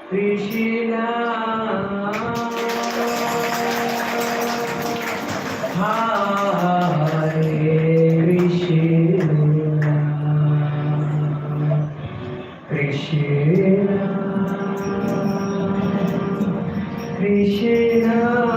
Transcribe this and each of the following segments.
Krishna, Hare Krishna, Krishna, Krishna,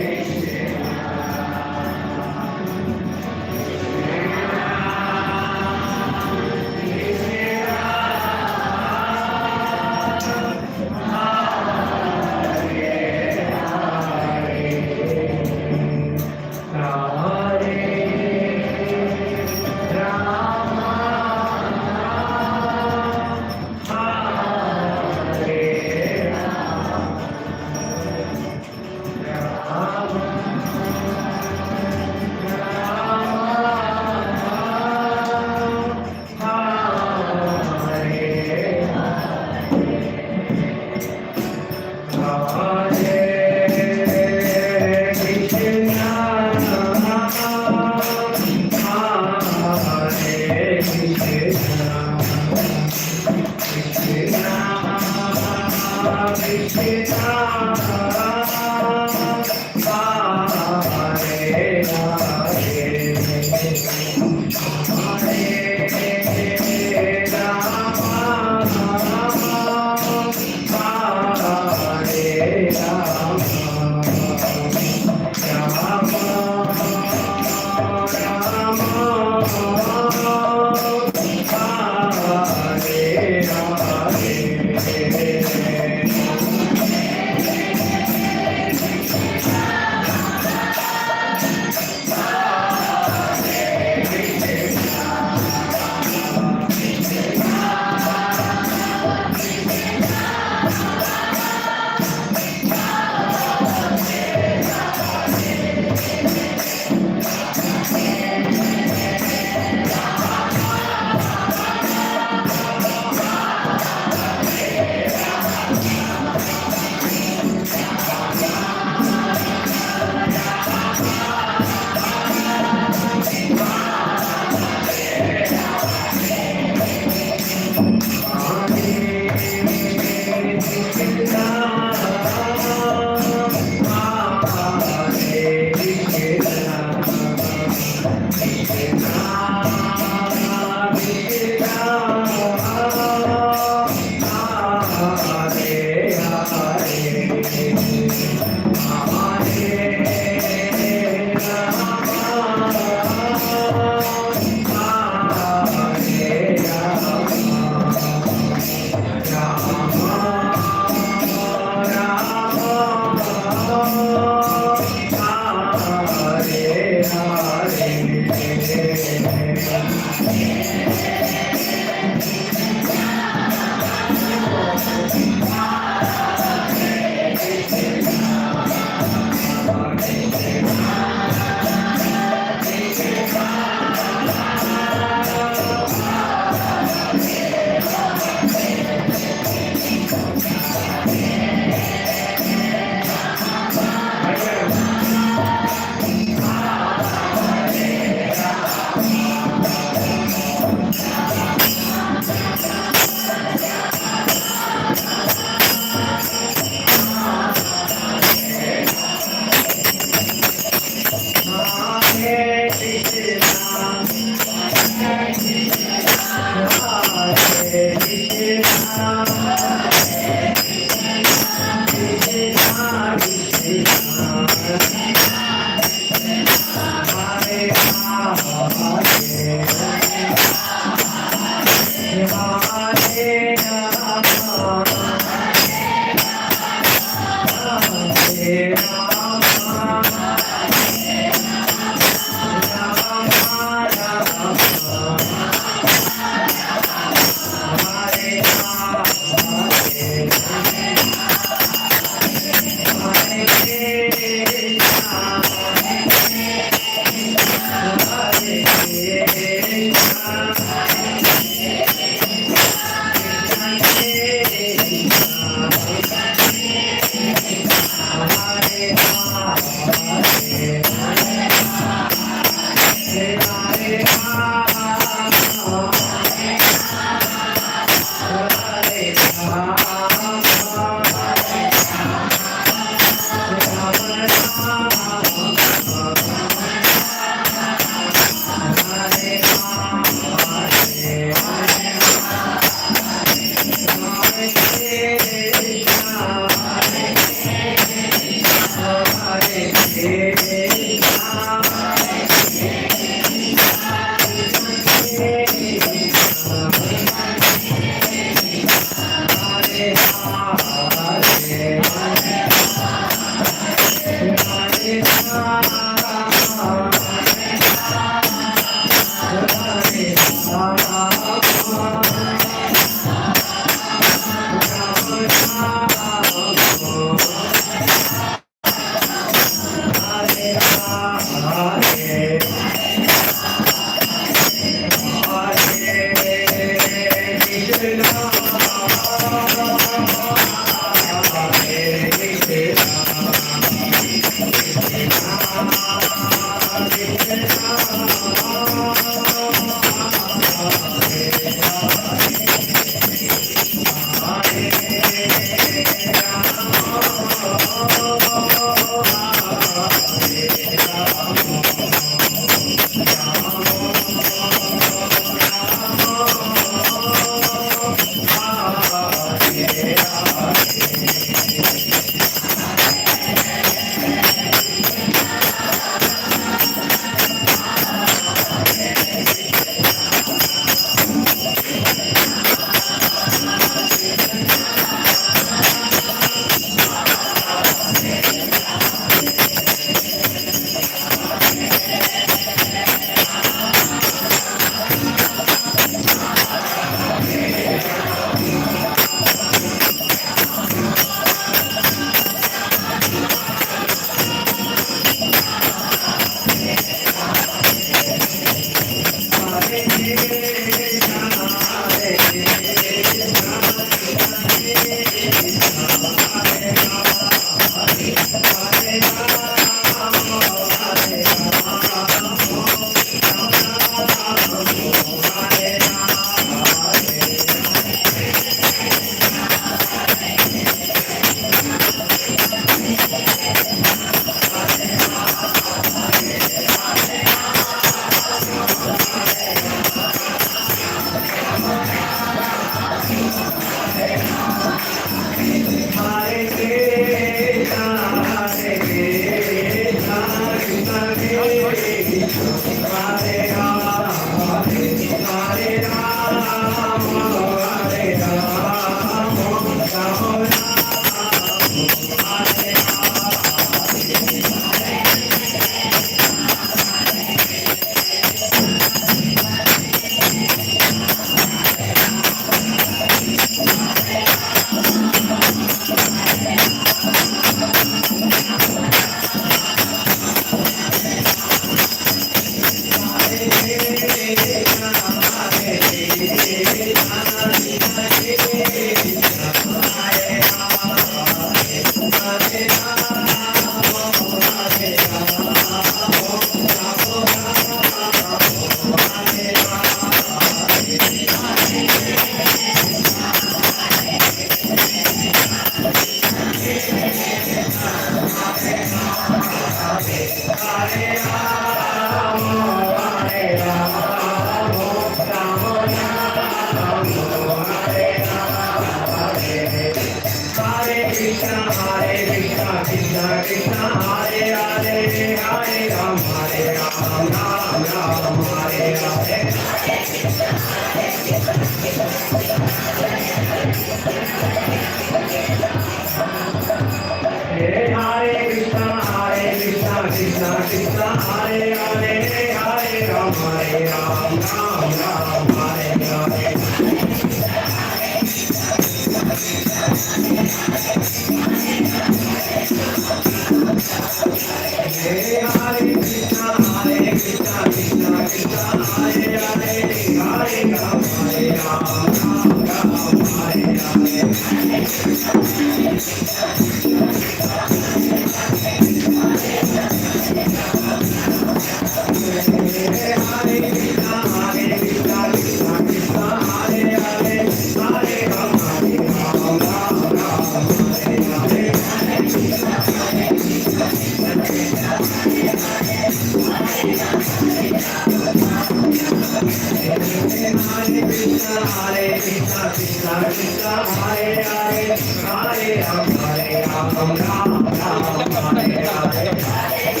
Hare Krishna, Krishna Krishna, Hare Hare, Hare Ram, Ram Ram, Hare Hare. Hare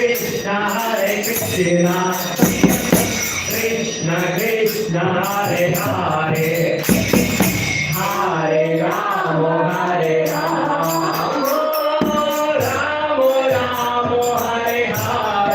Krishna, Hare Krishna, Krishna Krishna, Hare Hare, Hare Ram, Hare Ram, Ram Ram, Hare Hare. Hare Krishna, Krishna Krishna, Hare Hare, Hare Ram, Hare Ram, Ram Ram, Hare Hare.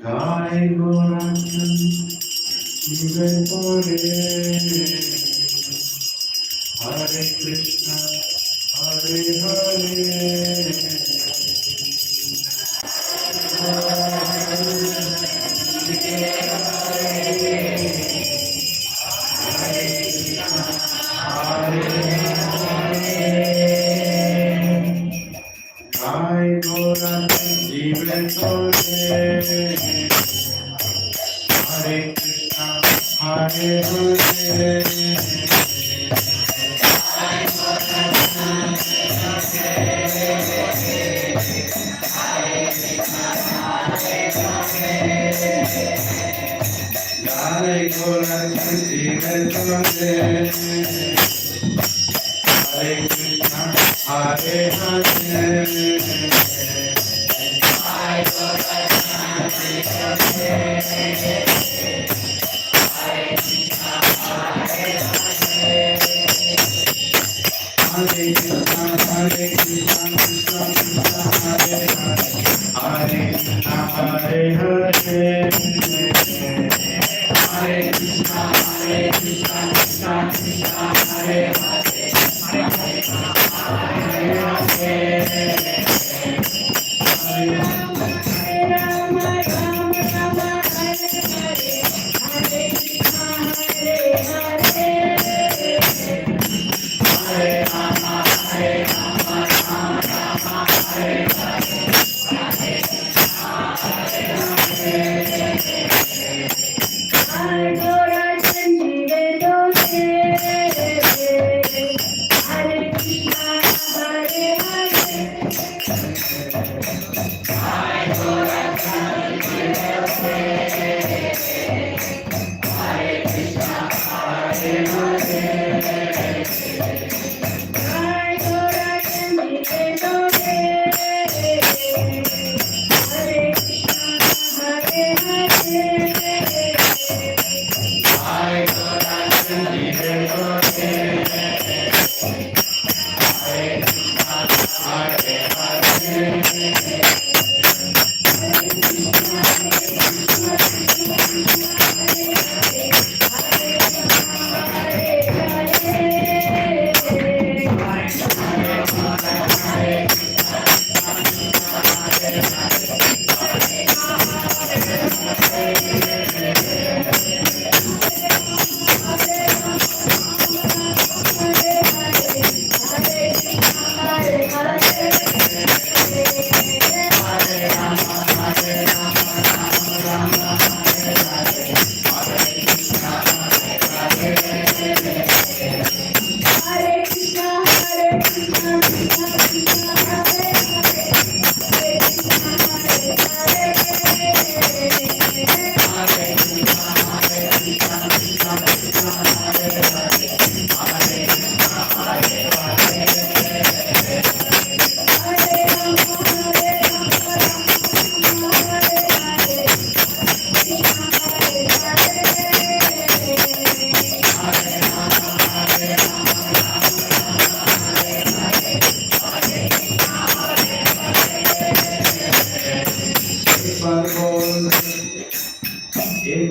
Jai Goranjan, Shiva Hare, Hare Krishna, Hare Hare, Jai Goranjan, Shiva Hare, Hare Krishna, Hare Hare. Jai Goranjan, Shiva Hare, Hare Krishna, Hare Hare. Hare Krishna, Hare Krishna, Krishna Krishna, Hare Hare, Hare Krishna, Hare Hare. Hare Krishna, Hare Krishna, Krishna Krishna, Hare Hare, Hare Krishna, Hare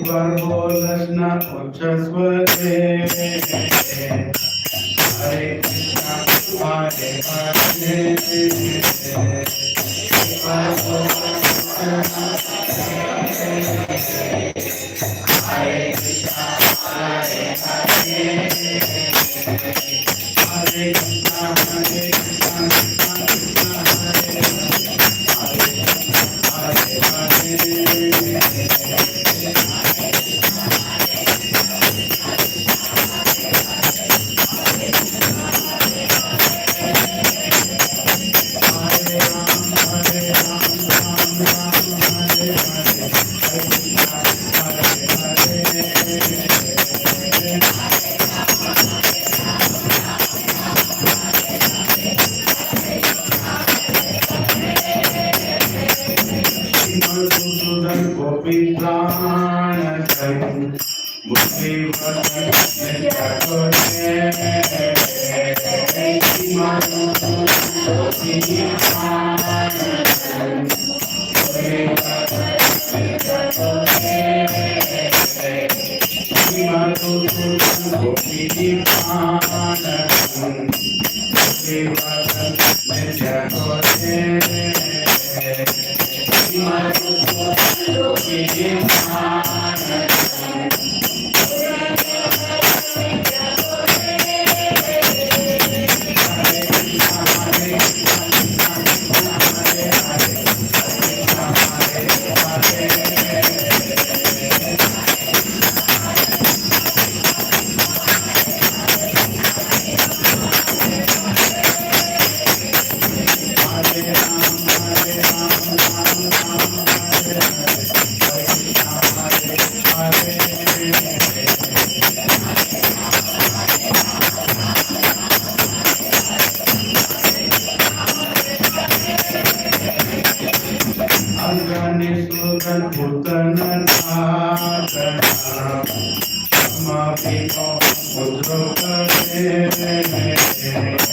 बार बोल रचना उच्च स्वर से हरे कृष्णा हरे हरे बार बोल रचना हरे कृष्णा हरे हरे हरे कृष्णा हरे कृष्णा कृष्णा कृष्णा हरे हरे हरे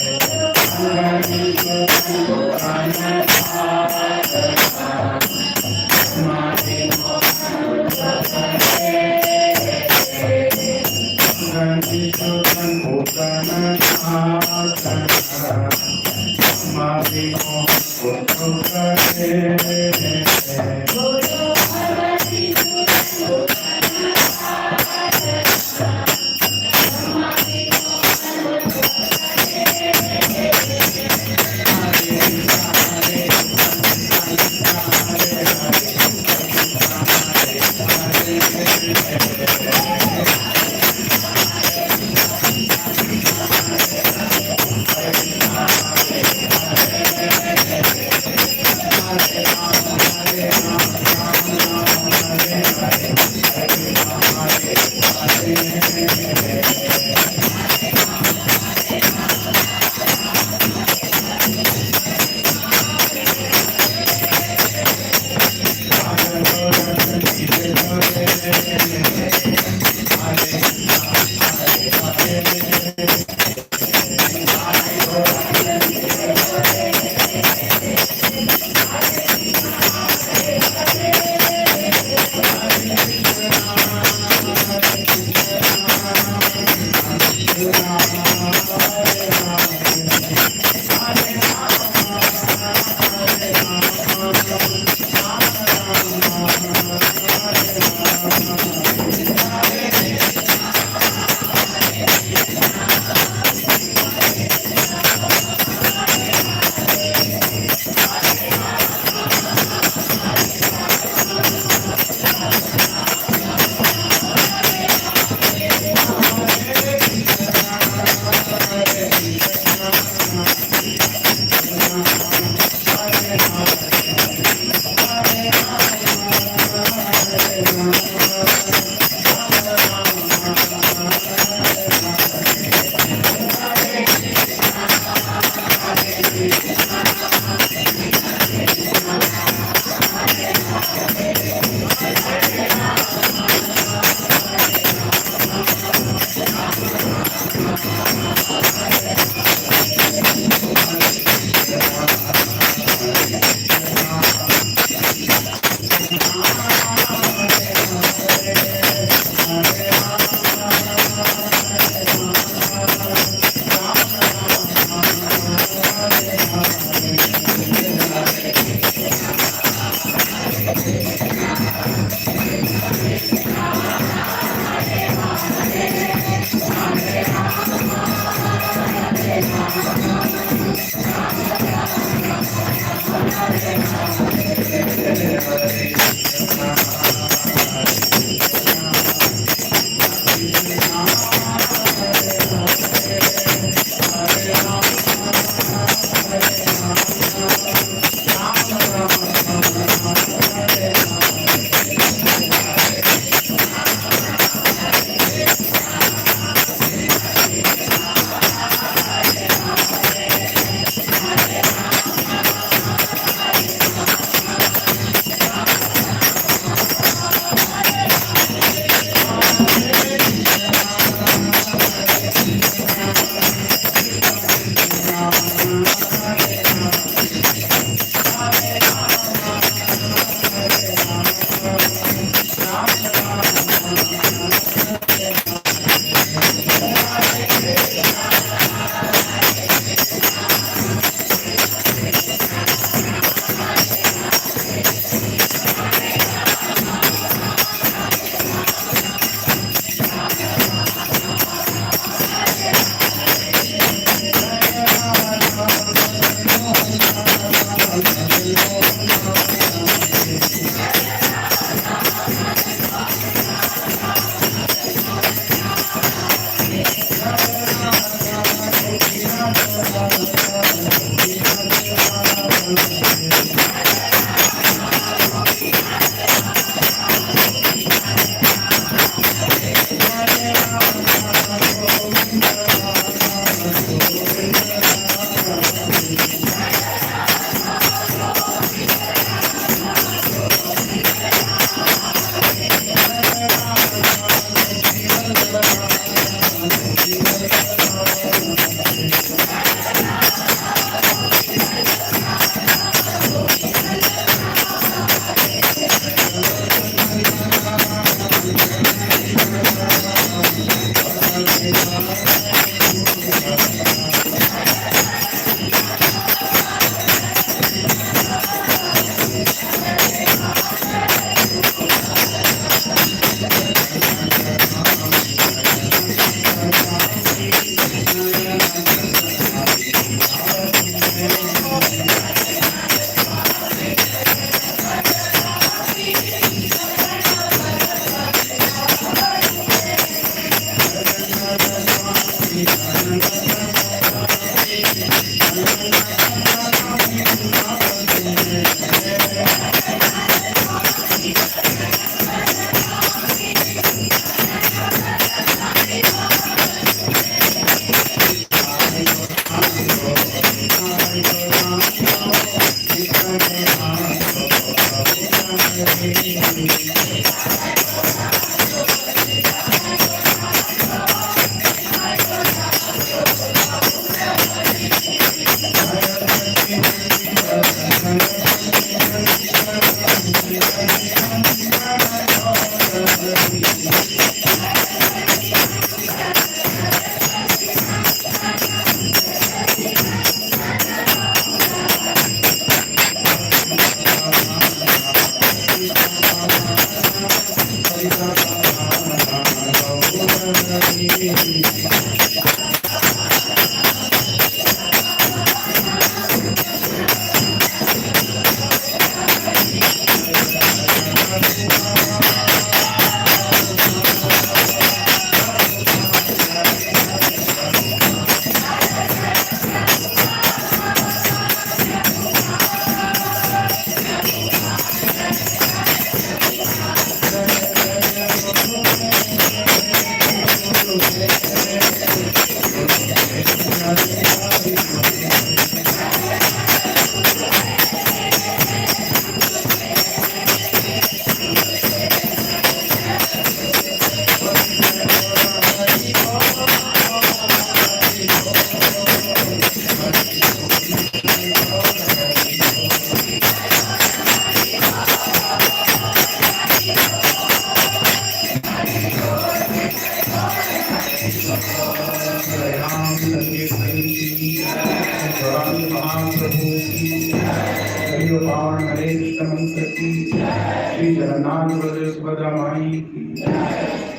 श्री जगन्नाथ बलदेव सुभद्रा माई की,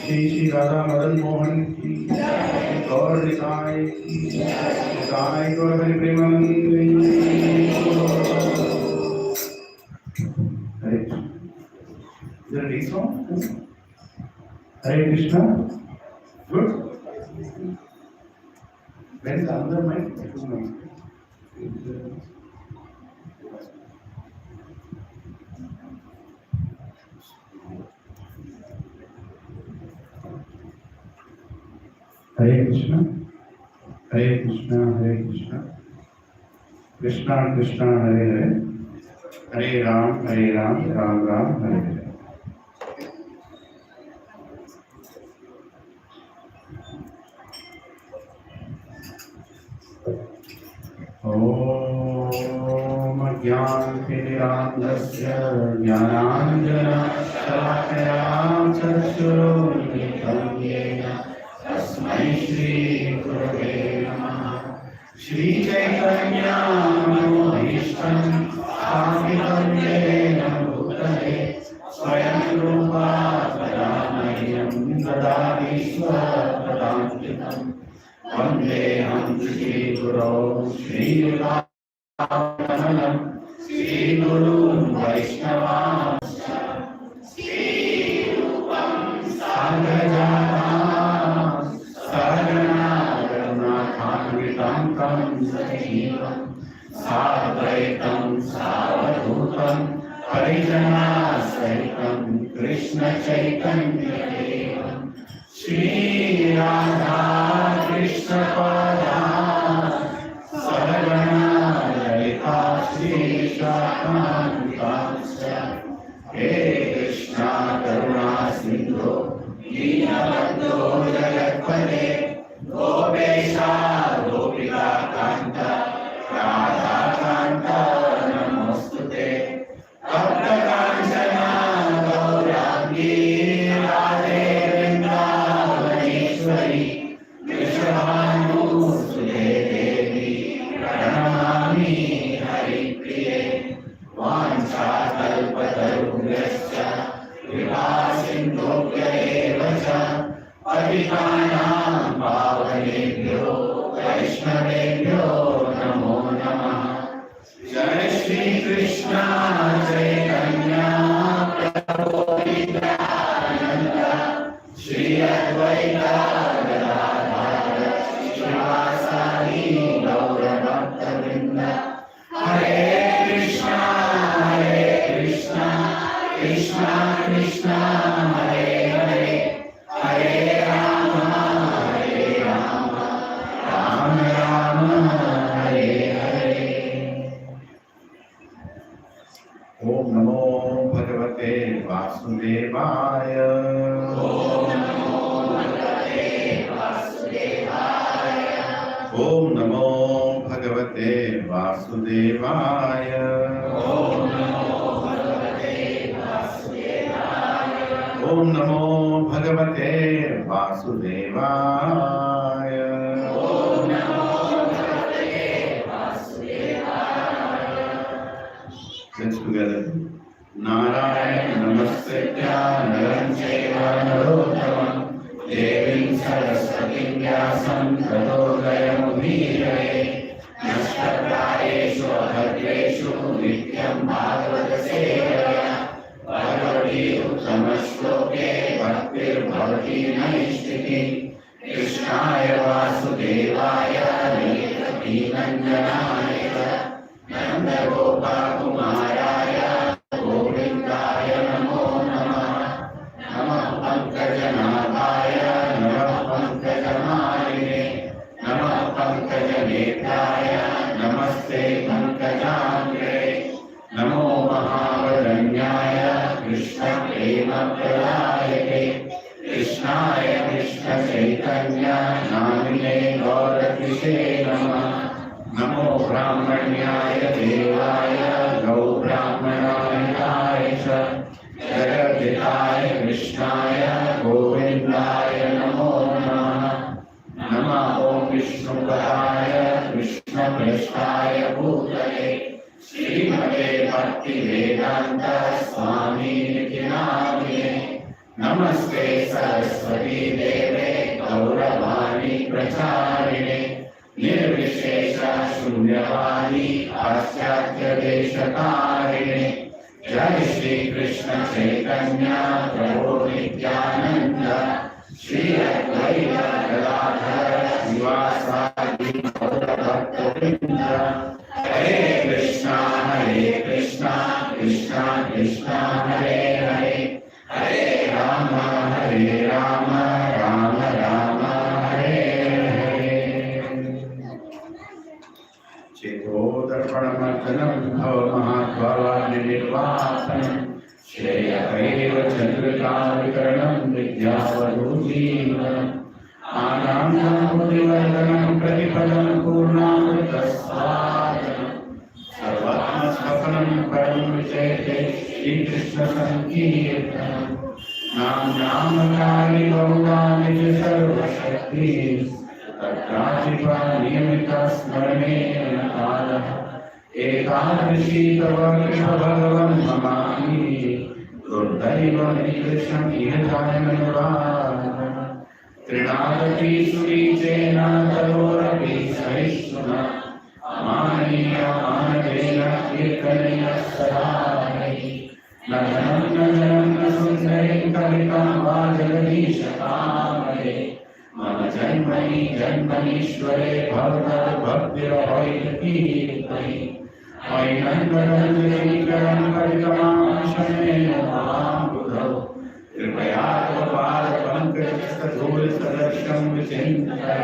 श्री श्री राधा मदन मोहन की, गौर निताय की, Nitai Gaur Hari Premanand. Hare Hare Krishna. Good. When the other mic, Hare Krishna, Hare Krishna, Hare Krishna, Krishna Krishna, Hare Hare, Hare Ram, Ram Ram, Hare Hare. Om Jnanatimirandasya Jnananjana Shalakaya Chakshurunmitam Yena Tasmai Shri Gurave Namaha. Shri Chaitanya Manobhishtam Sthapitam Yena Bhutale Swayam Rupa Tadamayam Dadadi Swapadantitam. Vandeham Shri Guru Shri Lilananda Shri Guru Vaishnava Shri Rupam Sagrajana Sarana Ranathanvitam Tam Sajivam Sadvaitam Savadhutam Harijana Sahitam Krishna Chaitanya Devam Shri Radha Krishna Pada Sarvana Lalita Shri Shakanta He Krishna Karuna Sindhu Dinabandhu Jagatpate Gopesha Gopika Kanta Radha Kanta Namostute Bhakta Kanchana Gaurangi Radhe Vrindavaneshwari Krishna पतितानां पावनेभ्यो वैष्णवेभ्यो नमो नमः। जय श्री कृष्ण चैतन्य प्रभु नित्यानंद श्री अद्वैत गदाधर श्रीवासादि गौर भक्तवृंद। हरे कृष्णा कृष्णा कृष्णा हरे हरे, हरे राम राम राम हरे हरे। ओम नमो भगवते वासुदेवाय। ओम नमो भगवते वासुदेवाय। ओम नमो भगवते वासुदेवाय। ओम नमो भगवते वासुदेवाय। ओम नमो भगवते वासुदेवाय। ओम नमो भगवते वासुदेवाय। Let's together. नारायण नमस्कृत्य नरं चैव नरोत्तमं देवीं सरस्वतीं व्यासं ततो जयमुदीरये। नष्टप्रायेषु अभद्रेषु नित्यं भागवत सेवया भगवती उत्तमश्लोके भक्तिर्भवति नैष्ठिकी। कृष्णाय वासुदेवाय नीलकण्ठनाय नन्दगोपकुमाराय गोविन्दाय नमो नमः। नमः पङ्कजनाभाय नमः पङ्कजमालिने नमः पङ्कजनेत्राय नमस्ते पङ्कजाग्रे। नमो महावदन्याय कृष्णप्रेमप्रदायते कृष्णाय कृष्णचैतन्य नामिने गौरकृषे नमः। नमो ब्राह्मण्याय देवाय गौब्राह्मणाय च जगद्धिताय कृष्णाय गोविन्दाय नमो नमः। नमः ॐ विष्णुपदाय कृष्णप्रेष्ठाय भूतले श्रीमते भक्तिवेदान्त स्वामिनिति नामिने। नमस्ते सरस्वती देवे गौरवाणी प्रचारिणे निर्विशेष शून्यवादी पाश्चात्य देशकारिणे। जय श्री कृष्ण चैतन्य प्रभु नित्यानंद श्री अद्वैत गदाधर श्रीवासादि गौर भक्तवृंद। हरे कृष्णा कृष्णा कृष्णा हरे हरे, हरे राम राम राम हरे हरे। चेतोदर्पणमर्दनं भवमहाद्वाराग्निर्वापनं श्रेयमेव चन्द्रिकाविकरणं विद्यावधूजीवनम् आनन्दमुदिवर्धनं प्रतिपदं पूर्णामृतस्वादनं सर्वात्मस्वप्नं परं विचेते श्रीकृष्णसङ्कीर्तनं। नाम्नामकारि बहुगानि च सर्वशक्तिः तत्राचिपा नियमिता स्मरणेन कालः। एकादशी तव कृष्ण भगवन् नमामि दुर्दैवमीदृशम् इह जायमनुरागः। तृणादपि सुरीचेन तरोरपि सहिष्णुना अमानीयमानदेन कीर्तनेन सदा हरिः। न धनं न जनं न सुन्दरीं कवितां वा जगदीशकामये। मम जन्मनीश्वरे भक्तिरहैतकीर्तने मयि नन्दनन्दनीकरं परितमाशमेन मां बुधौ। कृपया तव पादपङ्कजस्थधूलिसदृशं विचिन्तय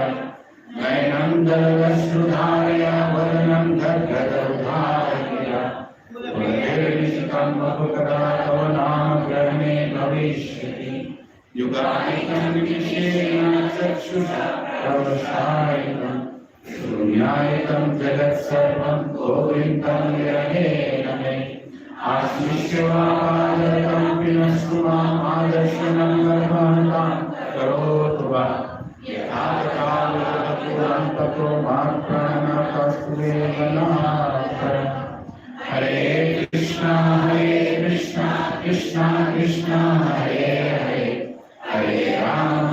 नयनं दलदश्रुधारया वदनं गद्गदौधारया। पुनर्निशितं वपुकदा तव नाम ग्रहणे भविष्यति। युगानिकं विशेषेण चक्षुषा प्रवशायितं शून्यायितं जगत्सर्वं गोविन्दं विरहेण मे। आश्लिष्यवापादरतं विनश्तु माम् आदर्शनं गर्भहतां करोतु वा। यथा तथा पुरां ततो मां प्रणतस्तु देवनाथ। हरे कृष्णा कृष्णा कृष्णा हरे हरे, हरे Ram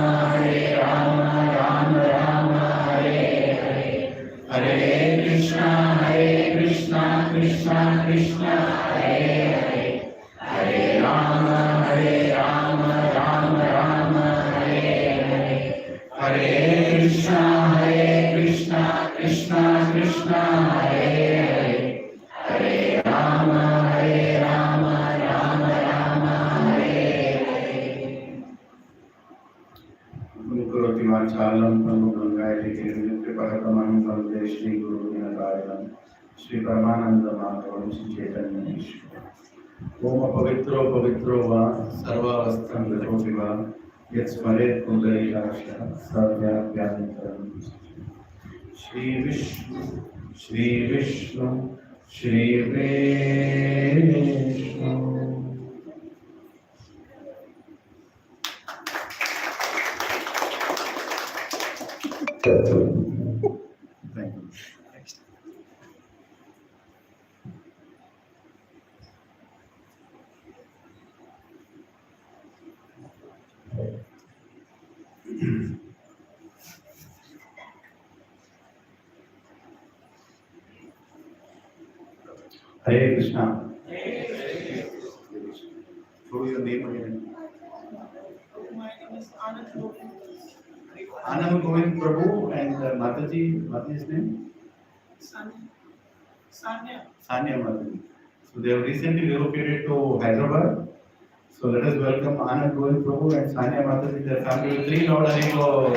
Kuroti Vachalam Pramukangaya Kripahatamam Vande Shri Guru Vinakayanam Shri Paramananda Madhavam Shri Chaitanya Ishwara Om Pavitro Pavitro Va Sarva Avasthan Gato Viva Yat Smaret Kundari Rasha Sarvya Vyantaram Shri Vishnu Shri Vishnu Shri Vishnu. Thank you. Hare Krishna. What is your name again? My name is Anand Govind. Anand Govind Prabhu and Mataji, what is his name? Sanya. Sanya Mataji. So they have recently relocated to Hyderabad. So let us welcome Anand Govind Prabhu and Sanya Mataji, their family with 3 Lord Hariko.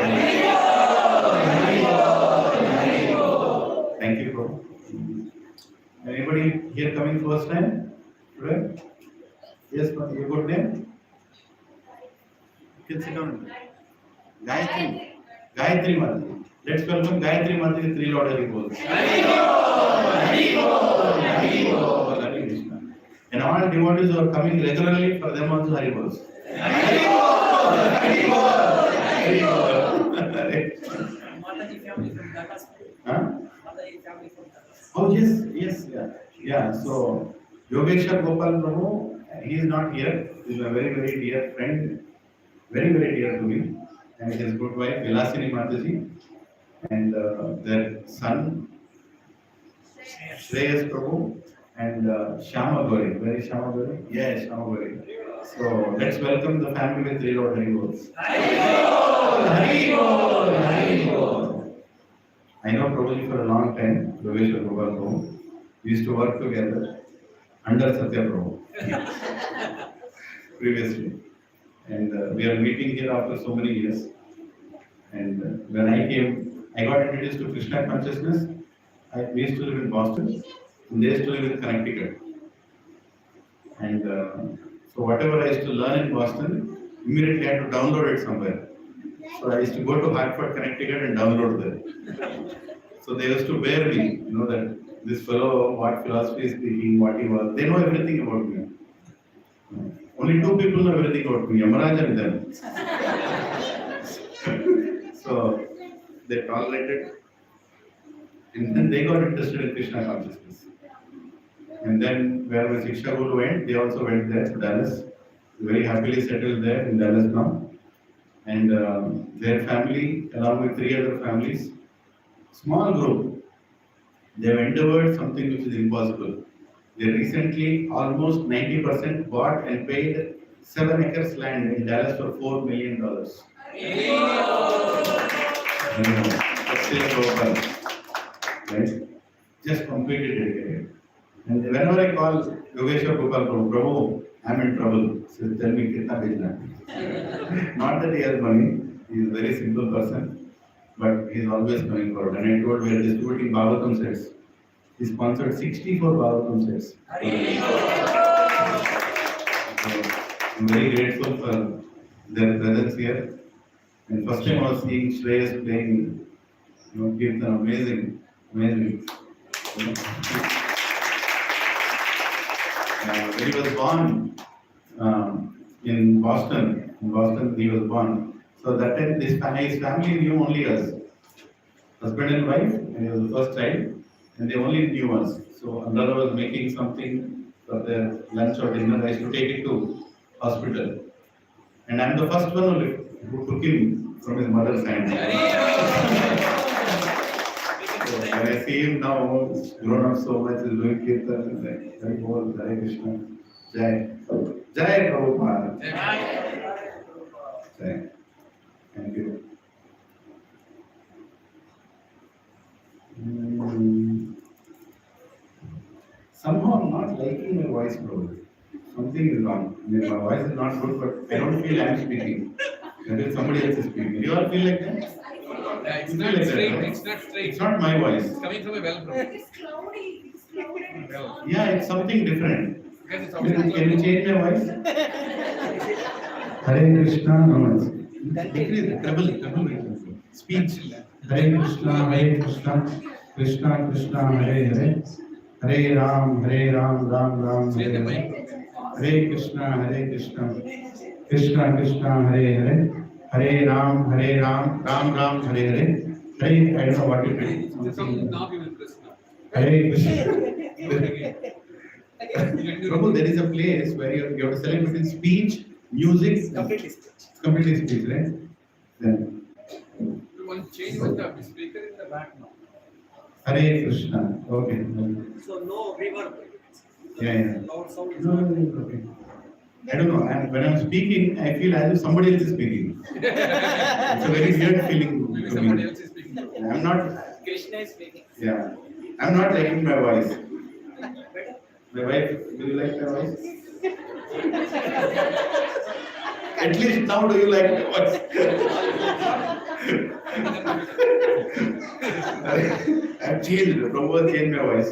Thank you, Prabhu. Anybody here coming first time today? Yes, your good name? You can sit down. Gayatri. Gayatri Mataji. Let's welcome Gayatri Mataji with 3 Lord Hariko. Hare Krishna. And all devotees who are coming regularly, for them also Hari Bol. Mataji family from Dhaka. Huh? Mataji family from Dhaka. Oh yes, yeah. So Yogeshwar Gopal Prabhu, he is not here. He is a very, very dear friend, very, very dear to me, and his good wife Vilasini Mataji, and their son Shreyas Prabhu and Shyama Gauri. Where is Shyama Gauri? Yes, Shyama Gauri. So let's welcome the family with 3 Lord Hari Bols. Hari Bol. I know Prabhuji for a long time, Yogeshwar Gopal Prabhu. We used to work together under Satya Prabhu previously. And we are meeting here after so many years. And when I came, I got introduced to Krishna consciousness. We used to live in Boston, and they used to live in Connecticut. And so whatever I used to learn in Boston, immediately I had to download it somewhere. So I used to go to Hartford, Connecticut and download there. So they used to bear me, that this fellow, what philosophy is speaking, what he was. They know everything about me. Only 2 people know everything about me, Yamaraj and them. So they tolerated. And then they got interested in Krishna consciousness. And then where my Shiksha Guru went, they also went there to Dallas. Very happily settled there in Dallas now. And their family, along with 3 other families, small group, they have endeavored something which is impossible. They recently almost 90% bought and paid 7 acres land in Dallas for $4 million. Right? Just completed it. And whenever I call Yogeshwar Gopal Prabhu, I'm in trouble. So tell me, kitna bhejna? Not that he has money, he is a very simple person, but he is always coming forward. And I told we are distributing Bhagavatam sets. He sponsored 64 Bhagavatam sets. So I'm very grateful for their presence here. And first time I was seeing Shreyas playing, Kirtan, amazing. When he was born in Boston he was born. So that time his family knew only us, husband and wife, and he was the first child, and they only knew us. So Andala was making something for their lunch or dinner. I used to take it to hospital, and I'm the first one who took him from his mother's hand. So when I see him now, he's grown up so much, he's doing kirtan, he's like, Hari Bol, Hare Krishna, Jai. Jai Prabhupada. Jai. Thank you. Somehow I'm not liking my voice, bro. Something is wrong. My voice is not good, but I don't feel I'm speaking. That is somebody else is speaking. You all feel like that? Yeah, it's You not feel like straight. that, right? It's not straight. It's not my voice. It's coming from a well, bro. It's cloudy. It's cloudy. Well, Yeah, it's something different. because it's Can you outside. change my voice? Hare Krishna, no. Treble. Speech. Hare Krishna, Krishna Krishna, Hare Hare. Hare Ram, Ram Ram, Say the Hare mic. Hare Krishna, Krishna Krishna, Hare Hare. Hare Ram, Ram Ram, Hare Hare. Hare, I don't know what you do. Some knob you will press now. Hare Krishna. Do it again. Prabhu, there is a place where you have to select between speech, music, Completely speech. completely speech, right? Then You want to change with the speaker in the back now. Hare Krishna. Okay. So no reverb. Yeah. Loud sound is No, not. okay. I don't know. And when I'm speaking, I feel as if somebody else is speaking. It's a very weird feeling. Maybe to somebody me. else is speaking. I'm not. Krishna is speaking. Yeah. I'm not liking my voice. Better? My wife, do you like my voice? At least now, do you like my voice? I've changed. Prabhu changed my voice.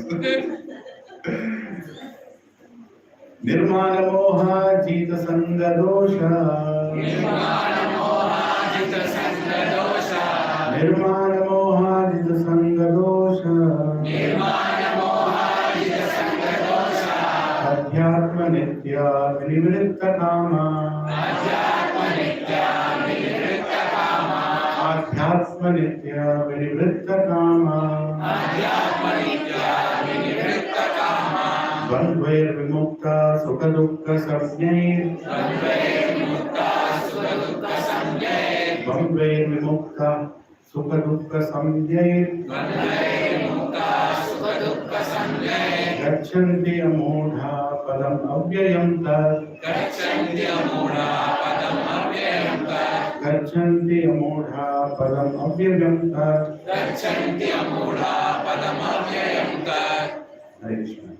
Nirmana moha jita sanga dosha. Nirmana moha jita sanga dosha. Adhyatma nitya vinivritta kama. Adhyatma nitya vinivritta kama. Bandhvair vimukta sukha dukkha samjnair. Bandhvair vimukta sukha dukkha samjnair. Gachanti amodha padam avyayam tat. Gachanti amodha padam avyayam tat. Hare Krishna.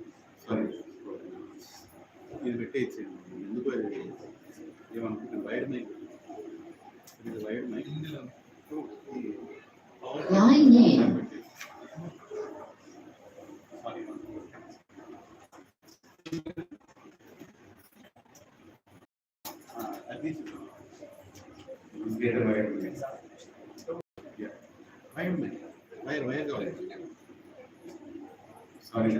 Sorry. ఇది పెట్టేయచ్చేయండి ఎందుకు ఏమనుకుంటుంది wide mic ఇది wide mic Line name. Sorry at least get wide mic wide mic wire కావాలి sorry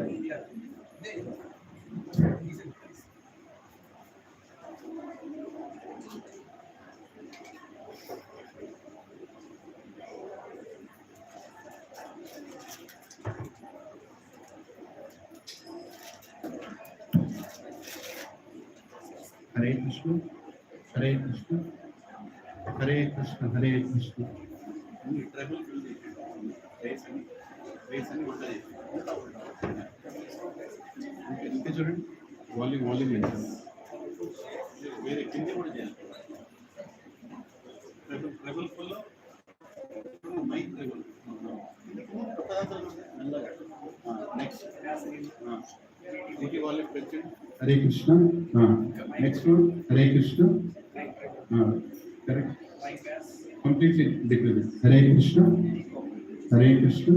Hare Krishna, Hare Krishna, Hare Krishna, Hare Krishna. Travel ఇంకా చూడండి volume పెంచాలి వేరే కింద కూడా చేయాలి ట్రబుల్ ఫుల్లో మైక్ ట్రబుల్ నెక్స్ట్ దీనికి వాల్యూమ్ పెంచండి Hare Krishna next Hare Krishna correct completely decrease Hare Krishna Hare Krishna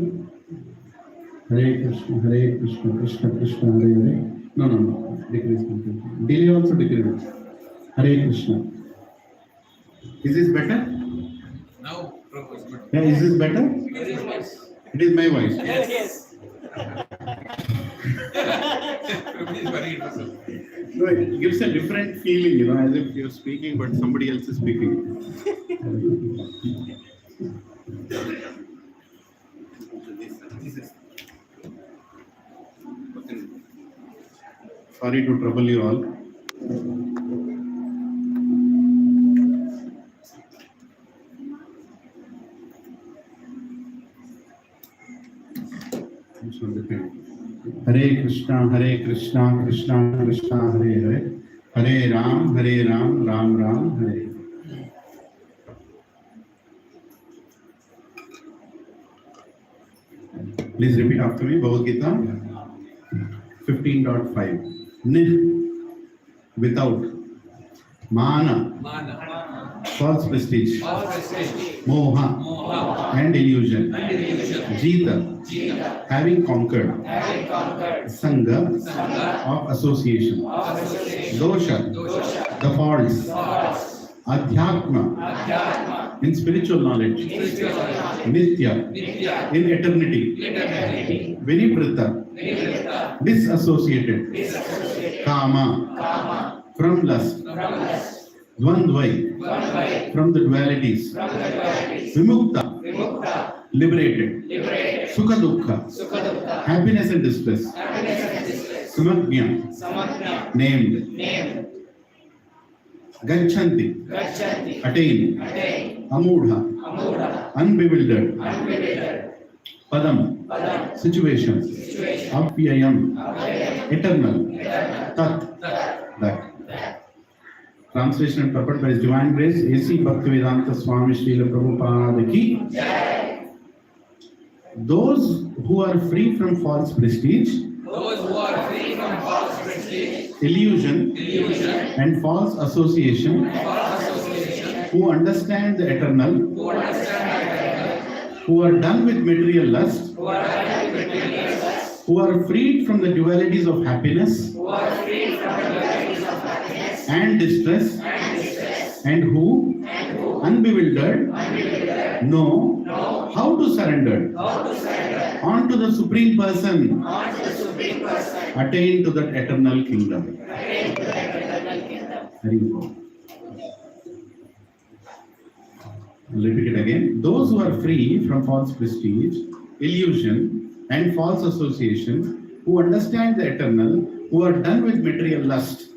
Hare Krishna, Krishna Krishna, Hare Hare. No, decrease completely. Delay also decrease. Hare Krishna. Is this better? Now, Prabhu is good. Yeah, is this better? Very nice. It is my voice. Yes. Prabhu is very interesting. No, it gives a different feeling, as if you're speaking, but somebody else is speaking. This is. Sorry to trouble you all. Hare Krishna, Krishna Krishna, Hare Hare. Hare Ram, Ram Ram, Hare. Please repeat after me. Bhagavad Gita 15.5. Nih, without. Mana, Mana. false prestige, false prestige, moha, moha, and illusion. and illusion. Jita, Jita, having conquered. having conquered. Sangha, Sangha, of association. of association. Dosha, Dosha, the faults. faults. Adhyatma, Adhyatma, in spiritual knowledge. spiritual knowledge. Nitya, Nitya, in eternity. eternity. Vinivrita, Nirvita, disassociated. disassociated. Kama, Kama, from lust. from lust. Dvandvai, Dvandvai, from the dualities. from the dualities. Vimukta, Vimukta, liberated. liberated. Sukha dukkha, Sukha dukkha, happiness and distress. happiness and distress. Samagnya, Samagna, named. named. Gacchanti, Gachanti, attain. attain. Amudha, Amudha, unbewildered. unbewildered. Padam, Padam, situation. situation. Apyayam, Apyayam, eternal. eternal. Tat, Tat, that. that. Translation and purport by His Divine Grace, A.C. Bhaktivedanta Swami Srila Prabhupada ki. Jai. Those who are free from false prestige, Those who are free from false prestige, illusion, illusion, and false association, false association, who understand the eternal, who understand the eternal, who are done with material lust, who are done with material lust, who are freed from the dualities of happiness who are free from the dualities of happiness and distress, and distress, and who, unbewildered, know how to surrender how to surrender unto the Supreme Person, unto the Supreme Person, attain to that eternal kingdom. attain to the eternal kingdom. Hari Bol. I'll repeat it again. Those who are free from false prestige, illusion, and false association, who understand the eternal, who are done with material lust,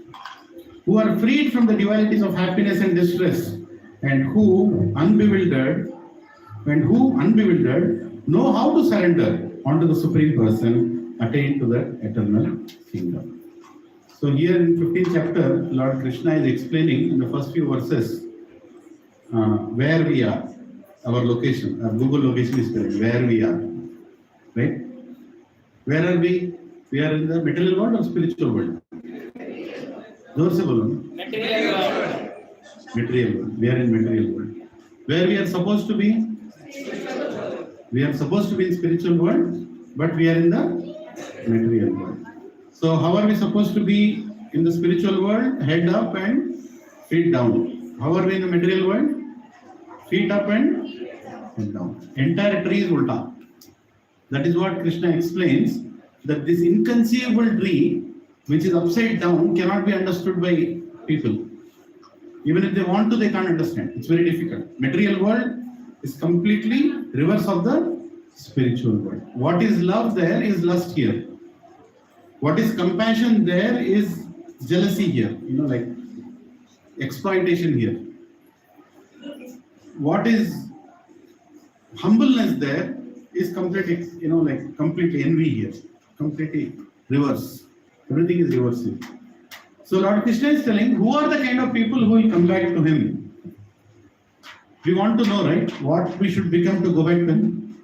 who are freed from the dualities of happiness and distress, and who unbewildered know how to surrender unto the Supreme Person, attain to the eternal kingdom. So here in 15th chapter, Lord Krishna is explaining in the first few verses where we are, our location, our Google location is telling where we are, right? Where are we? We are in the material world or spiritual world? जोर से बोलो ना. Material world. Material world. We are in material world. Where we are supposed to be? We are supposed to be in spiritual world, but we are in the material world. So how are we supposed to be in the spiritual world? Head up and feet down. How are we in the material world? Feet up and head down. Entire tree is ulta. That is what Krishna explains, that this inconceivable tree, which is upside down, cannot be understood by people. Even if they want to, they can't understand. It's very difficult. Material world is completely reverse of the spiritual world. What is love there is lust here. What is compassion there is jealousy here. Like exploitation here. What is humbleness there is complete, like complete envy here. Completely reverse. Everything is reverse here. So Lord Krishna is telling, who are the kind of people who will come back to Him? We want to know, right? What we should become to go back to Him?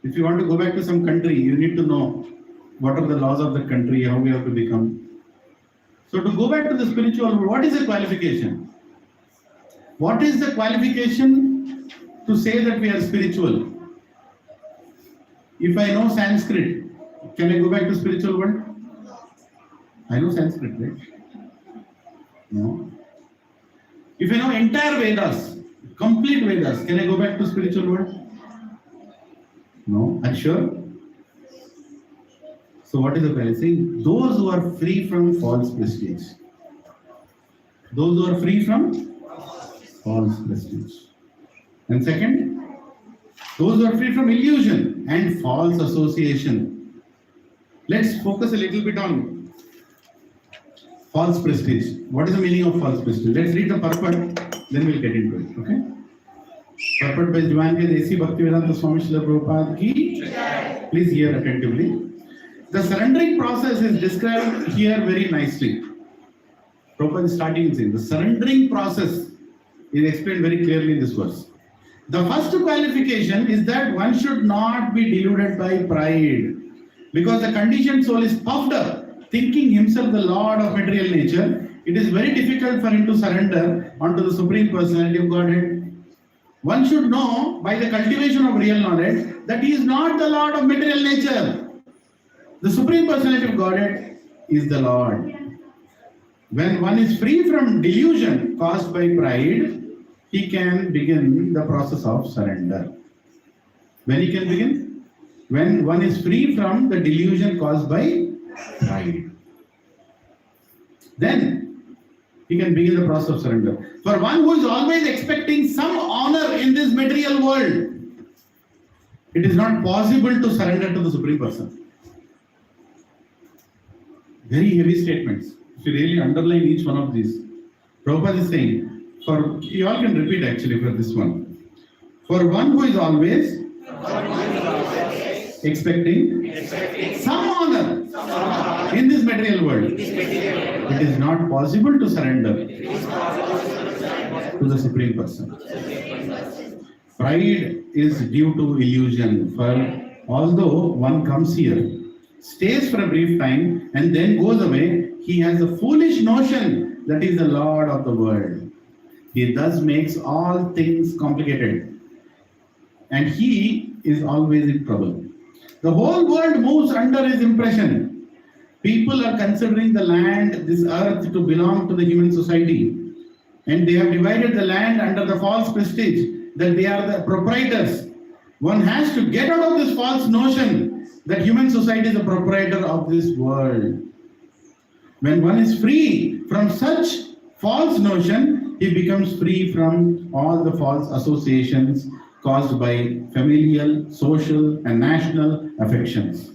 If you want to go back to some country, you need to know what are the laws of the country, how we have to become. So to go back to the spiritual world, what is the qualification? What is the qualification to say that we are spiritual? If I know Sanskrit, can I go back to spiritual world? I know Sanskrit, right? No. If I know entire Vedas, complete Vedas, can I go back to spiritual world? No. Are you sure? So what is the quality? Those who are free from false prestige. Those who are free from false prestige. And second, those who are free from illusion and false association. Let's focus a little bit on false prestige. What is the meaning of false prestige? Let's read the purport, then we'll get into it. Okay? Purport by Divine Grace A.C. Bhaktivedanta Swami Srila Prabhupada ki. Please hear attentively. The surrendering process is described here very nicely. Prabhupada is starting saying the surrendering process is explained very clearly in this verse. The first qualification is that one should not be deluded by pride, because the conditioned soul is puffed up, thinking himself the lord of material nature it is very difficult for him to surrender onto the Supreme Personality of Godhead. One should know by the cultivation of real knowledge that he is not the Lord of material nature. The Supreme Personality of Godhead is the Lord. When one is free from delusion caused by pride, he can begin the process of surrender. When he can begin? When one is free from the delusion caused by pride. Then he can begin the process of surrender. For one who is always expecting some honor in this material world, it is not possible to surrender to the Supreme Person. Very heavy statements. If you really underline each one of these, Prabhupada is saying, for you all can repeat actually for this one. For one who is always expecting some honor in this material world, it is not possible to surrender to the Supreme Person. Pride is due to illusion. For although one comes here, stays for a brief time, and then goes away, he has a foolish notion that he is the Lord of the world. He thus makes all things complicated, and he is always in trouble. The whole world moves under his impression. People are considering the land, this earth, to belong to the human society, and they have divided the land under the false prestige that they are the proprietors. One has to get out of this false notion that human society is the proprietor of this world. When one is free from such false notion, he becomes free from all the false associations caused by familial, social, and national affections.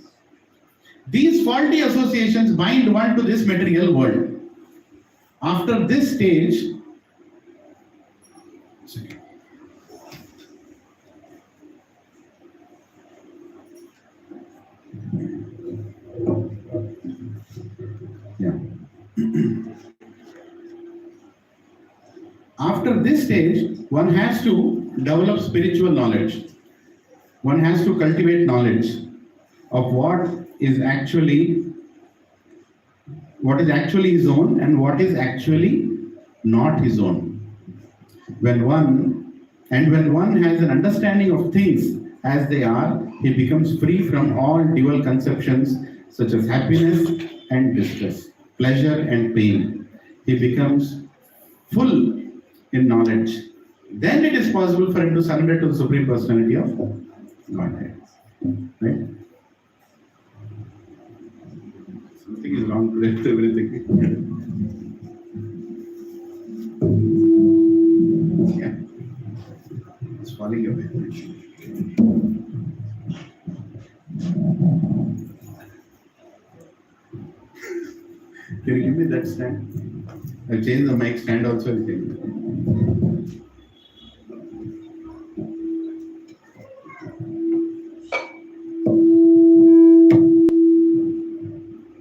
These faulty associations bind one to this material world. After this stage, after this stage, one has to develop spiritual knowledge. One has to cultivate knowledge of what is actually his own and what is actually not his own. When one has an understanding of things as they are, he becomes free from all dual conceptions such as happiness and distress, pleasure and pain. He becomes full in knowledge. Then it is possible for him to surrender to the Supreme Personality of Godhead. Right? Something is wrong today with everything. Yeah. It's falling away. Can you give me that stand? I'll change the mic stand also.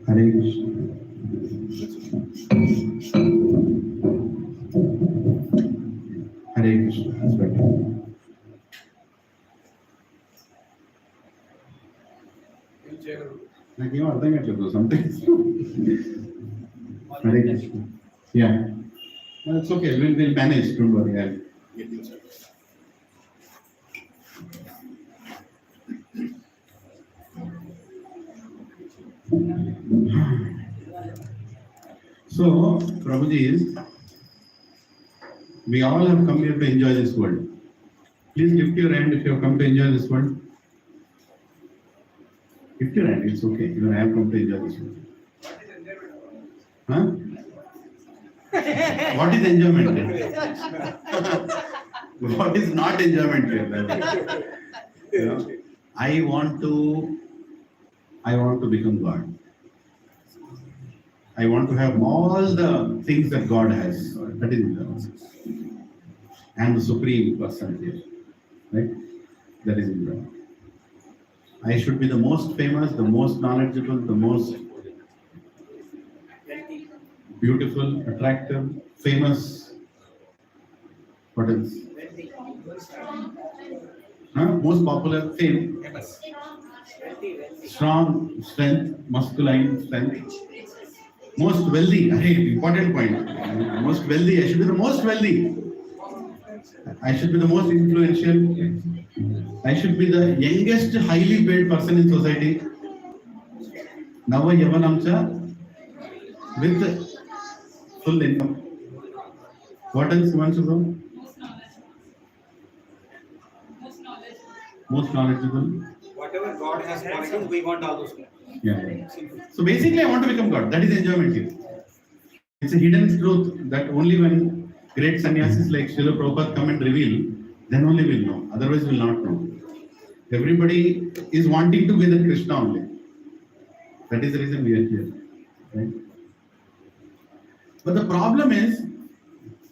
Hare Krishna. Hare Krishna. That's better. నాకేం అర్థం కావట్లేదు something. Hare Krishna. Yeah. That's okay. We'll manage. Don't worry. I'll get you started. So, Prabhuji is, we all have come here to enjoy this world. Please lift your hand if you have come to enjoy this world. Lift your hand. It's okay. You have come to enjoy this world. Huh? What is enjoyment here? What is not enjoyment here? You know, I want to become God. I want to have all the things that God has. That is enjoyment. And the Supreme Personality, right? That is enjoyment. I should be the most famous, the most knowledgeable, the most beautiful, attractive, famous. What else? Most popular, fame. Strong, strength, masculine strength. Most wealthy. Hey, important point. Most wealthy. I should be the most wealthy. I should be the most influential. I should be the youngest highly paid person in society. Nava Yavanamcha with full income. What else you want to know? Most knowledgeable. Whatever God has promised, we want all those things. Yeah. So basically, I want to become God. That is enjoyment here. It's a hidden truth that only when great sannyasis like Srila Prabhupada come and reveal, then only we'll know. Otherwise, we'll not know. Everybody is wanting to be the Krishna only. That is the reason we are here. Right? But the problem is,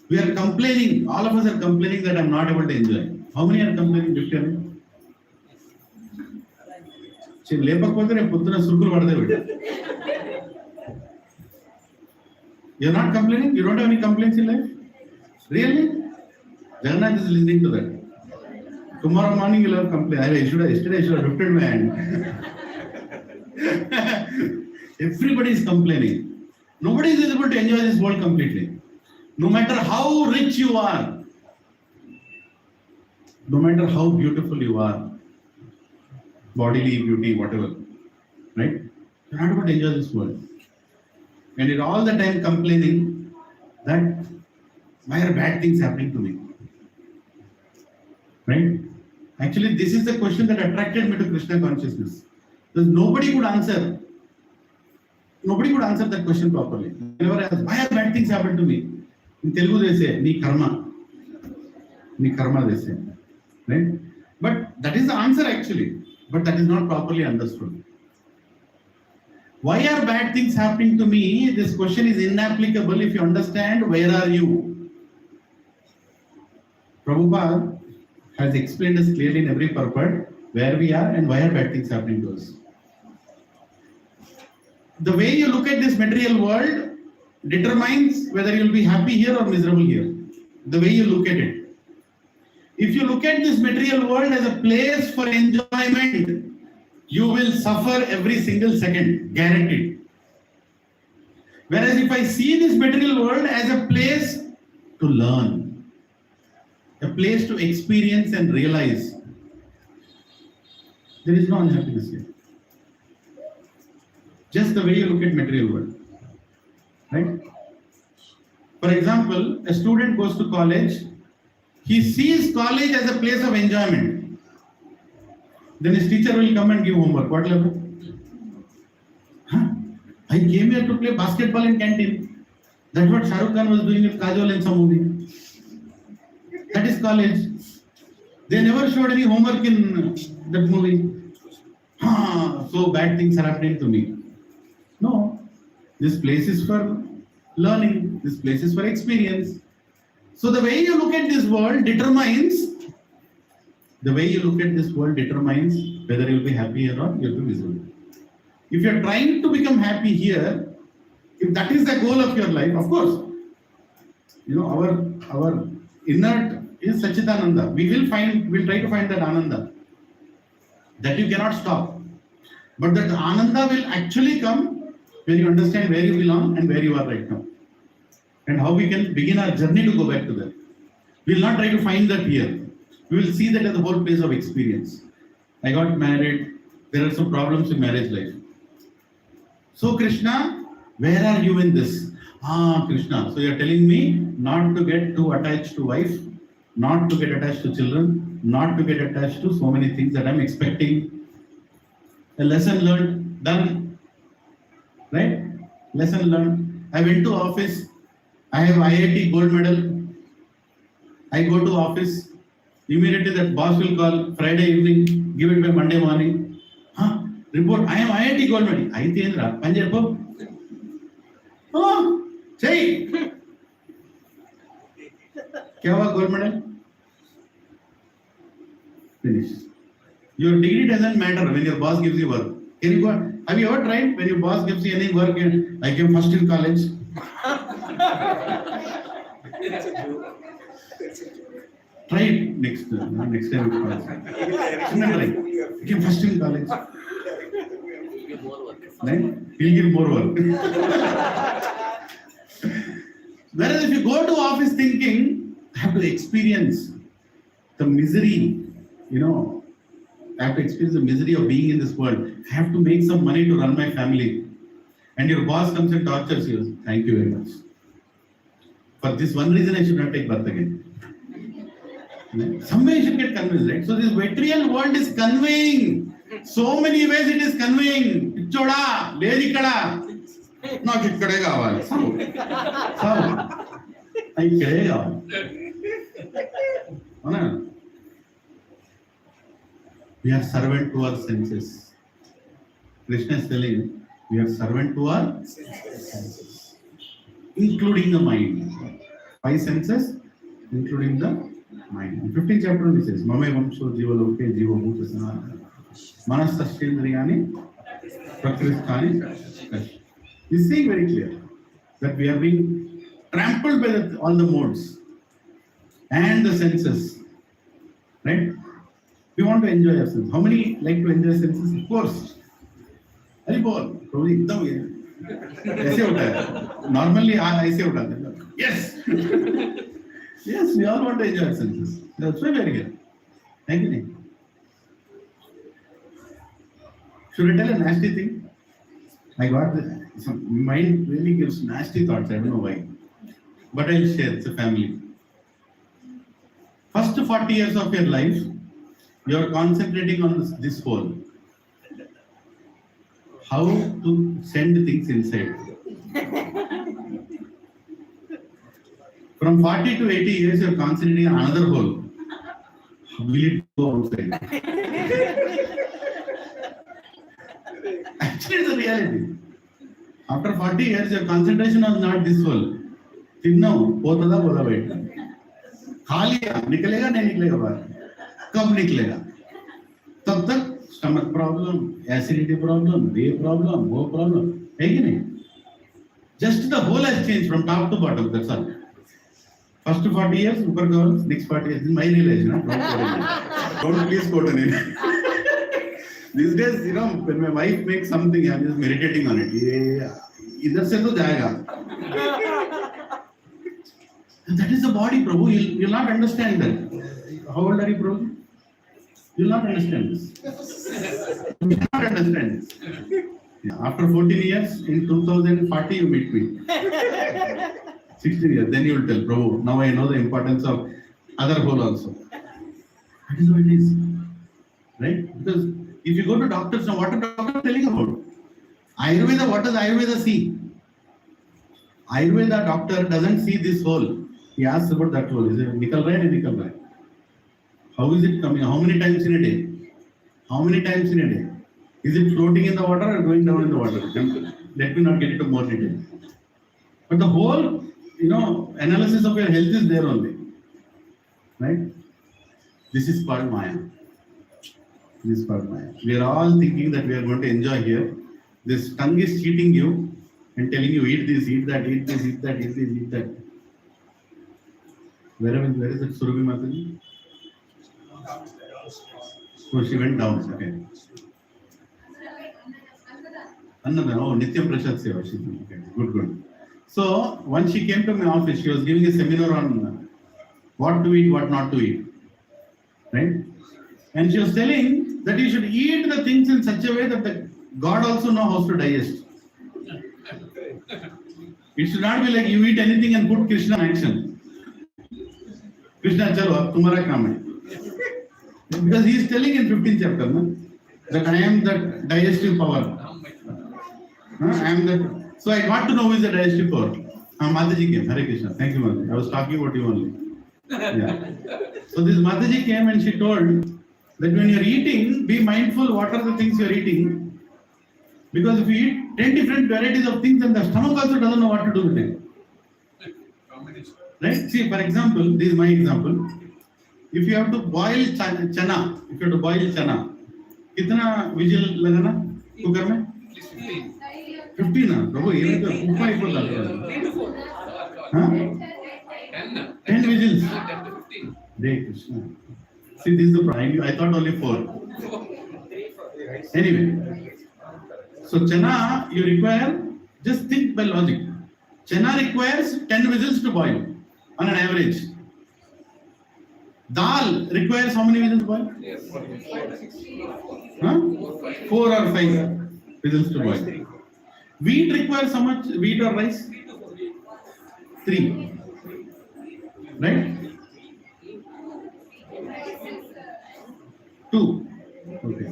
we are complaining, all of us are complaining that I'm not able to enjoy. How many are complaining? Different? You're not complaining? You don't have any complaints in life? Really? Jagannath is listening to that. Tomorrow morning you'll have complaint. Yesterday I should have lifted my hand. Everybody is complaining. Nobody is able to enjoy this world completely. No matter how rich you are, no matter how beautiful you are, bodily beauty, whatever, right? You're not able to enjoy this world. And you're all the time complaining that why are bad things happening to me? Right? Actually, this is the question that attracted me to Krishna consciousness. Because nobody could answer. Nobody could answer that question properly. Whenever I ask, why are bad things happening to me? In Telugu they say, ni karma. Ni karma they say. Right? But that is the answer actually. But that is not properly understood. Why are bad things happening to me? This question is inapplicable if you understand where are you. Prabhupada has explained us clearly in every purport where we are and why are bad things happening to us. The way you look at this material world determines whether you'll be happy here or miserable here. The way you look at it. If you look at this material world as a place for enjoyment, you will suffer every single second, guaranteed. Whereas if I see this material world as a place to learn, a place to experience and realize, there is no unhappiness here. Just the way you look at material world. Right? For example, a student goes to college, he sees college as a place of enjoyment. Then his teacher will come and give homework. What will happen? Huh? I came here to play basketball in canteen. That's what Shah Rukh Khan was doing with Kajol in some movie. That is college. They never showed any homework in that movie. So bad things are happening to me. No. This place is for learning. This place is for experience. So the way you look at this world determines whether you'll be happy or not, you'll be miserable. If you're trying to become happy here, if that is the goal of your life, of course, our inner is Sachidananda. We'll try to find that Ananda. That you cannot stop. But that Ananda will actually come when you understand where you belong and where you are right now. And how we can begin our journey to go back to that. We will not try to find that here. We will see that as a whole place of experience. I got married. There are some problems in marriage life. So Krishna, where are you in this? Krishna. So you are telling me not to get too attached to wife, not to get attached to children, not to get attached to so many things that I'm expecting. A lesson learned, done. Right? Lesson learned. I went to office. I have IIT gold medal. I go to office. Immediately that boss will call Friday evening, give it by Monday morning. Report, I am IIT gold medal. IIT Indra, Panjab. Say. Kya hua gold medal? Finish. Your degree doesn't matter when your boss gives you work. Can you go? Have you ever tried when your boss gives you any work and I came first in college? Try it next time you try. I came first in college. Then he'll give more work. Whereas if you go to office thinking, I have to experience the misery, I have to experience the misery of being in this world. I have to make some money to run my family. And your boss comes and tortures you. Thank you very much. For this one reason, I should not take birth again. Some way you should get convinced, right? So this material world is conveying. So many ways it is conveying. Choda, ledi kada. Not it kade kaval. Some. I kade kaval. We are servant to our senses. Krishna is telling, we are servant to our senses, including the mind. 5 senses, including the mind. In 15th chapter, he says, Mame Vamsho Jiva Loke Jiva Bhuta Sanatana Manasashendriyani Prakristani Kash. He's saying very clear that we are being trampled by all the modes and the senses. Right? We want to enjoy ourselves. How many like to enjoy senses? Of course. Hari bol. Probably एकदम ये ऐसे होता है. Normally ऐसे होता है. Yes. Yes, we all want to enjoy our senses. That's why we are here. Thank you. Should I tell a nasty thing? I got some mind really gives nasty thoughts. I don't know why, but I'll share. It's a family. First 40 years of your life, you are concentrating on this whole. How to send things inside. From 40 to 80 years, you are concentrating on another whole. Will it go outside? Actually, it's a reality. After 40 years, your concentration was not this whole. Tinno, potada bola baita. खालिया निकलेगा नहीं निकलेगा बाहर कब निकलेगा तब तक stomach problem acidity problem ये problem वो प्रॉब्लम है कि नहीं just the whole has changed from top to bottom, that's all. First 40 years ऊपर cover next 40 years, this is my realization. Don't please quote on it. These days, when my wife makes something, I'm just meditating on it. इधर से तो जाएगा. That is the body, Prabhu. You'll not understand that. How old are you, Prabhu? You'll not understand this. You cannot understand this. Yeah. After 14 years, in 2040, you meet me. 16 years, then you will tell, Prabhu, now I know the importance of other whole also. That is how it is. Right? Because if you go to doctors, now what are doctors telling about? Ayurveda, what does Ayurveda see? Ayurveda doctor doesn't see this whole. He asks about that whole. Is it nickel right or nickel right? How is it coming? How many times in a day? How many times in a day? Is it floating in the water or going down in the water? Let me not get into more detail. But the whole, analysis of your health is there only. Right? This is called Maya. This is called Maya. We are all thinking that we are going to enjoy here. This tongue is cheating you and telling you eat this, eat that, eat this, eat that, eat this, eat that. Where is it, Surabhi Mataji? So she went down. Okay. Another, Nityam Prasad Seva. Okay. Good. So once she came to my office, she was giving a seminar on what to eat, what not to eat. Right? And she was telling that you should eat the things in such a way that the God also knows how to digest. It should not be like you eat anything and put Krishna in action. Krishna, chalo, ab tumhara kaam hai. Because he is telling in 15th chapter that I am the digestive power. I am the. So I got to know who is the digestive power. Mataji came. Hare Krishna. Thank you, Mataji. I was talking about you only. Yeah. So this Mataji came and she told that when you are eating, be mindful what are the things you are eating. Because if you eat 10 different varieties of things, then the stomach also doesn't know what to do with it. Right? See, for example, this is my example. If you have to boil chana, कितना vigil लगाना cooker में? 50 ना, प्रभु ये तो ऊपर ही पड़ता है. 10 visuals. 10 to 15. Hare Krishna. See, this is the problem. I thought only 4. Anyway, so chana you require, just think by logic. Chana requires 10 whistles to boil on an average. Dal requires how many whistles to boil? Yes. 4 or 5 whistles to boil. Wheat requires how much? Wheat or rice? 3. Right? 2. Okay.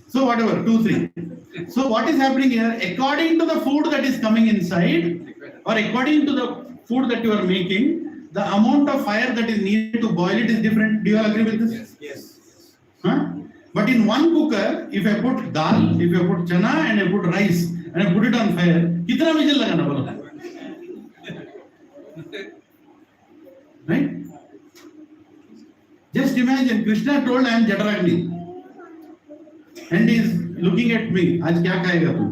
So whatever, 2, 3. So what is happening here? According to the food that is coming inside, or according to the food that you are making, the amount of fire that is needed to boil it is different. Do you all agree with this? Yes. Huh? But in one cooker, if I put dal, if I put chana, and I put rice, and I put it on fire, कितना whistle लगाना बोलो? Right? Just imagine, Krishna told, I am Jataragni. And he is looking at me. आज क्या खाएगा तू?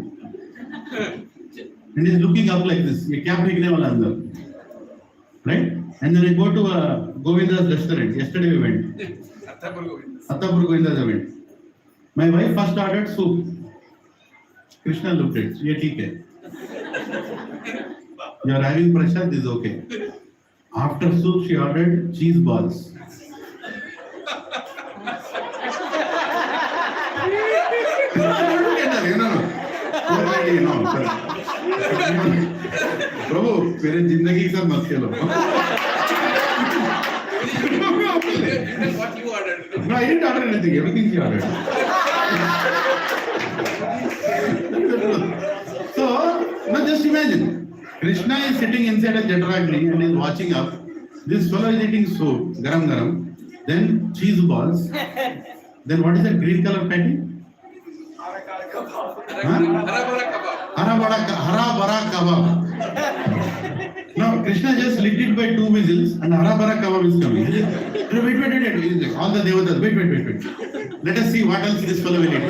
And he is looking up like this. ये क्या फेंकने वाला अंदर? Right? And then I go to Govinda's restaurant. Yesterday we went. Attapur Govinda's event. My wife first ordered soup. Krishna looked at it. ये ठीक है. You are having prasad, this is okay. After soup, she ordered cheese balls. प्रभु मेरे जिंदगी के साथ मत खेलो. What you ordered? No, I didn't order anything. Everything she ordered. So, now just imagine. Krishna is sitting inside a Jataragni and is watching up. This fellow is eating soup, garam garam. Then cheese balls. Then what is that green color patty? Hara bara kebab. Now Krishna just lit it by 2 whistles and hara bara kebab is coming. Wait. All the devatas, wait. Let us see what else this fellow will eat.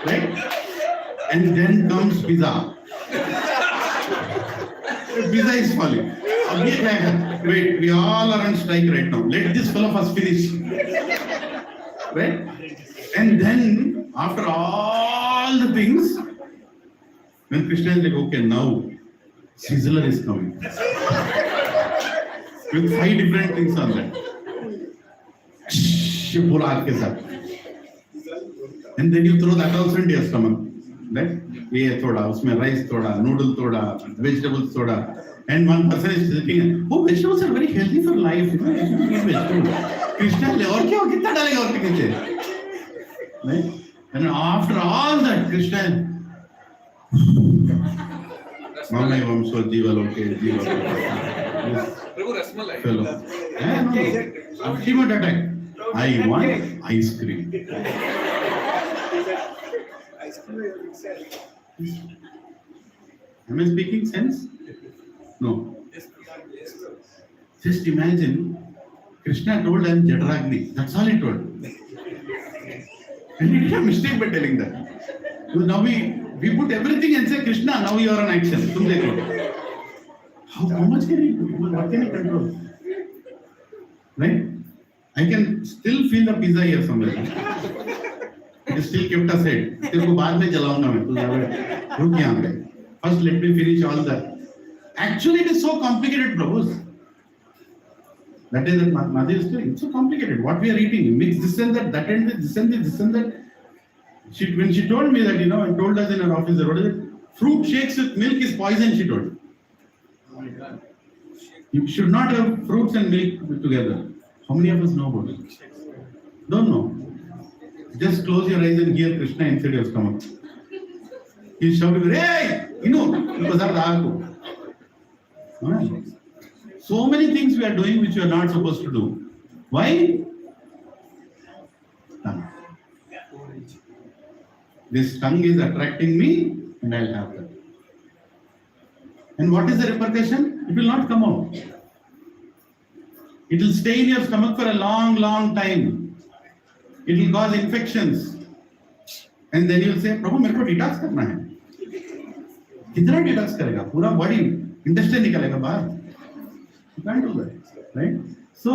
Right? And then comes pizza. Pizza is falling. Wait, we all are on strike right now. Let this fellow first finish. Right? And then, after all the things, when Krishna is like, okay, now sizzler is coming. With 5 different things on that. And then you throw that also into your stomach. Right? ये थोड़ा उसमें rice थोड़ा, noodle थोड़ा, vegetables थोड़ा, and one person is thinking, oh, vegetables are very healthy for life. You know, you should eat vegetables. Krishna ले और क्या कितना डालेगा और कितने? Right? And after all that, Krishna, Mama Vamso Jiva Loke Jiva. Prabhu Rasmalai. Fellow. No. Ultimate attack. I want ice cream. Am I speaking sense? No. Just imagine, Krishna told I am Jataragni. That's all he told. And he did a mistake by telling that. Because now we put everything and say, Krishna, now you are on action. How much can he do? What can he control? Right? I can still feel the pizza here somewhere. It is still kept aside. तेरे को बाद में जलाऊंगा मैं. तू रुक यहाँ पे. First, let me finish all that. Actually, it is so complicated, Prabhu. That is what Mother is doing. It's so complicated. What we are eating, mix this and that, that and this and this and that. When she told me that, and told us in her office, what is it? Fruit shakes with milk is poison, she told. Oh my God. You should not have fruits and milk together. How many of us know about it? Don't know. Just close your eyes and hear Krishna inside your stomach. He's shouting, hey, so many things we are doing which we are not supposed to do. Why? Tongue. This tongue is attracting me and I'll have that. And what is the repercussion? It will not come out. It will stay in your stomach for a long, long time. It will cause infections. And then you will say, Prabhu, मेरे को detox करना है. कितना detox करेगा? पूरा body intestine निकलेगा बाहर. You can't do that, right? So,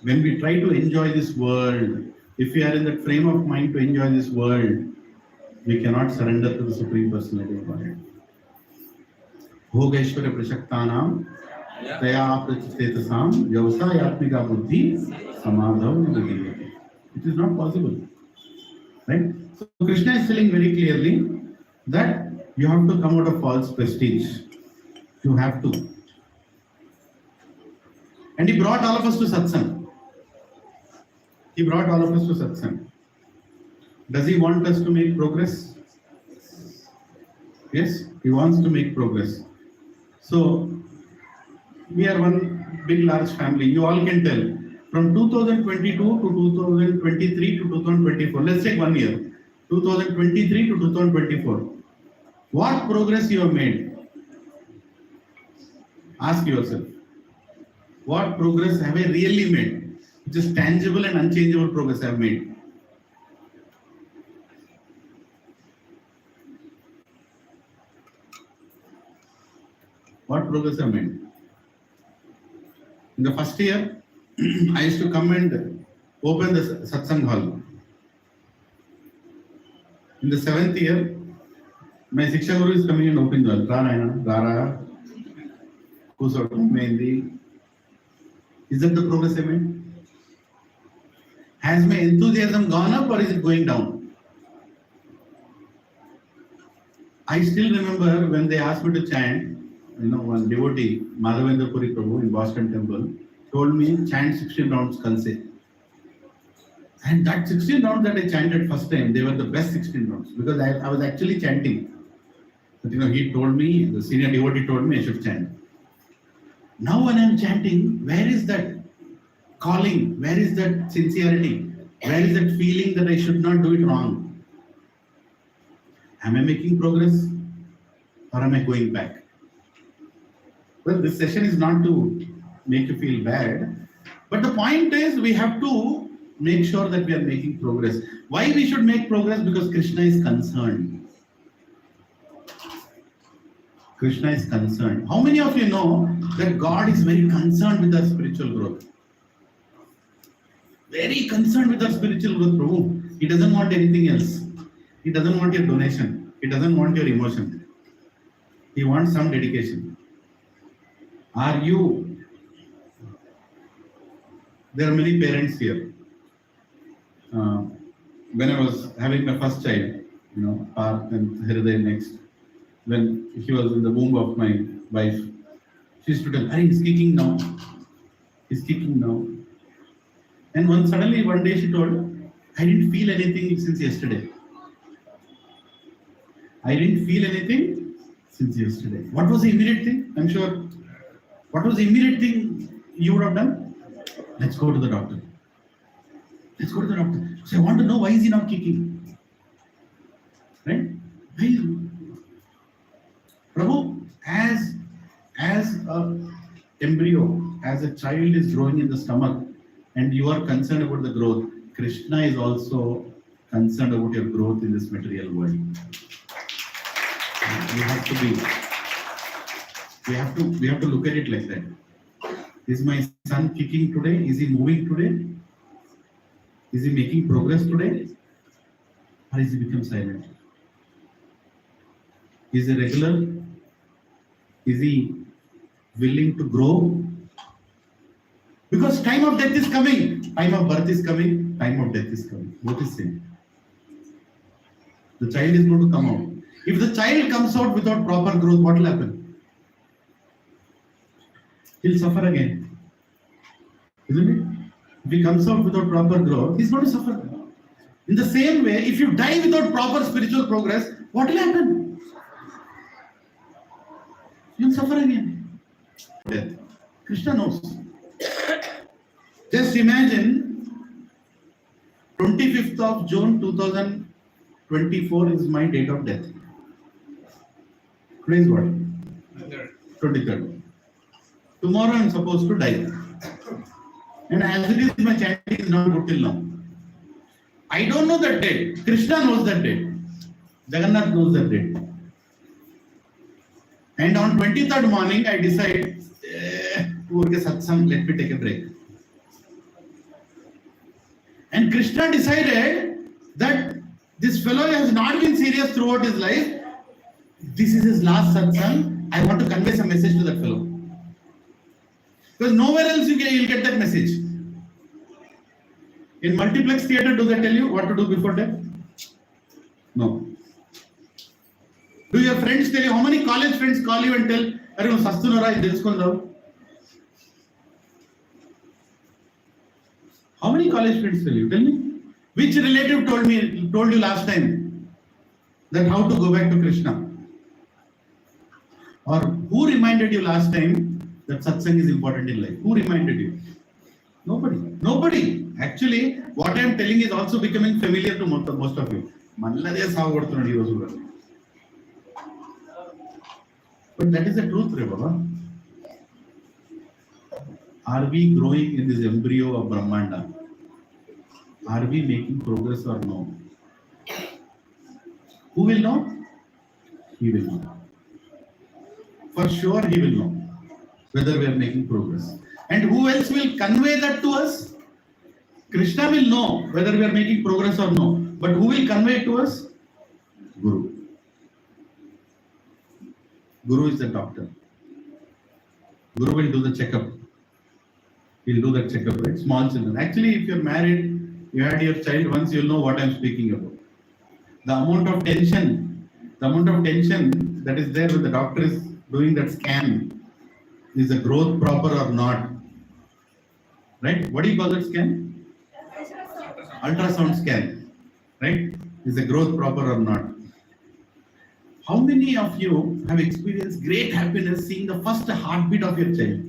when we try to enjoy this world, if we are in that frame of mind to enjoy this world, we cannot surrender to the Supreme Personality of Godhead. भोगैश्वर्य प्रशक्तानां तया प्रचितेतसां व्यवसायात्मिका बुद्धि समाधौ न विद्यते. It is not possible, right? So Krishna is telling very clearly that you have to come out of false prestige. You have to. And he brought all of us to satsang. He brought all of us to satsang. Does he want us to make progress? Yes, he wants to make progress. So, we are one big large family. You all can tell. From 2022 to 2023 to 2024, let's take 1 year. 2023 to 2024. What progress you have made? Ask yourself. What progress have I really made? Which is tangible and unchangeable progress I have made. What progress I made? In the first year, I used to come and open the satsang hall. In the 7th year, my Shiksha Guru is coming and opening the hall. Rana, Rara, Kusot, Mehendi. Is that the progress I made? Has my enthusiasm gone up or is it going down? I still remember when they asked me to chant, one devotee, Madhavendra Puri Prabhu in Boston Temple, told me, chant 16 rounds kal se. And that 16 rounds that I chanted first time, they were the best 16 rounds because I was actually chanting. But he told me, the senior devotee told me I should chant. Now when I am chanting, where is that calling? Where is that sincerity? Where is that feeling that I should not do it wrong? Am I making progress or am I going back? Well, this session is not to make you feel bad, but the point is we have to make sure that we are making progress. Why we should make progress? Because Krishna is concerned. Krishna is concerned. How many of you know that God is very concerned with our spiritual growth? Very concerned with our spiritual growth, Prabhu. He doesn't want anything else. He doesn't want your donation. He doesn't want your emotion. He wants some dedication. Are you? There are many parents here. When I was having my first child, Parth and Hriday next, when he was in the womb of my wife, she used to tell, "Hey, he's kicking now. He's kicking now." And suddenly one day she told, "I didn't feel anything since yesterday. I didn't feel anything since yesterday." What was the immediate thing? I'm sure. What was the immediate thing you would have done? Let's go to the doctor. Let's go to the doctor. So I want to know, why is he not kicking? Right? Why is he? Prabhu, as an embryo, as a child is growing in the stomach, and you are concerned about the growth, Krishna is also concerned about your growth in this material world. We have to look at it like that. Is my son kicking today? Is he moving today? Is he making progress today? Or is he become silent? Is he regular? Is he willing to grow? Because time of death is coming. Time of birth is coming. Time of death is coming. Both is same. The child is going to come out. If the child comes out without proper growth, what will happen? He'll suffer again. Isn't it? If he comes out without proper growth, he's going to suffer. In the same way, if you die without proper spiritual progress, what will happen? You'll suffer again. Death. Krishna knows. Just imagine 25th of June 2024 is my date of death. Today is what? 23rd. Tomorrow I am supposed to die. And as it is, my chanting is not good till now. I don't know that date. Krishna knows that date. Jagannath knows that date. And on 23rd morning, I decide, satsang, let me take a break. And Krishna decided that this fellow has not been serious throughout his life. This is his last satsang. I want to convey some message to that fellow. Because nowhere else you'll get that message. In multiplex theater, do they tell you what to do before death? No. Do your friends tell you? How many college friends call you and tell, "Are you Sastunora in Dilskondao?" How many college friends tell you? Tell me. Which relative told you last time that how to go back to Krishna? Or who reminded you last time that satsang is important in life? Who reminded you? Nobody. Nobody. Actually, what I am telling is also becoming familiar to most of you. But that is the truth, Re Baba. Are we growing in this embryo of Brahmanda? Are we making progress or no? Who will know? He will know. For sure, he will know whether we are making progress. And who else will convey that to us? Krishna will know whether we are making progress or no. But who will convey it to us? Guru. Guru is the doctor. Guru will do the checkup. He'll do that checkup, right? Small children. Actually, if you're married, you had your child once, you'll know what I'm speaking about. The amount of tension that is there when the doctor is doing that scan. Is the growth proper or not? Right? What do you call that scan? Ultrasound scan. Right? Is the growth proper or not? How many of you have experienced great happiness seeing the first heartbeat of your child?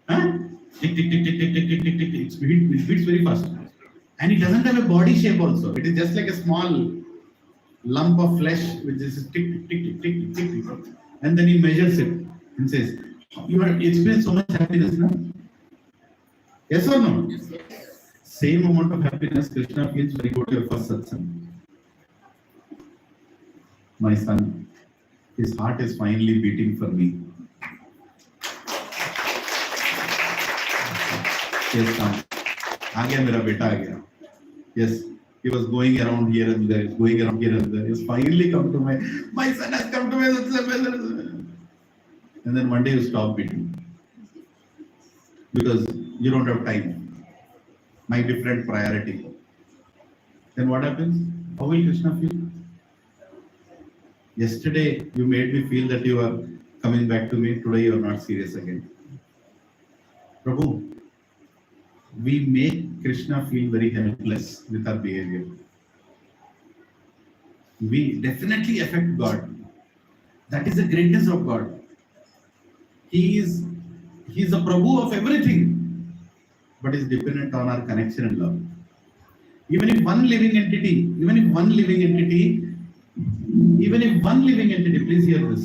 Huh? Tick, tick, tick, tick, tick, tick, tick, tick, tick. It beats very fast. And it doesn't have a body shape also. It is just like a small lump of flesh which is tick, tick, tick, tick, tick, tick, tick. And then he measures it and says, "You have experienced so much happiness now?" Yes or no? Yes, sir. Same amount of happiness Krishna feels when you go to your first satsang. My son, his heart is finally beating for me. Yes, son. आ गया मेरा बेटा आ गया. Yes, he was going around here and there, going around here and there. He has finally come to my son has come to my satsang. And then one day you stop beating because you don't have time. My different priority. Then what happens? How will Krishna feel? Yesterday you made me feel that you are coming back to me. Today you are not serious again. Prabhu, we make Krishna feel very helpless with our behavior. We definitely affect God. That is the greatness of God. He is the Prabhu of everything, but is dependent on our connection and love. Even if one living entity, please hear this,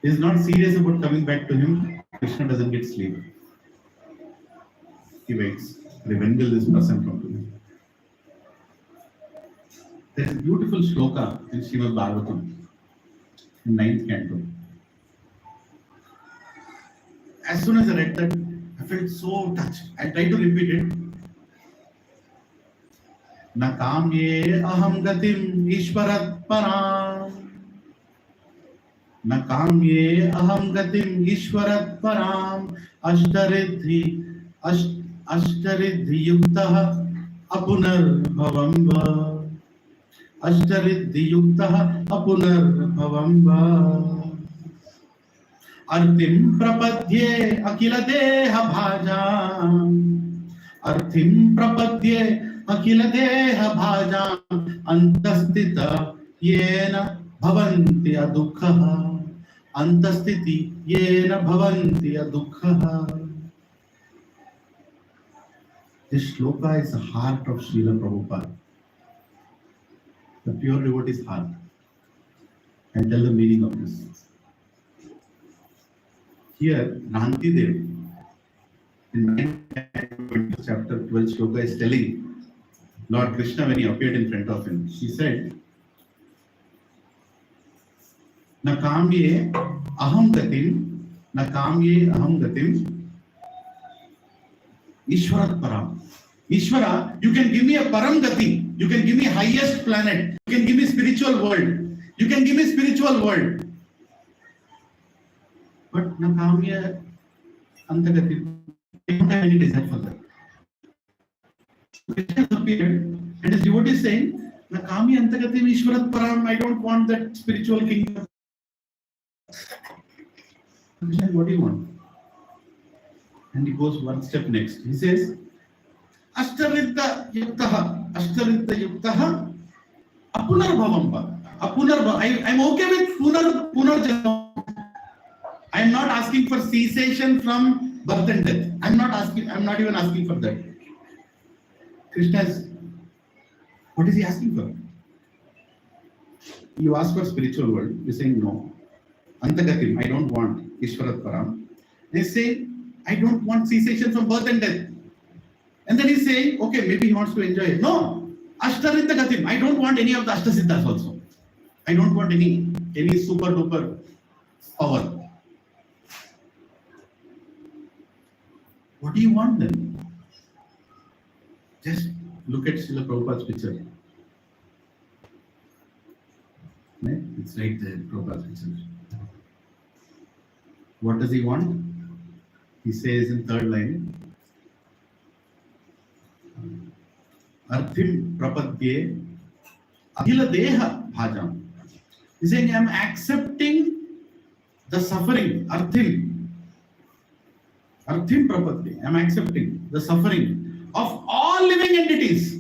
is not serious about coming back to him, Krishna doesn't get sleep. He waits. When will this person come to me? There is a beautiful shloka in Srimad Bhagavatam, in 9th canto. As soon as I read that, I felt so touched. I tried to repeat it. Na kamye aham gatim ishvarat param. Na kamye aham gatim ishvarat param. Ashtariddhi yuktaha apunar bhavamba. Ashtariddhi yuktaha apunar bhavamba. Arthim prapadye akila deha bhajam. Arthim prapadye akila deha bhajam. Antastita yena bhavanti adukhaha. Antastiti yena bhavanti adukhaha. This shloka is the heart of Srila Prabhupada. The pure devotee's heart. I'll tell the meaning of this. Here, Nandi Dev, in 9th chapter 12 shloka, is telling Lord Krishna when he appeared in front of him. He said, Na kamye aham gatim, Ishvarat param. Ishvara, you can give me a param gati. You can give me highest planet. You can give me spiritual world. na kamya antagati. I don't have any desire for that. Krishna has appeared and his devotee is saying, na kamya antagati ishvarat param, I don't want that spiritual kingdom. Krishna, what do you want? And he goes one step next. He says, Ashtarita yuktaha apunarbhavamba. I'm okay with punarjanma. I'm not asking for cessation from birth and death. I'm not even asking for that. Krishna is, what is he asking for? You ask for spiritual world, you're saying no. Antagatim, I don't want Ishvarat Param. They say, I don't want cessation from birth and death. And then he's saying, okay, maybe he wants to enjoy it. No, Ashtarita Gatim, I don't want any of the Ashtasiddhas also. I don't want any super duper power. What do you want then? Just look at Srila Prabhupada's picture. It's right there, Prabhupada's picture. What does he want? He says in third line, Arthim prapadye akhila deha bhajam. He's saying, I'm accepting the suffering, Arthim prapadye. I'm accepting the suffering of all living entities.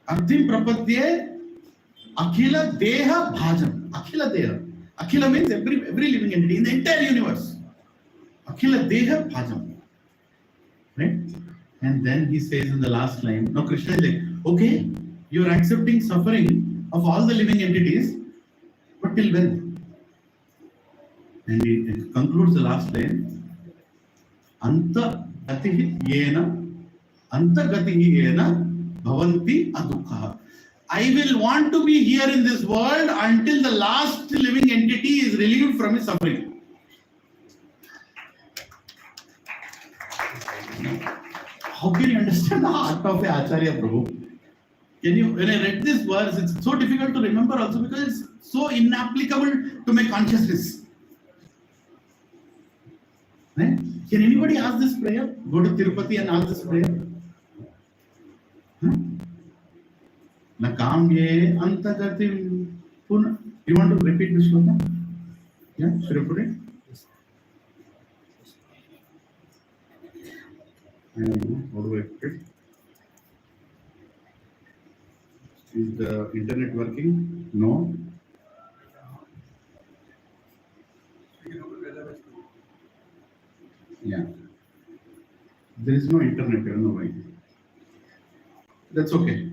Arthim prapadye akhila deha bhajam. Akhila deha. Akhila means every living entity in the entire universe. Akhila deha bhajam. Right? And then he says in the last line, now Krishna is like, okay, you are accepting suffering of all the living entities, but till when? And he concludes the last line, Anta gatihi yena bhavanti adukha. I will want to be here in this world until the last living entity is relieved from his suffering. How can you understand the heart of the Acharya Prabhu? When I read this verse, it's so difficult to remember also because it's so inapplicable to my consciousness. Right? Can anybody ask this prayer? Go to Tirupati and ask this prayer. Na kamye antagatim puna. You want to repeat this shloka? Yeah, should I put it? I don't know. How do I put it? Is the internet working? No. Yeah. There is no internet, I don't know why. That's okay.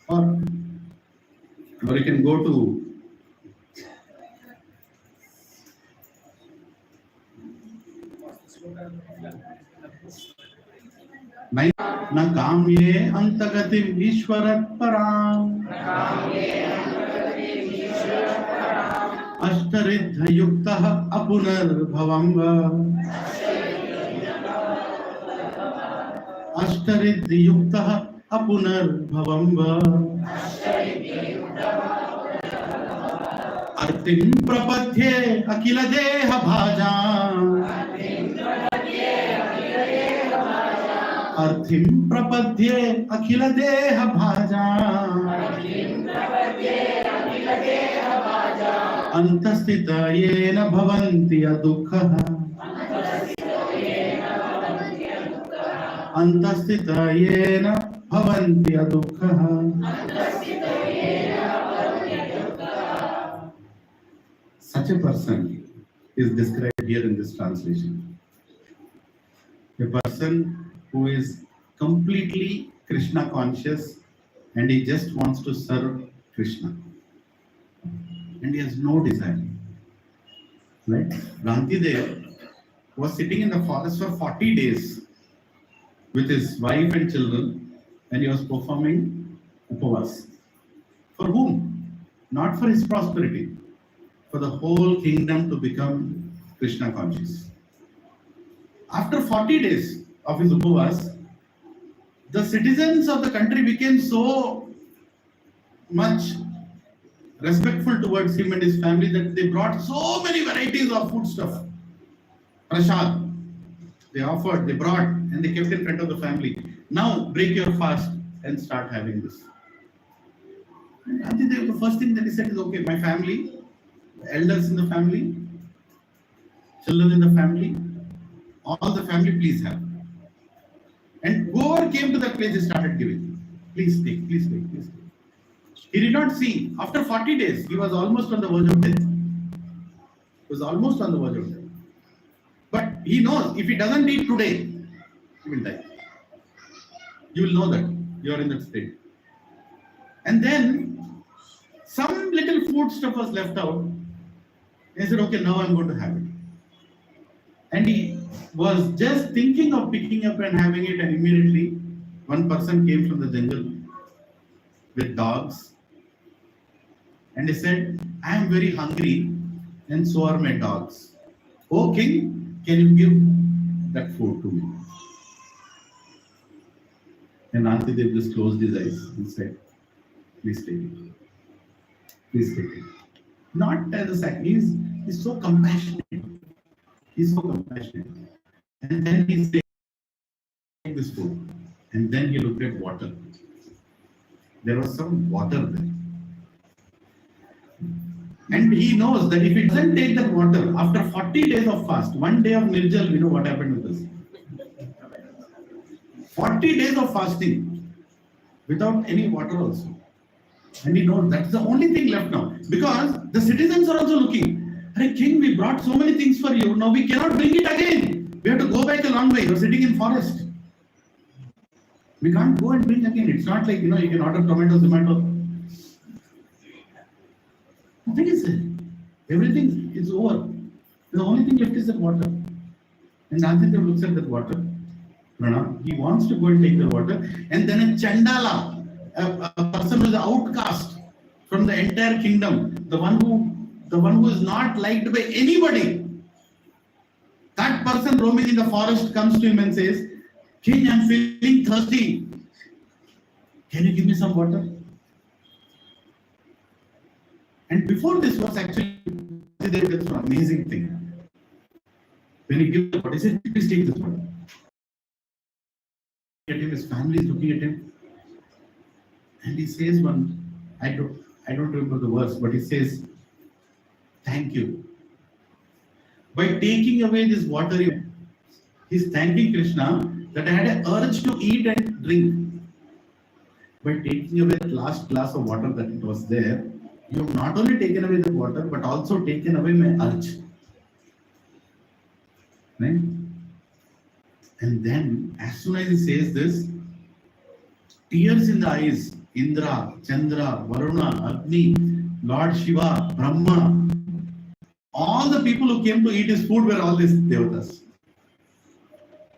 Or you can go to na kamye antagatim ishvarat param ashtaridha yuktah apunar bhavanga ashtaridha yuktah apunar bhavanga artim prapadye akila deha bhajam arthim prapadye akhila deha bhajam antastita yena bhavanti adukha antastita yena bhavanti adukha. Such a person is described here in this translation. A person who is completely Krishna conscious and he just wants to serve Krishna. And he has no desire. Right? Rantidev was sitting in the forest for 40 days with his wife and children and he was performing upavas. For whom? Not for his prosperity. For the whole kingdom to become Krishna conscious. After 40 days of his upavas, the citizens of the country became so much respectful towards him and his family that they brought so many varieties of food stuff. Prasad. They offered, they brought, and they kept in front of the family. Now break your fast and start having this. And the first thing that he said is, okay, my family, elders in the family, children in the family, all the family, please have. And whoever came to that place, they started giving. Please take, please take, please take. He did not see. After 40 days, he was almost on the verge of death. He was almost on the verge of death. But he knows if he doesn't eat today, he will die. You will know that you are in that state. And then some little food stuff was left out. He said, okay, now I'm going to have it. And he was just thinking of picking up and having it, and immediately one person came from the jungle with dogs. And he said, I am very hungry and so are my dogs. Oh king, can you give that food to me? And Antidev just closed his eyes and said, please take it. Please take it. Not as a sacrifice, he's so compassionate. He's so compassionate. And then he said, take this food. And then he looked at water. There was some water there. And he knows that if he doesn't take that water, after 40 days of fast, one day of Nirjal, we know what happened with us. 40 days of fasting without any water also. And he knows that's the only thing left now. Because the citizens are also looking, hey king, we brought so many things for you, now we cannot bring it again. We have to go back a long way. You're sitting in forest. We can't go and bring again. It's not like, you can order tomato. Nothing is there. Everything is over. The only thing left is that water. And Nandita looks at that water. He wants to go and take the water. And then a Chandala, a person who is an outcast from the entire kingdom, the one who is not liked by anybody. That person roaming in the forest comes to him and says, King, I'm feeling thirsty. Can you give me some water? And before this was actually, that's an amazing thing. When he gives the water, he says, please take this water. At him, his family is looking at him. And he says I don't remember the verse, but he says, thank you. By taking away this water, he's thanking Krishna that I had an urge to eat and drink. By taking away that last glass of water that it was there, you have not only taken away the water, but also taken away my urge. Right? And then, as soon as he says this, tears in the eyes, Indra, Chandra, Varuna, Agni, Lord Shiva, Brahma, all the people who came to eat his food were all these devatas.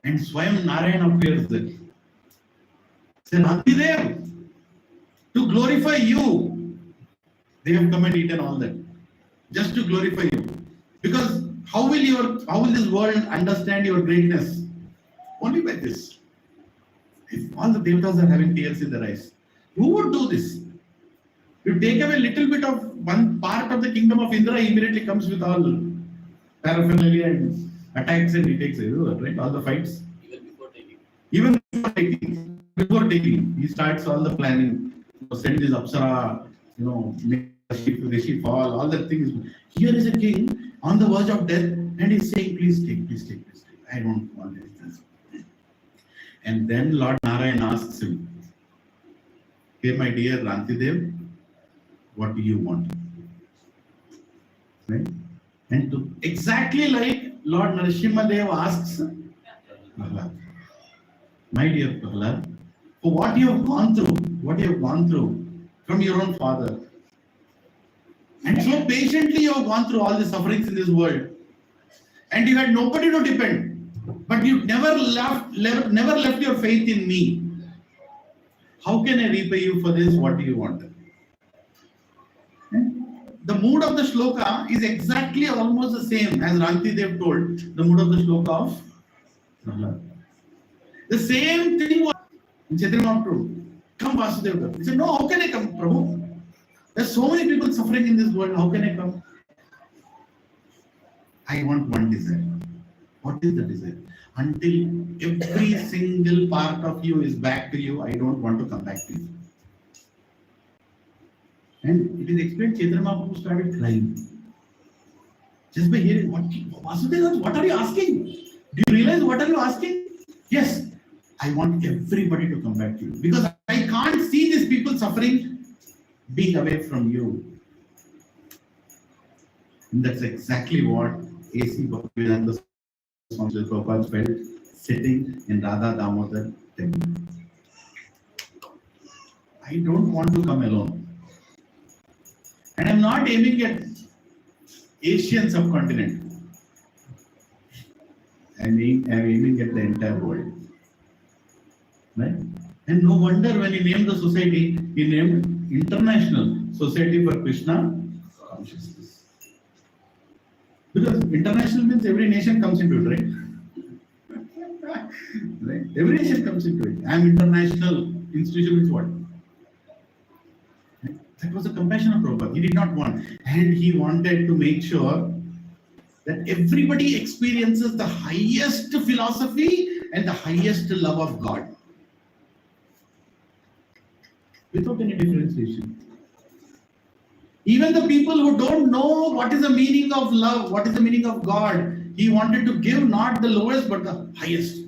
And Swayam Narayana appears there. Said, Antidev, to glorify you, they have come and eaten all that. Just to glorify you. Because how will this world understand your greatness? Only by this. If all the devatas are having tears in their eyes, who would do this? You take away a little bit of one part of the kingdom of Indra, he immediately comes with all paraphernalia and attacks and he takes it, right? All the fights. Even before taking, he starts all the planning. Send this Apsara, make the ship fall, all that things. Here is a king on the verge of death and he's saying, please take. I don't want anything. And then Lord Narayan asks him, hey, my dear Rantidev, what do you want? Right? And exactly like Lord Narasimhadev asks Prahlad, my dear Prahlad, for what you have gone through from your own father. And so patiently you have gone through all the sufferings in this world. And you had nobody to depend. But you never left your faith in me. How can I repay you for this? What do you want? The mood of the shloka is exactly almost the same as Rantidev told the mood of the shloka of Prahlad. The same thing was in Chaitanya Mahaprabhu. Come Vasudeva. He said, no, how can I come, Prabhu? There's so many people suffering in this world. How can I come? I want one desire. What is the desire? Until every single part of you is back to you, I don't want to come back to you. And it is explained, Chaitanya Mahaprabhu started crying. Just by hearing, Vasudeva, what are you asking? Do you realize what are you asking? Yes, I want everybody to come back to you. Because I can't see these people suffering being away from you. And that's exactly what A.C. Bhaktivedanta Swami Prabhupada felt sitting in Radha Damodar temple. I don't want to come alone. And I'm not aiming at Asian subcontinent. I'm aiming at the entire world. Right? And no wonder when he named the society, he named International Society for Krishna Consciousness. Because international means every nation comes into it, right? Right? Every nation comes into it. I'm international institution means what? That was the compassion of Prabhupada. He did not want. And he wanted to make sure that everybody experiences the highest philosophy and the highest love of God. Without any differentiation. Even the people who don't know what is the meaning of love, what is the meaning of God, he wanted to give not the lowest but the highest.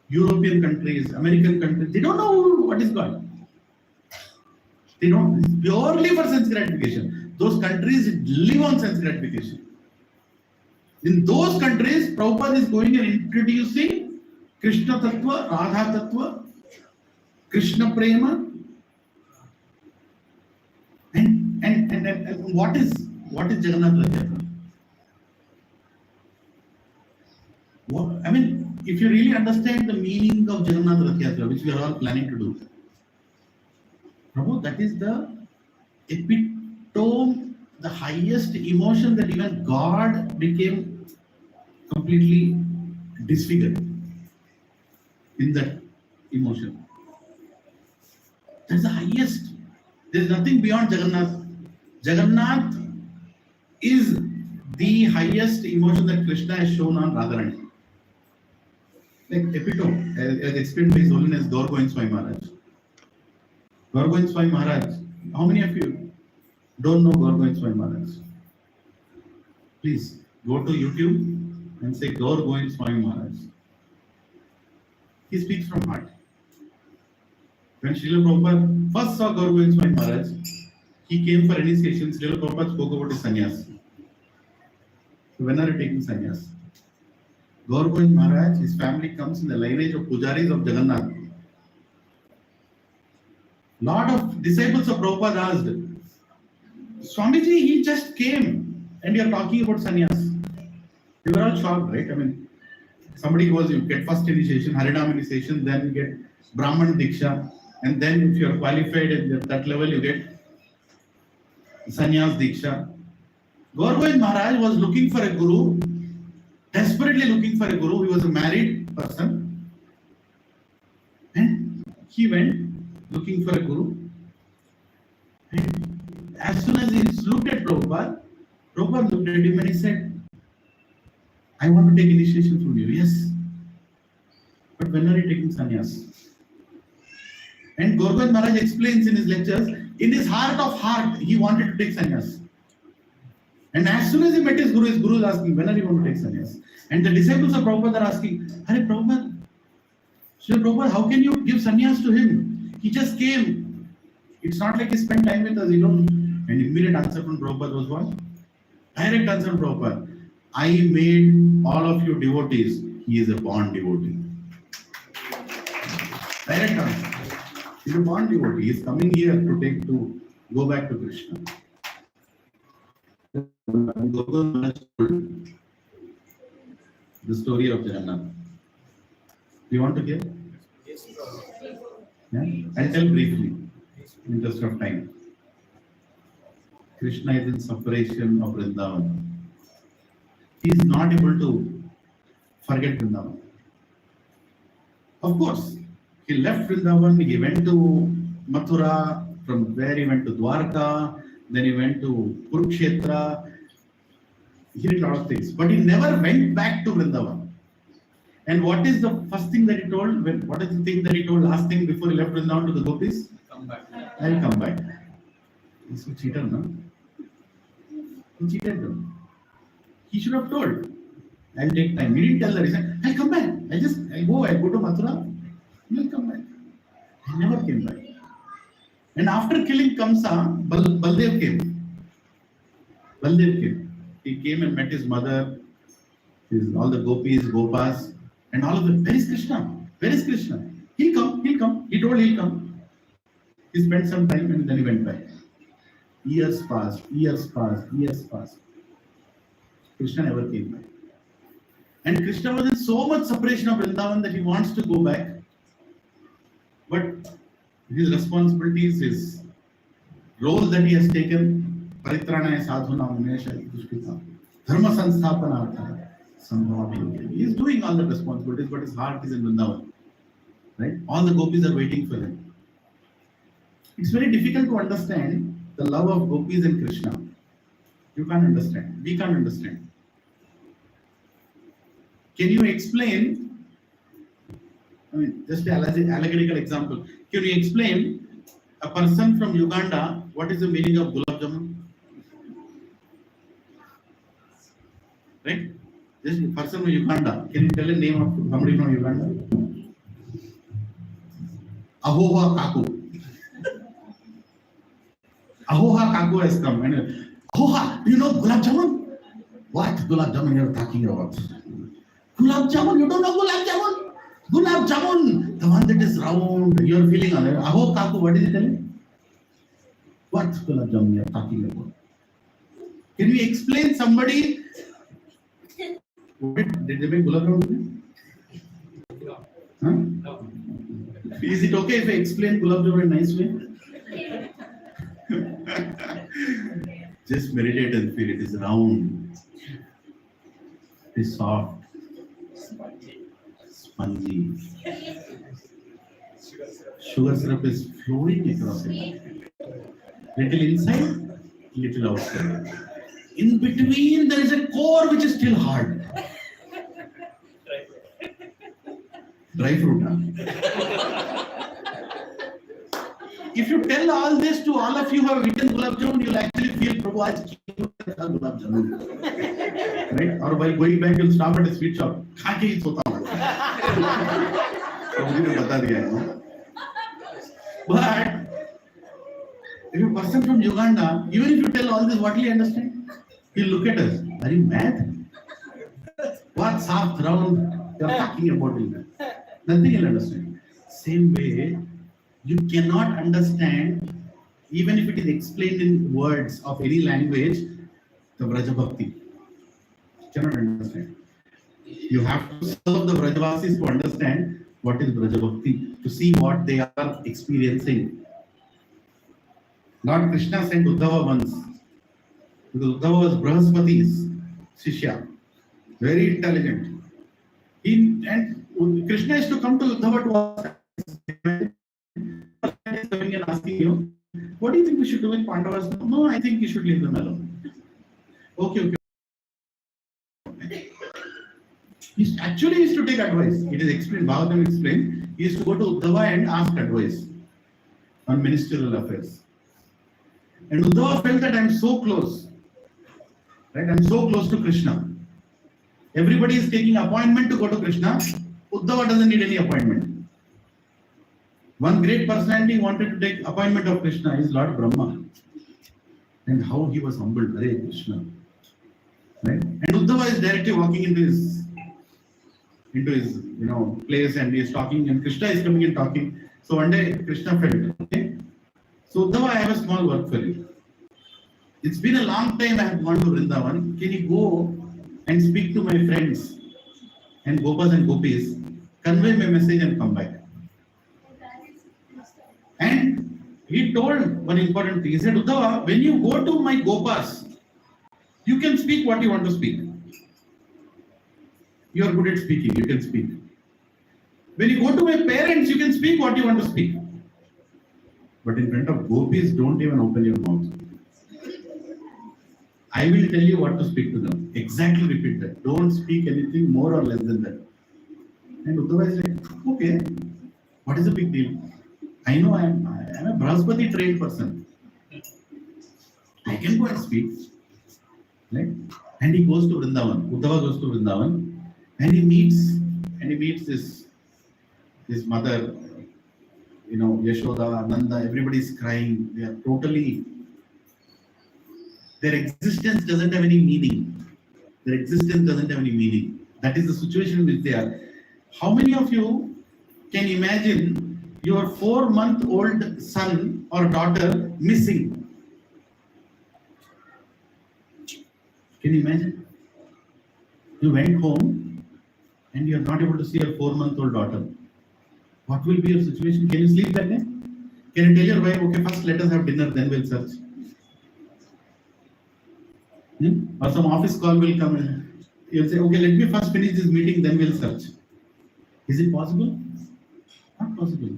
European countries, American countries, they don't know what is God. They don't, it's purely for sense gratification. Those countries live on sense gratification. In those countries, Prabhupada is going and introducing Krishna Tattva, Radha Tattva, Krishna Prema. And what is Jagannath Rath Yatra? I mean, if you really understand the meaning of Jagannath Rath Yatra, which we are all planning to do, Prabhu, that is the epitome, the highest emotion that even God became completely disfigured in that emotion. That's the highest. There is nothing beyond Jagannath. Jagannath is the highest emotion that Krishna has shown on Radharani. Like epitome, as explained by His Holiness Gaur Govind Swami Maharaj. Gaur Govind Swami Maharaj, how many of you don't know Gaur Govind Swami Maharaj? Please go to YouTube and say Gaur Govind Swami Maharaj. He speaks from heart. When Srila Prabhupada first saw Gaur Govind Swami Maharaj, he came for initiation. Srila Prabhupada spoke about his sannyas. So when are you taking sannyas? Gaur Govind Maharaj, his family comes in the lineage of pujaris of Jagannath. Lot of disciples of Prabhupada asked, Swamiji, he just came and you are talking about sannyas. They were all shocked, right? I mean, somebody goes, you get first initiation, Harinam initiation, then you get Brahman Diksha, and then if you are qualified at that level, you get Sannyas Diksha. Gaur Govind Maharaj was looking for a guru, desperately looking for a guru. He was a married person. And he went looking for a guru. And as soon as he looked at Prabhupada, Prabhupada looked at him and he said, I want to take initiation from you. Yes. But when are you taking sannyas? And Gaur Govind Maharaj explains in his lectures, in his heart of heart, he wanted to take sannyas. And as soon as he met his guru is asking, when are you going to take sannyas? And the disciples of Prabhupada are asking, Hare Prabhupada, Srila Prabhupada, how can you give sannyas to him? He just came. It's not like he spent time with us, you know. And immediate answer from Prabhupada was what? Direct answer from Prabhupada. I made all of you devotees. He is a born devotee. Direct answer. He is a born devotee. He is coming here to go back to Krishna. The story of Jagannath. Do you want to hear? Yes. Yeah? I'll tell briefly, in interest of time. Krishna is in separation of Vrindavan. He is not able to forget Vrindavan. Of course, he left Vrindavan, he went to Mathura, From where he went to Dwarka, then he went to Kurukshetra. He did a lot of things, but he never went back to Vrindavan. And what is the first thing that he told? What is the thing that he told last thing before he left Vrindavan to the gopis? Come back. I'll come back. He's a cheater, no? He cheated them. He should have told. I'll take time. He didn't tell that. He said, I'll come back. I'll go to Mathura. He'll come back. He never came back. And after killing Kamsa, Baldev came. Baldev came. He came and met his mother, all the gopis, gopas, and all of them. Where is Krishna? Where is Krishna? He'll come. He told he'll come. He spent some time and then he went back. Years passed. Krishna never came back. And Krishna was in so much separation of Vrindavan that he wants to go back. But his responsibilities, his role that he has taken, Paritranaya Sadhuna Munesha Dushpita, Dharma Sansthapanartha, Sambhava. He is doing all the responsibilities, but his heart is in Vrindavan. Right? All the gopis are waiting for him. It's very difficult to understand the love of gopis and Krishna. You can't understand. We can't understand. Can you explain? Just an allegorical example. Can you explain a person from Uganda, what is the meaning of gulab jamun? Right? Just a person from Uganda. Can you tell the name of somebody from Uganda? Ahoha Kaku. Ahoha Kaku has come. And Ahoha, do you know gulab jamun? What gulab jamun you are talking about? Gulab jamun, you don't know gulab jamun? Gulab jamun, the one that is round, you are feeling on it. Aho Kaku, what is it telling? What gulab jamun you are talking about? Can you explain somebody? Did they make gulab jamun? No. Is it okay if I explain gulab jamun in a nice way? Just meditate and feel it is round, it is soft, spongy. Sugar syrup is flowing across it. Little inside, little outside. In between, there is a core which is still hard. Dry fruit, huh? If you tell all this to all of you who have eaten gulab jamun, you'll actually feel, Prabhu, aaj gulab jamun. Right? Or while going back, you'll stop at a sweet shop. Kha ke hi sota hu. Prabhu ne bata diya, no? But if a person from Uganda, even if you tell all this, what will he understand? He'll look at us. Are you mad? What soft round you're talking about? Nothing he'll understand. Same way, you cannot understand, even if it is explained in words of any language, the Vraja Bhakti. You cannot understand. You have to serve the Vrajavasis to understand what is Vraja Bhakti, to see what they are experiencing. Lord Krishna sent Uddhava once, because Uddhava was Brahaspati's Shishya, very intelligent. And Krishna is to come to Uddhava to ask. Coming and asking you, what do you think we should do with Pandavas? No, I think you should leave them alone. Okay. He actually is to take advice. It is explained, Bhagavatam explained, he is to go to Uddhava and ask advice on ministerial affairs. And Uddhava felt that I am so close. Right? I am so close to Krishna. Everybody is taking appointment to go to Krishna. Uddhava doesn't need any appointment. One great personality wanted to take appointment of Krishna is Lord Brahma. And how he was humbled, Hare Krishna. Right? And Uddhava is directly walking into his place, and he is talking, and Krishna is coming and talking. So one day Krishna felt, okay, so Uddhava, I have a small work for you. It's been a long time I have gone to Vrindavan. Can you go and speak to my friends and Gopas and Gopis, convey my message and come back? And he told one important thing. He said, Uddhava, when you go to my Gopas, you can speak what you want to speak. You are good at speaking, you can speak. When you go to my parents, you can speak what you want to speak. But in front of gopis, don't even open your mouth. I will tell you what to speak to them. Exactly repeat that. Don't speak anything more or less than that. And Uddhava is like, okay, what is the big deal? I know I am a Brahaspati trained person. I can go and speak. Right? And he goes to Vrindavan. Uddhava goes to Vrindavan and he meets his mother, Yashoda, Nanda, everybody is crying. They are totally, their existence doesn't have any meaning. Their existence doesn't have any meaning. That is the situation in which they are. How many of you can imagine your 4-month-old son or daughter missing? Can you imagine? You went home and you are not able to see your 4-month-old daughter. What will be your situation? Can you sleep that day? Can you tell your wife, okay, first let us have dinner, then we'll search? Or some office call will come and you'll say, okay, let me first finish this meeting, then we'll search. Is it possible? Not possible.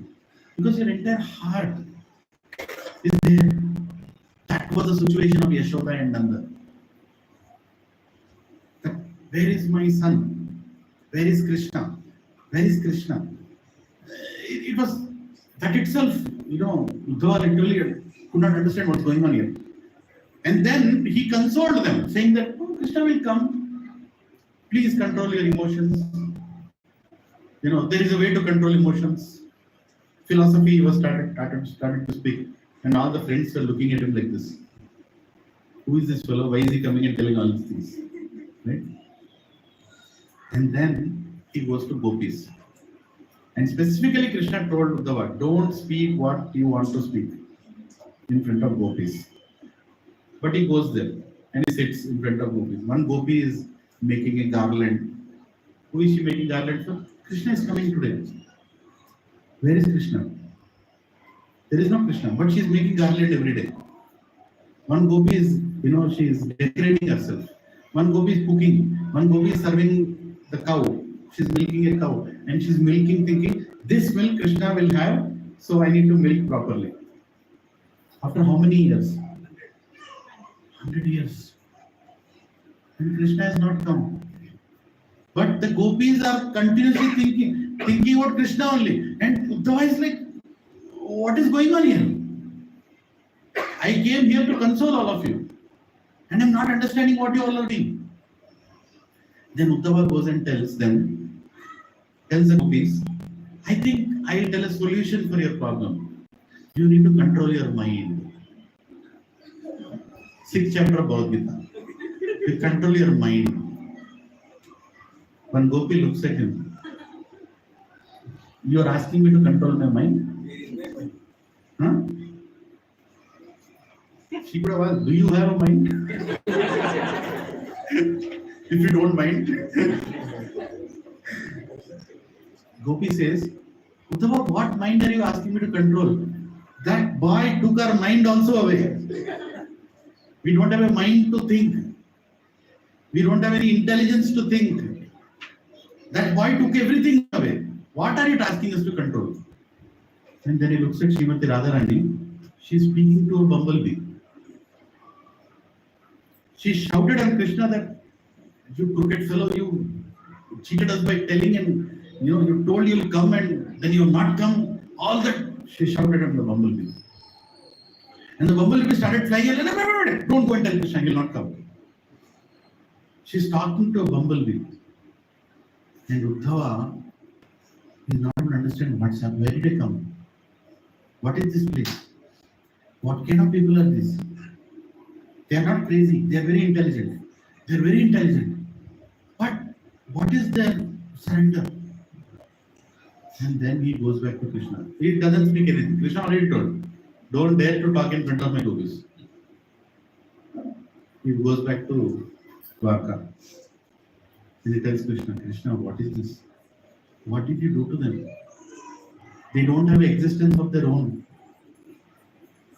Because your entire heart is there. That was the situation of Yashoda and Nanda. Where is my son? Where is Krishna? Where is Krishna? It was that itself, Uddhava literally could not understand what's going on here. And then he consoled them, saying that, oh, Krishna will come. Please control your emotions. There is a way to control emotions. Philosophy was started to speak, and all the friends were looking at him like this. Who is this fellow? Why is he coming and telling all these things? Right? And then he goes to gopis. And specifically Krishna told Uddhava, don't speak what you want to speak in front of gopis. But he goes there and he sits in front of gopis. One gopi is making a garland. Who is she making garland for? Krishna is coming today. Where is Krishna? There is no Krishna, but she is making garland every day. One gopi is, she is decorating herself. One gopi is cooking. One gopi is serving the cow. She's milking a cow and she's milking thinking, this milk Krishna will have, so I need to milk properly. After how many years? 100 years. And Krishna has not come. But the gopis are continuously thinking about Krishna only. And Uddhava is like, what is going on here? I came here to console all of you. And I'm not understanding what you all are doing. Then Uddhava goes and tells the gopis, I think I will tell a solution for your problem. You need to control your mind. 6th chapter of Bhagavad Gita. You control your mind. When Gopi looks at him, you are asking me to control my mind? Huh? She could have asked, do you have a mind? If you don't mind. Gopi says, Uddhava, what mind are you asking me to control? That boy took our mind also away. We don't have a mind to think. We don't have any intelligence to think. That boy took everything away. What are you asking us to control? And then he looks at Srimati Radharani. She's speaking to a bumblebee. She shouted at Krishna that, you crooked fellow, you cheated us by telling and you told you'll come and then you'll not come. All that she shouted at the bumblebee. And the bumblebee started flying and said, don't go and tell Krishna, he'll not come. She's talking to a bumblebee. And Uddhava is not able to understand what's happening. Where did they come? What is this place? What kind of people are these? They are not crazy. They are very intelligent. They are very intelligent. But what is their surrender? And then he goes back to Krishna. He doesn't speak anything. Krishna already told, don't dare to talk in front of my gopis. He goes back to Dwarka. And he tells Krishna, Krishna, what is this? What did you do to them? They don't have existence of their own.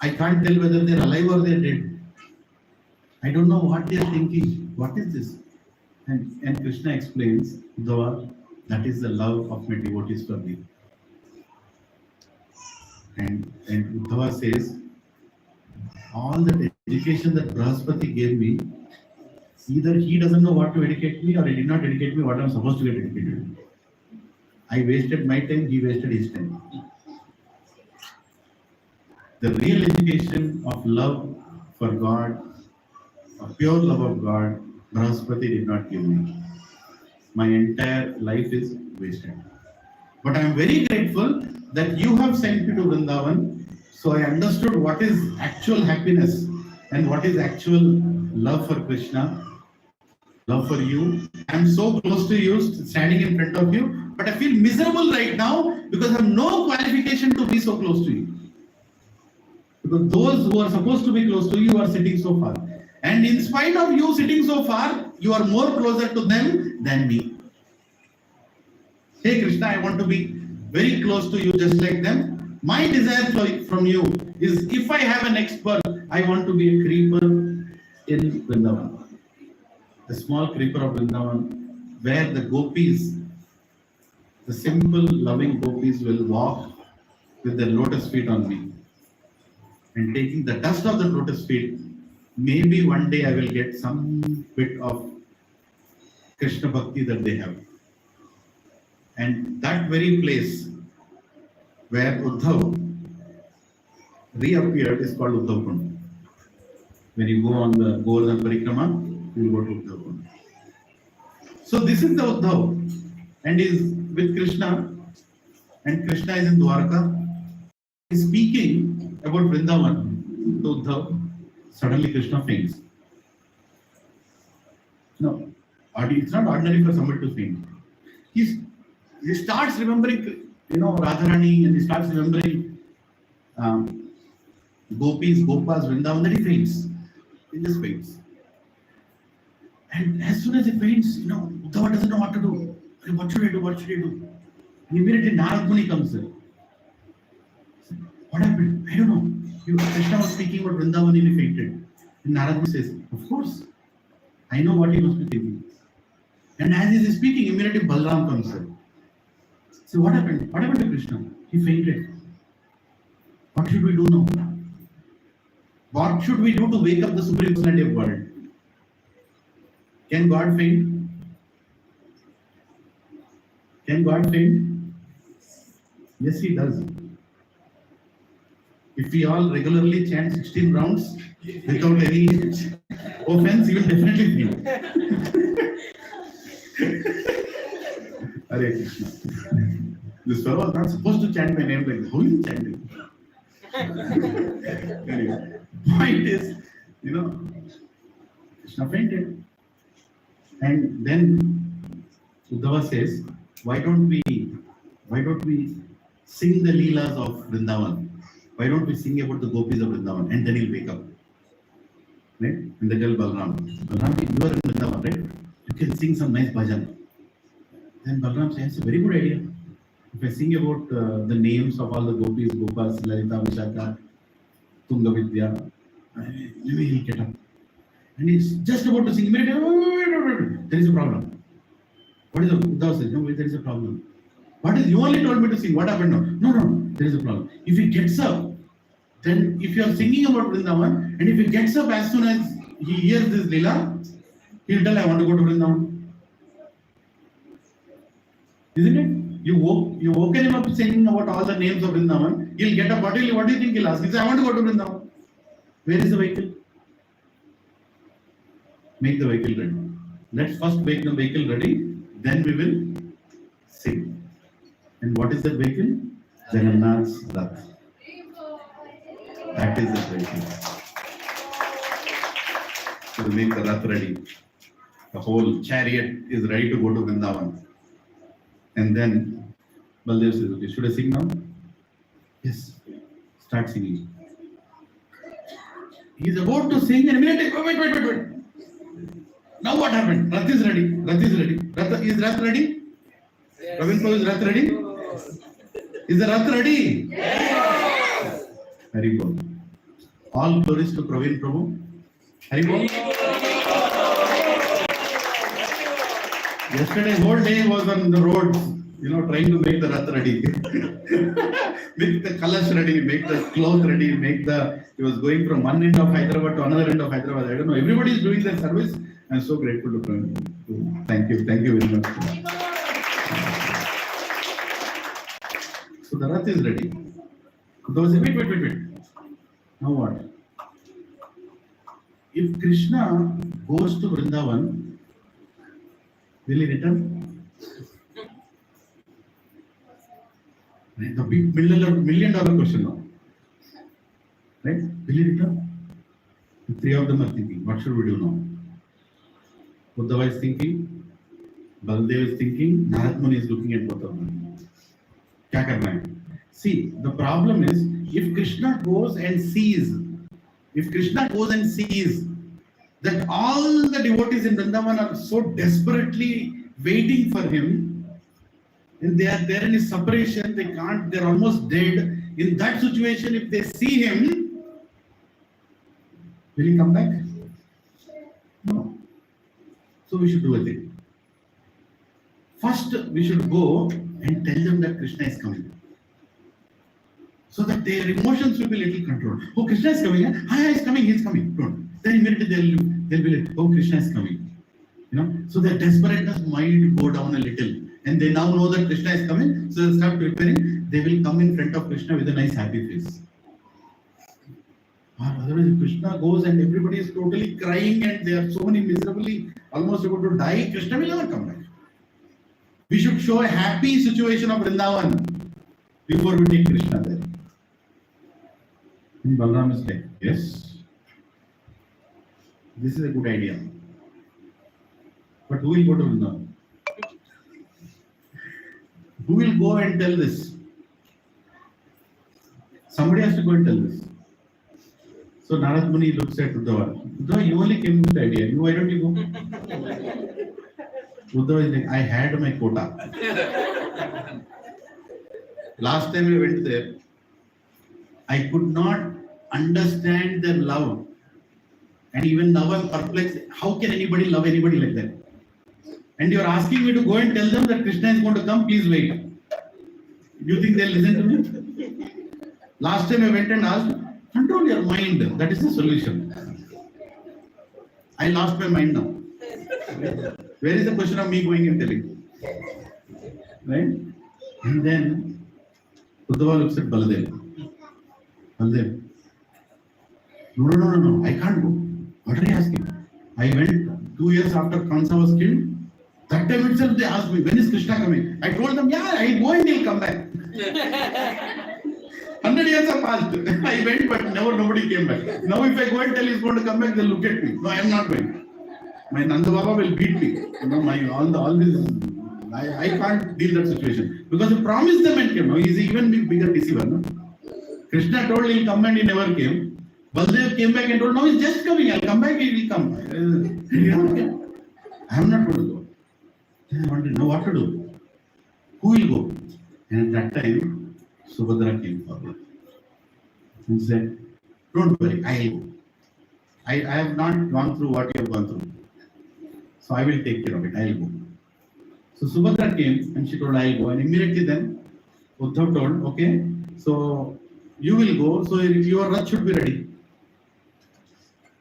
I can't tell whether they're alive or they're dead. I don't know what they're thinking. What is this? And Krishna explains, Uddhava, that is the love of my devotees for me. And Uddhava says, all the education that Brahaspati gave me, either he doesn't know what to educate me or he did not educate me what I'm supposed to get educated. I wasted my time, he wasted his time. The real education of love for God, of pure love of God, Brahaspati did not give me. My entire life is wasted. But I am very grateful that you have sent me to Vrindavan, so I understood what is actual happiness and what is actual love for Krishna, love for you. I am so close to you, standing in front of you, but I feel miserable right now because I have no qualification to be so close to you. Because those who are supposed to be close to you are sitting so far. And in spite of you sitting so far, you are more closer to them than me. Hey Krishna, I want to be very close to you just like them. My desire from you is, if I have a next birth, I want to be a creeper in Vrindavan. A small creeper of Vrindavan, where the gopis, the simple loving gopis will walk with their lotus feet on me. And taking the dust of the lotus feet, maybe one day I will get some bit of Krishna Bhakti that they have. And that very place where Uddhav reappeared is called Uddhav Kund. When you go on the Govardhan Parikrama, you will go to Uddhav Kund. So this is the Uddhav, and is with Krishna, and Krishna is in Dwarka. He is speaking about Vrindavan to Uddhav. Suddenly Krishna faints. No, it's not ordinary for somebody to faint. He starts remembering, Radharani, and he starts remembering Gopis, Gopas, Vrindavan, then he faints. He just faints. And as soon as he faints, Uddhava doesn't know what to do. What should I do? What should I do? And immediately Narad Muni comes in. What happened? I don't know. Krishna was speaking about Vrindavan and he fainted. And Narad Muni says, of course, I know what he must be thinking. And as he is speaking, immediately Balram comes in. So what happened? What happened to Krishna? He fainted. What should we do now? What should we do to wake up the Supreme Personality of God? Can God faint? Can God faint? Yes, he does. If we all regularly chant 16 rounds without any offense, he will definitely faint. Hare Krishna. This fellow was not supposed to chant my name like this. How is he chanting? Anyway, point is, Krishna fainted. And then Uddhava says, why don't we sing the Leelas of Vrindavan? Why don't we sing about the gopis of Vrindavan? And then he'll wake up. Right? And they tell Balram, you are in Vrindavan, right? You can sing some nice bhajan. Then Balram says, it's a very good idea. If I sing about the names of all the gopis, Gopas, Lalita, Vishaka, Tunga Vidya, maybe he'll get up. And he's just about to sing, immediately, there is a problem. What is the Uddhava says? No, there is a problem. What is, you only told me to sing, what happened now? No, there is a problem. If he gets up, then if you are singing about Vrindavan, and if he gets up as soon as he hears this Leela, he'll tell, I want to go to Vrindavan. Isn't it? You woken him up singing about all the names of Vrindavan. He'll get up. What do you think he'll ask? He'll say, I want to go to Vrindavan. Where is the vehicle? Make the vehicle ready. Let's first make the vehicle ready. Then we will sing. And what is that vehicle? Jagannath's Rath. That is the vehicle. So we make the Rath ready. The whole chariot is ready to go to Vrindavan. And then Baldev says, okay, should I sing now? Yes. Start singing. He is about to sing and immediately, wait. Now what happened? Rath is ready. Is Rath ready? Yes. Praveen Prabhu, is Rath ready? Yes. Is the Rath ready? Yes. Very good. All glories to Praveen Prabhu. Hari Bol. Yesterday whole day was on the roads trying to make the rath ready, make the colors ready, make the cloth ready, he was going from one end of Hyderabad to another end of Hyderabad. I don't know, everybody is doing their service. I'm so grateful to them. Thank you very much. So the rath is ready. Those say, wait. Now what? If Krishna goes to Vrindavan, will he return? Right? The big million dollar question now. Right? Will he return? The three of them are thinking, what should we do now? Uddhava is thinking, Baldev is thinking, Narad Muni is looking at both of them. Kya karna hai? See, the problem is, if Krishna goes and sees that all the devotees in Vrindavan are so desperately waiting for him, and they are there in his separation, they're almost dead. In that situation, if they see him, will he come back? No. So we should do a thing. First, we should go and tell them that Krishna is coming, so that their emotions will be little controlled. Oh, Krishna is coming. He's coming. Don't. Then immediately they'll be like, oh, Krishna is coming. So their desperateness might go down a little. And they now know that Krishna is coming, so they'll start preparing. They will come in front of Krishna with a nice happy face. Otherwise, if Krishna goes and everybody is totally crying and they are so many miserably almost about to die, Krishna will never come back. We should show a happy situation of Vrindavan before we take Krishna there. And Balaram is like, yes, this is a good idea. But who will go to Vrindavan? Who will go and tell this? Somebody has to go and tell this. So Narad Muni looks at Uddhava. Uddhava, you only came with the idea. Why don't you go? Uddhava is like, I had my quota. Last time I went there, I could not understand their love. And even now I'm perplexed. How can anybody love anybody like that? And you're asking me to go and tell them that Krishna is going to come, please wait. Do you think they'll listen to me? Last time I went and asked, control your mind. That is the solution. I lost my mind now. Where is the question of me going and telling? Right? And then Uddhava looks at Baladev. Baladev, no, I can't go. What are you asking? I went 2 years after Kansa was killed. That time itself they asked me, when is Krishna coming? I told them, yeah, I'll go and he'll come back. 100 years have passed. I went, but nobody came back. Now if I go and tell he's going to come back, they'll look at me. No, I am not going. My Nanda Baba will beat me. All this, I can't deal that situation. Because he promised them and came. Now he's even bigger deceiver. No? Krishna told he'll come and he never came. Baldev came back and told, no, he's just coming. I'll come back, he will come. I am not going to go. I want to know what to do. Who will go? And at that time, Subhadra came forward and said, don't worry, I will go. I have not gone through what you have gone through. So I will take care of it, I will go. So Subhadra came and she told, I will go. And immediately then, Uddhav told, okay, so you will go, so your rath should be ready.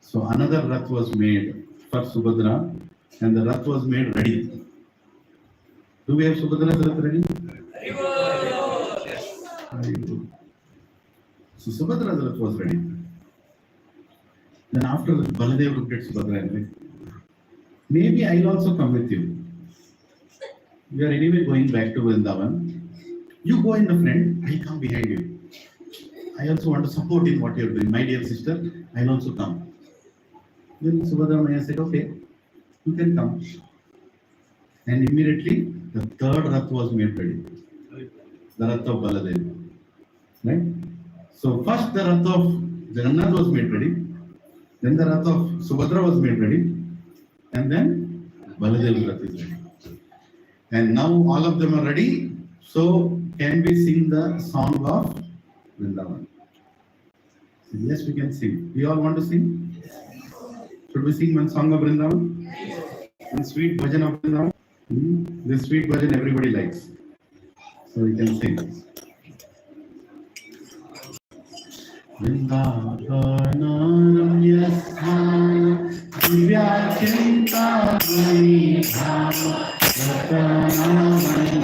So another rath was made for Subhadra and the rath was made ready. Do we have Subhadra's rath ready? So Subhadra's rath was ready. Then after that, Baladev looked at Subhadra and said, maybe I'll also come with you. We are anyway going back to Vrindavan. You go in the front, I'll come behind you. I also want to support in what you're doing. My dear sister, I'll also come. Then Subhadra Maya said, okay, you can come. And immediately, the third rath was made ready. The rath of Baladev. Right? So first the rath of Jagannath was made ready. Then the rath of Subhadra was made ready. And then Baladev's rath is ready. And now all of them are ready. So can we sing the song of Vrindavan? So yes, we can sing. We all want to sing? Should we sing one song of Vrindavan? One sweet bhajan of Vrindavan? This sweet bhajan everybody likes. So we can sing. Vrindavanam yasthana divyachintamani dhama ratanamani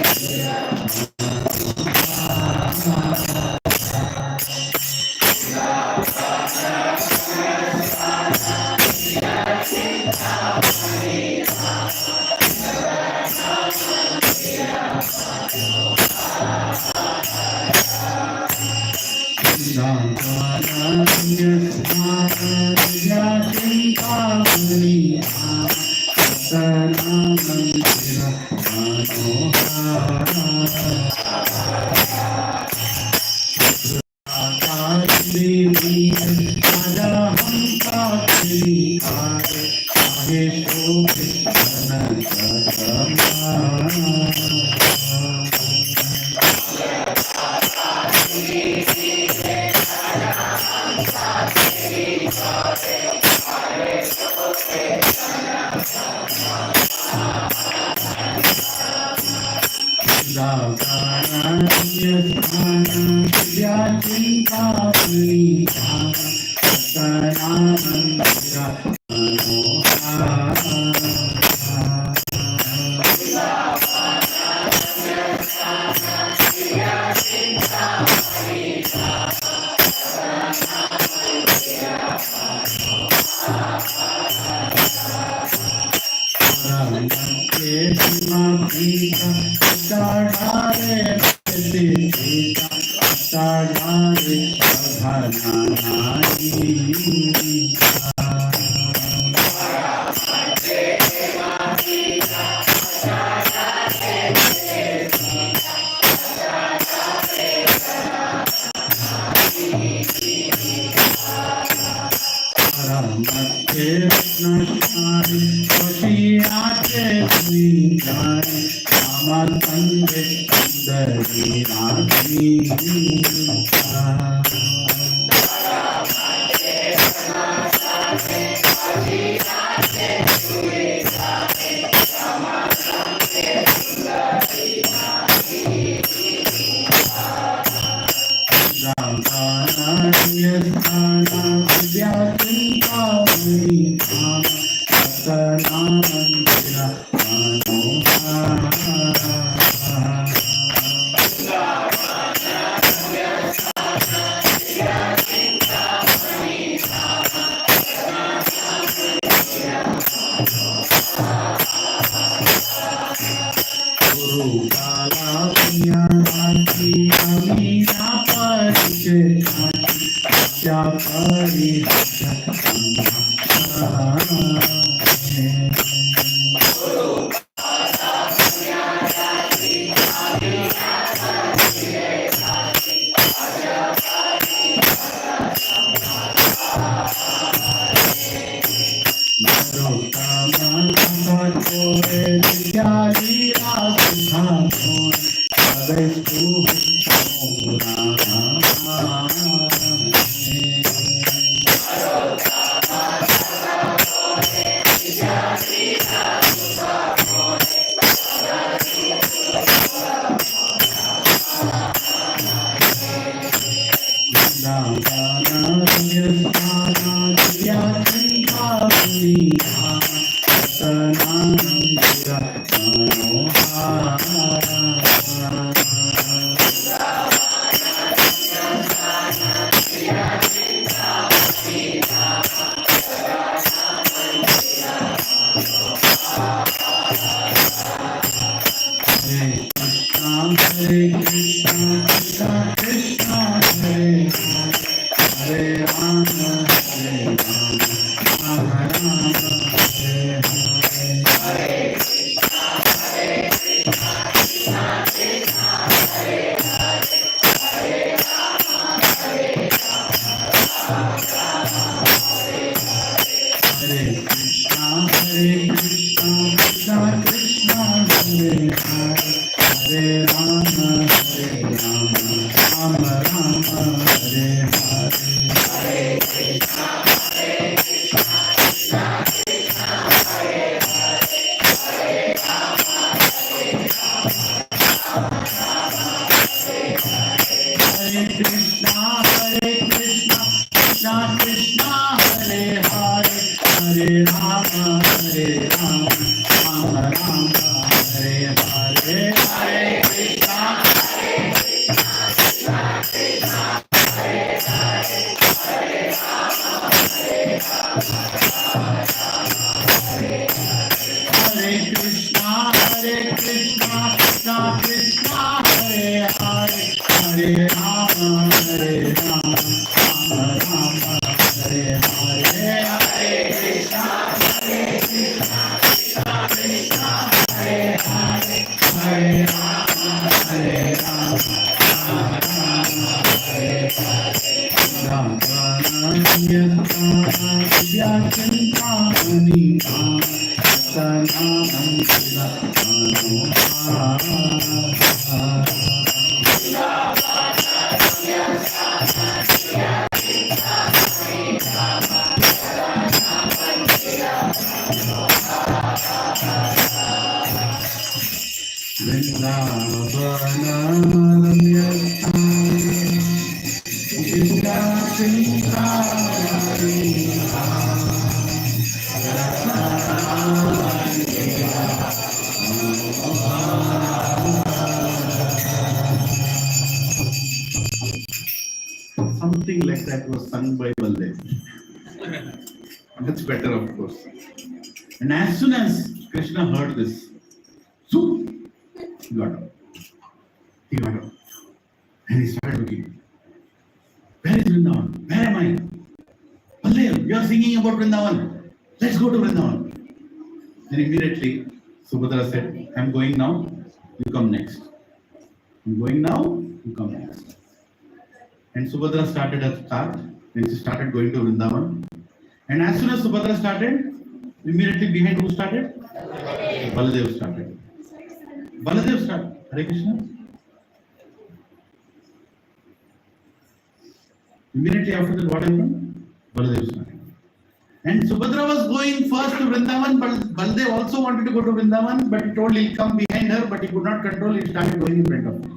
Krishna, Krishna Krishna, Hare Hare, Hare Rama, Rama Rama, Hare Hare, Hare Krishna. Hare Krishna, Krishna Krishna, Hare Hare, Hare Rama, Rama Rama, Hare Hare, Hare Krishna, Krishna, Hare Hare, Hare Rama, Rama Rama, Hare Hare. Something like that was sung by Baldev. Much better, of course. And as soon as Krishna heard this, zoom, he got up. He got up. And he started looking. Where is Vrindavan? Where am I? Baldev, you are singing about Vrindavan. Let's go to Vrindavan. And immediately, Subhadra said, I'm going now, you come next. I'm going now, you come next. And Subhadra started at start, and she started going to Vrindavan. And as soon as Subhadra started, immediately behind who started? Baladev started. Baladev started. Hare Krishna. Immediately after that, what happened? Baladev started. And Subhadra was going first to Vrindavan, but Baladev also wanted to go to Vrindavan, but he told he'll come behind her, but he could not control, he started going in front of her.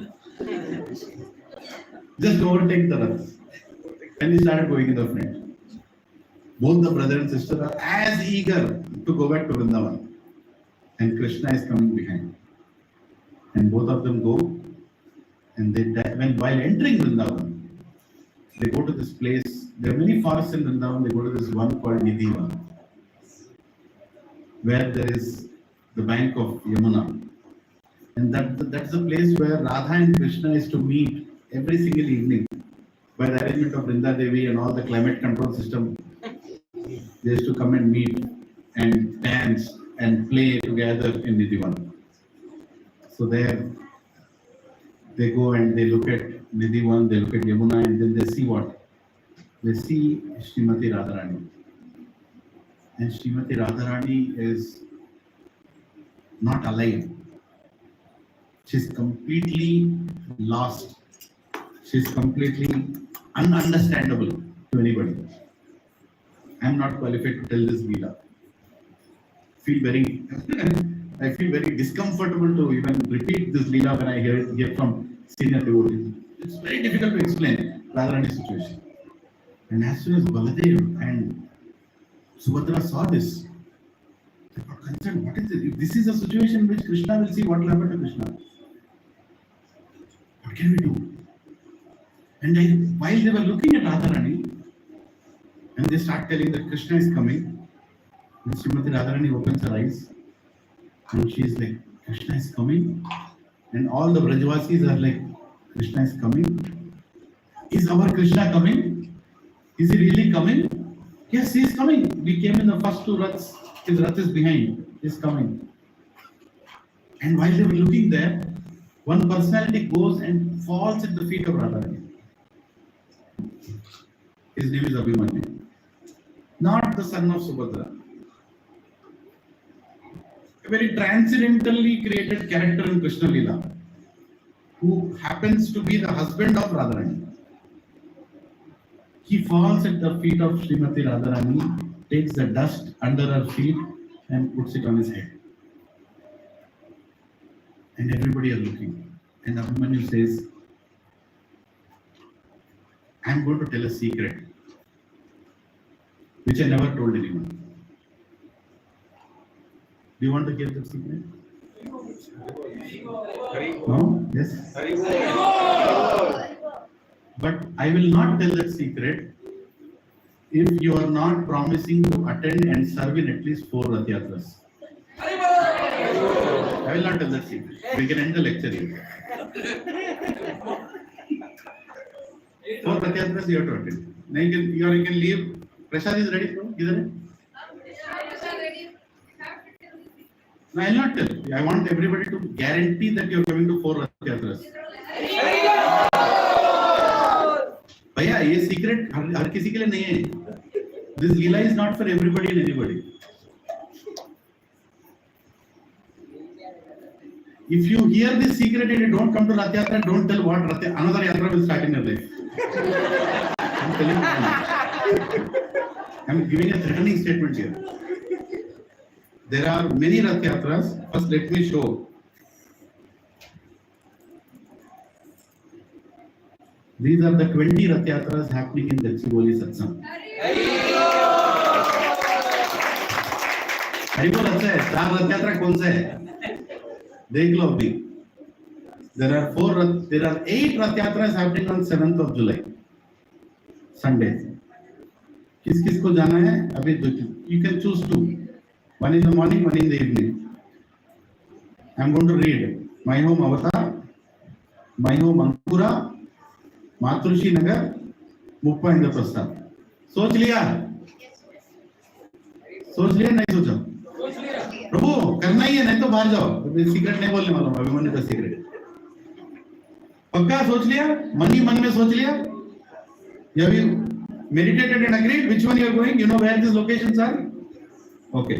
Just overtake the Raths. And he started going in the front. Both the brother and sister are as eager to go back to Vrindavan. And Krishna is coming behind. And both of them go. And while entering Vrindavan, they go to this place. There are many forests in Vrindavan. They go to this one called Nidhivan, where there is the bank of Yamuna. And that's the place where Radha and Krishna is to meet every single evening. By the arrangement of Vrinda Devi and all the climate control system, they used to come and meet and dance and play together in Nidhivan. So there they go and they look at Nidhivan, they look at Yamuna, and then they see what? They see Srimati Radharani. And Srimati Radharani is not alive. She's completely lost. She's completely ununderstandable to anybody. I'm not qualified to tell this Leela. I feel very discomfortable to even repeat this Leela when I hear from senior devotees. It's very difficult to explain Radharani's situation. And as soon as Baladev and Subhadra saw this, they got concerned. What is this? If this is a situation in which Krishna will see, what will happen to Krishna? What can we do? And while they were looking at Radharani, and they start telling that Krishna is coming, and Srimati Radharani opens her eyes, and she is like, Krishna is coming, and all the Brajvasis are like, Krishna is coming. Is our Krishna coming? Is he really coming? Yes, he is coming. We came in the first two Raths. His Rath is behind. He is coming. And while they were looking there, one personality goes and falls at the feet of Radharani. His name is Abhimanyu. Not the son of Subhadra. A very transcendentally created character in Krishna Leela, who happens to be the husband of Radharani. He falls at the feet of Srimati Radharani, takes the dust under her feet and puts it on his head. And everybody are looking. And Abhimanyu says, I am going to tell a secret which I never told anyone. Do you want to hear the secret? No? Yes? But I will not tell that secret if you are not promising to attend and serve in at least 4 Rath Yatras. I will not tell that secret. We can end the lecture here. 4 Rath Yatras you have to attend. Now you can leave. Prasad is ready, bro? Is it? No, I will not tell. I want everybody to guarantee that you are coming to 4 Rath Yatras. भैया ये secret हर किसी के लिए नहीं है. This Leela is not for everybody and anybody. If you hear this secret and you don't come to Rath Yatra, don't tell what another Yatra will start in your life. I'm telling you. I'm giving a threatening statement here. There are many Rath Yatras. First, let me show. These are the 20 Rath Yatras happening in Gachibowli Satsang. Haribol अच्छा है. 4 रथ यात्रा कौन सा है देख लो अभी. There are 8 Rath Yatras happening on 7th of July, Sunday. किस किस को जाना है अभी? You can choose 2. One in the morning, one in the evening. I am going to read. My home Avatar, my home Ankura, मातृषि नगर, मुप्पा इंद्रप्रस्थ. सोच लिया? सोच लिया नहीं सोचा? प्रभु करना ही है, नहीं तो बाहर जाओ. सीक्रेट नहीं बोलने वाला हूँ, अभिमन्यु का सीक्रेट. पक्का सोच लिया? मन में सोच लिया? Have you meditated and agreed which one you are going? You know where these locations are? Okay.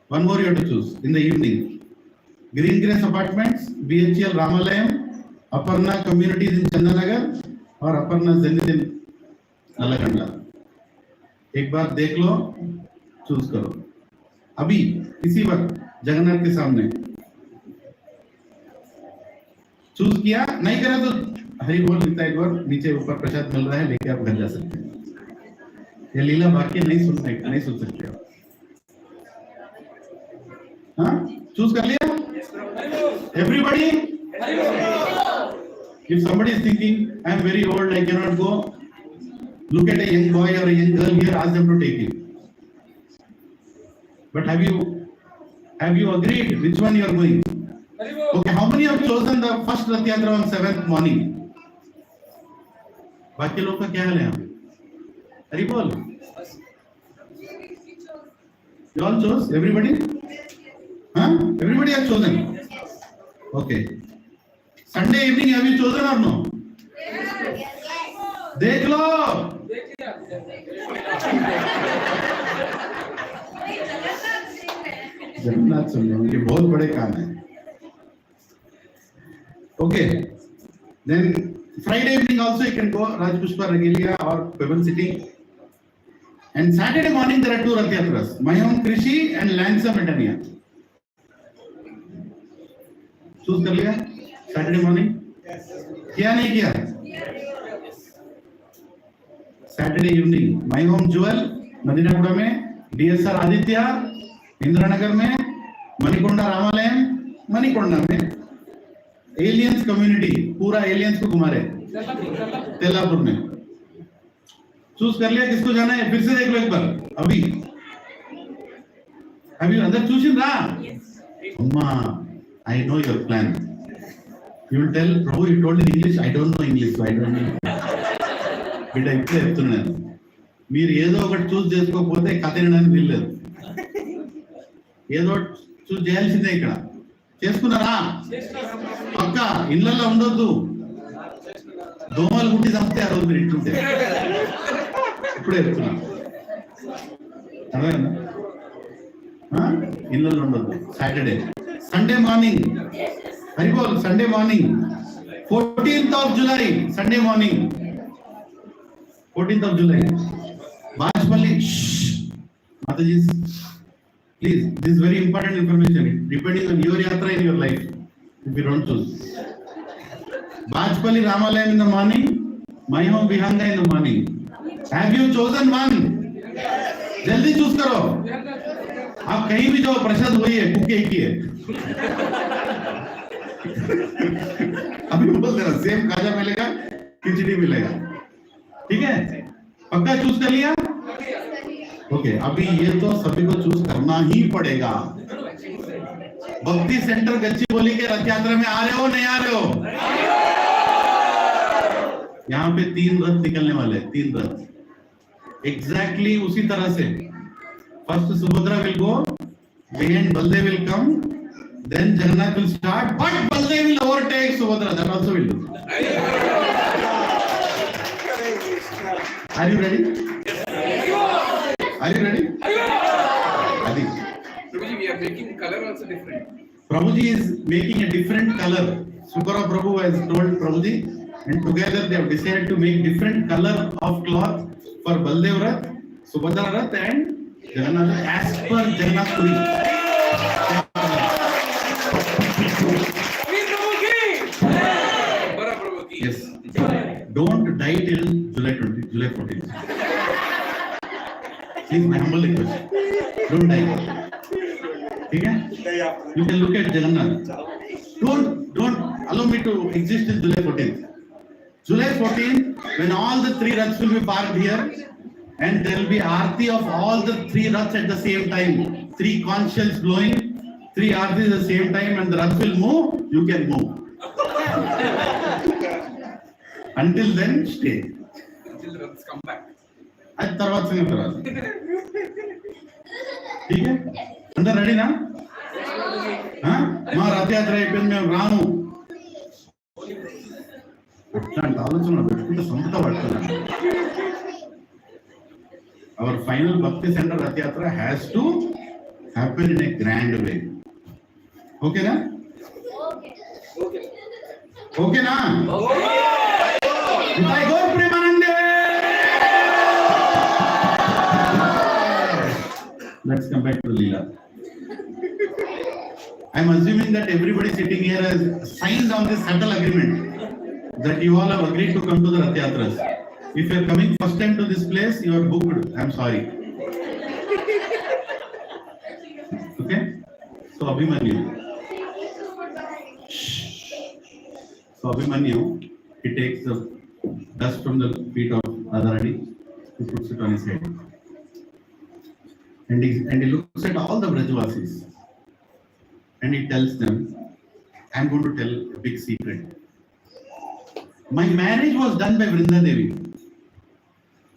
One more you have to choose in the evening. Green Grace Apartments, BHL Ramalayam, Aparna Communities in Chandanagar और Aparna Zenith in Nalaganda. एक बार देख लो, choose करो. अभी इसी वक्त जगन्नाथ के सामने choose किया. नहीं करा तो हरि बोल लिखता है. एक बार नीचे ऊपर प्रसाद मिल रहा है, लेके आप घर जा सकते हैं. ये लीला वाक्य नहीं सुन सकते हो. हाँ, चूज कर लिया everybody. If somebody is thinking, I am very old, I cannot go, look at a young boy or a young girl here, ask them to take it. But have you agreed which one you are going? Okay, how many have chosen the first Rath Yatra on 7th morning? बाकी लोग का क्या हाल है यहाँ पे? हरि बोल. You all chose? Everybody? Huh? Everybody has chosen? Okay. Sunday evening have you chosen or no? देख लो. जगन्नाथ सुन लो, ये बहुत बड़े काम है. Okay. Then Friday evening also you can go Rajpushpa Regalia or Pebble City. And Saturday morning there are 2 Rath Yatras, my home Krishi and Lansa Metania. Choose कर लिया? Saturday morning? किया नहीं किया? Saturday evening, my home Jewel, मदीनापुरा में, DSR Aditya, Indiranagar में, मणिकोंडा रामालयम, मणिकोंडा में, aliens community, पूरा aliens को घुमा रहे, तेलापुर में. चूज कर लिया किसको जाना है? फिर से देख लो एक बार अभी. Have you other chosen ra? Amma, I know your plan. You will tell, Prabhu, you told in English, I don't know English, so I don't know. బిడ్డ ఇప్పుడే చెప్తున్నాను, మీరు ఏదో ఒకటి చూస్ చేసుకోకపోతే కథ వినడానికి వీల్లేదు. ఏదో చూస్ చేయాల్సిందే. ఇక్కడ చేసుకున్నారా? పక్క ఇళ్ళల్లో ఉండొద్దు. దోమలు గుట్టి చంపితే ఆ రోజు మీరు ఇట్లుంటే. ఇప్పుడే చెప్తున్నా, అర్థమైందా? ఇళ్ళల్లో ఉండొద్దు. Saturday, Sunday morning Haribol. Sunday morning 14th of July, Sunday morning, 14th of July, Bajpalli. Mataji, please, this is very important information. Depending on your yatra in your life, if you don't choose. Bajpalli Ramalayam in the morning, My home Vihanga in the morning. Have you chosen one? जल्दी choose करो. आप कहीं भी जाओ प्रसाद वही है, cook एक ही है. अभी बोल देना सेम खाजा मिलेगा, खिचड़ी मिलेगा. ठीक है, पक्का चूज कर लिया? ओके, अभी ये तो सभी को चूज करना ही पड़ेगा. भक्ति सेंटर गच्चीबोली के रथ यात्रा में आ रहे हो नहीं आ रहे हो? यहाँ पे 3 रथ निकलने वाले, 3 रथ एग्जैक्टली उसी तरह से. First Subhadra will go, then Baldev will come, then Jagannath will start, but Baldev will overtake Subhadra. That also will do. Are you ready? Are you ready? Adi. Prabhuji, we are making color also different. Prabhuji is making a different color. Sukara Prabhu has told Prabhuji, and together they have decided to make different color of cloth for Baldev Rath, Subhadra Rath, and Jagannath Rath as per Jagannath Puri. Yes. Don't die till July 14th. Please, my humble request. Don't die. Okay? You can look at Jagannath. Don't allow me to exist till July 14th. July 14th, when all the 3 raths will be parked here, and there will be aarti of all the 3 raths at the same time. 3 conch shells blowing, 3 aartis at the same time, and the raths will move, you can move. Until then, stay. Until the raths come back. आज तरवात संगे तरवात. ठीक है? अंदर ready ना? हाँ? माँ रात यात्रा पे मैं रानू. इतना आलोचना बेटकुंटे संपता वाटतं. Our final Bhakti Center Rath Yatra has to happen in a grand way. Okay na? Okay na? I go Premanande. Let's come back to Leela. I am assuming that everybody sitting here has signed on this subtle agreement that you all have agreed to come to the Rath Yatras. If you are coming first time to this place, you are booked. I am sorry. Okay? So Abhimanyu. So Abhimanyu, he takes the dust from the feet of Radharani, he puts it on his head. And he looks at all the Brajvasis. And he tells them, I am going to tell a big secret. My marriage was done by Vrinda Devi.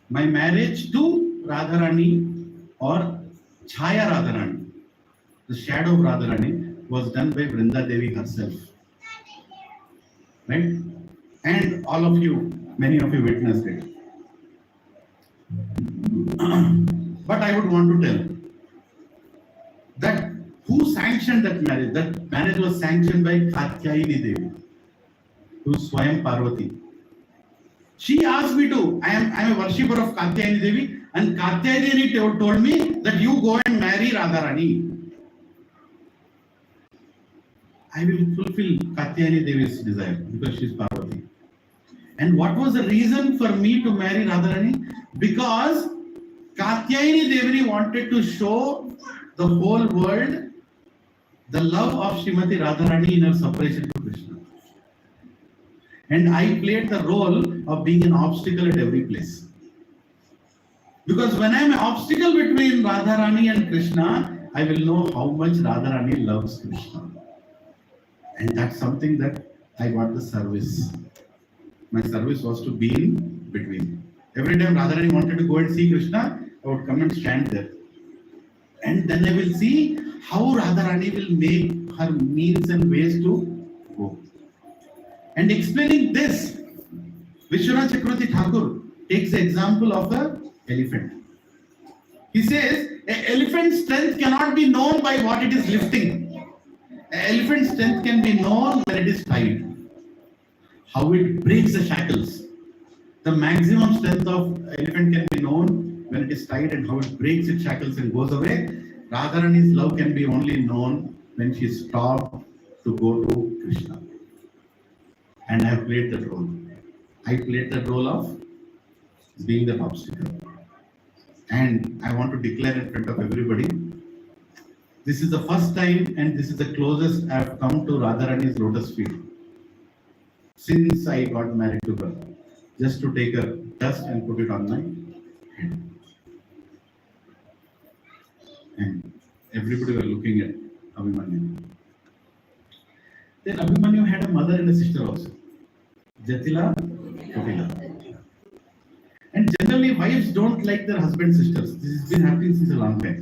My marriage to Radharani or Chhaya Radharani, the shadow of Radharani, was done by Vrinda Devi herself. Right? And all of you, many of you witnessed it. But I would want to tell that who sanctioned that marriage? That marriage was sanctioned by Katyayini Devi, who is Swayam Parvati. She asked me to. I am a worshipper of Katyayini Devi, and Katyayini Devi told me that you go and marry Radharani. I will fulfill Katyayini Devi's desire because she is Parvati. And what was the reason for me to marry Radharani? Because Katyayini Devi wanted to show the whole world the love of Srimati Radharani in her separation to Krishna. And I played the role of being an obstacle at every place. Because when I am an obstacle between Radharani and Krishna, I will know how much Radharani loves Krishna. And that's something that I got the service. My service was to be in between. Every time Radharani wanted to go and see Krishna, I would come and stand there. And then I will see how Radharani will make her means and ways to go. And explaining this, Vishwanath Chakravarti Thakur takes the example of an elephant. He says, an elephant's strength cannot be known by what it is lifting. An elephant's strength can be known when it is tied. How it breaks the shackles. The maximum strength of elephant can be known when it is tied, and how it breaks its shackles and goes away. Radharani's love can be only known when she stopped to go to Krishna. And I have played that role. I played the role of being the obstacle. And I want to declare in front of everybody, this is the first time and this is the closest I have come to Radharani's lotus feet since I got married to her. Just to take a dust and put it on my head. And everybody were looking at Abhimanyu. Then Abhimanyu had a mother and a sister also. Jatila, Kutila. And generally wives don't like their husband's sisters. This has been happening since a long time.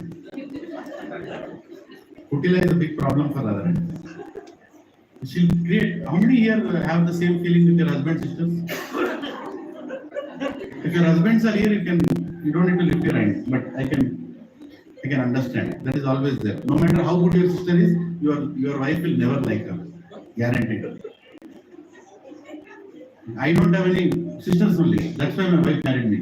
Kutila is a big problem for Radharani. She'll create, how many here have the same feeling with your husband's sisters? If your husbands are here, you don't need to lift your hand, but I can understand. That is always there. No matter how good your sister is, your wife will never like her. Guaranteed. I don't have any sisters only. That's why my wife married me.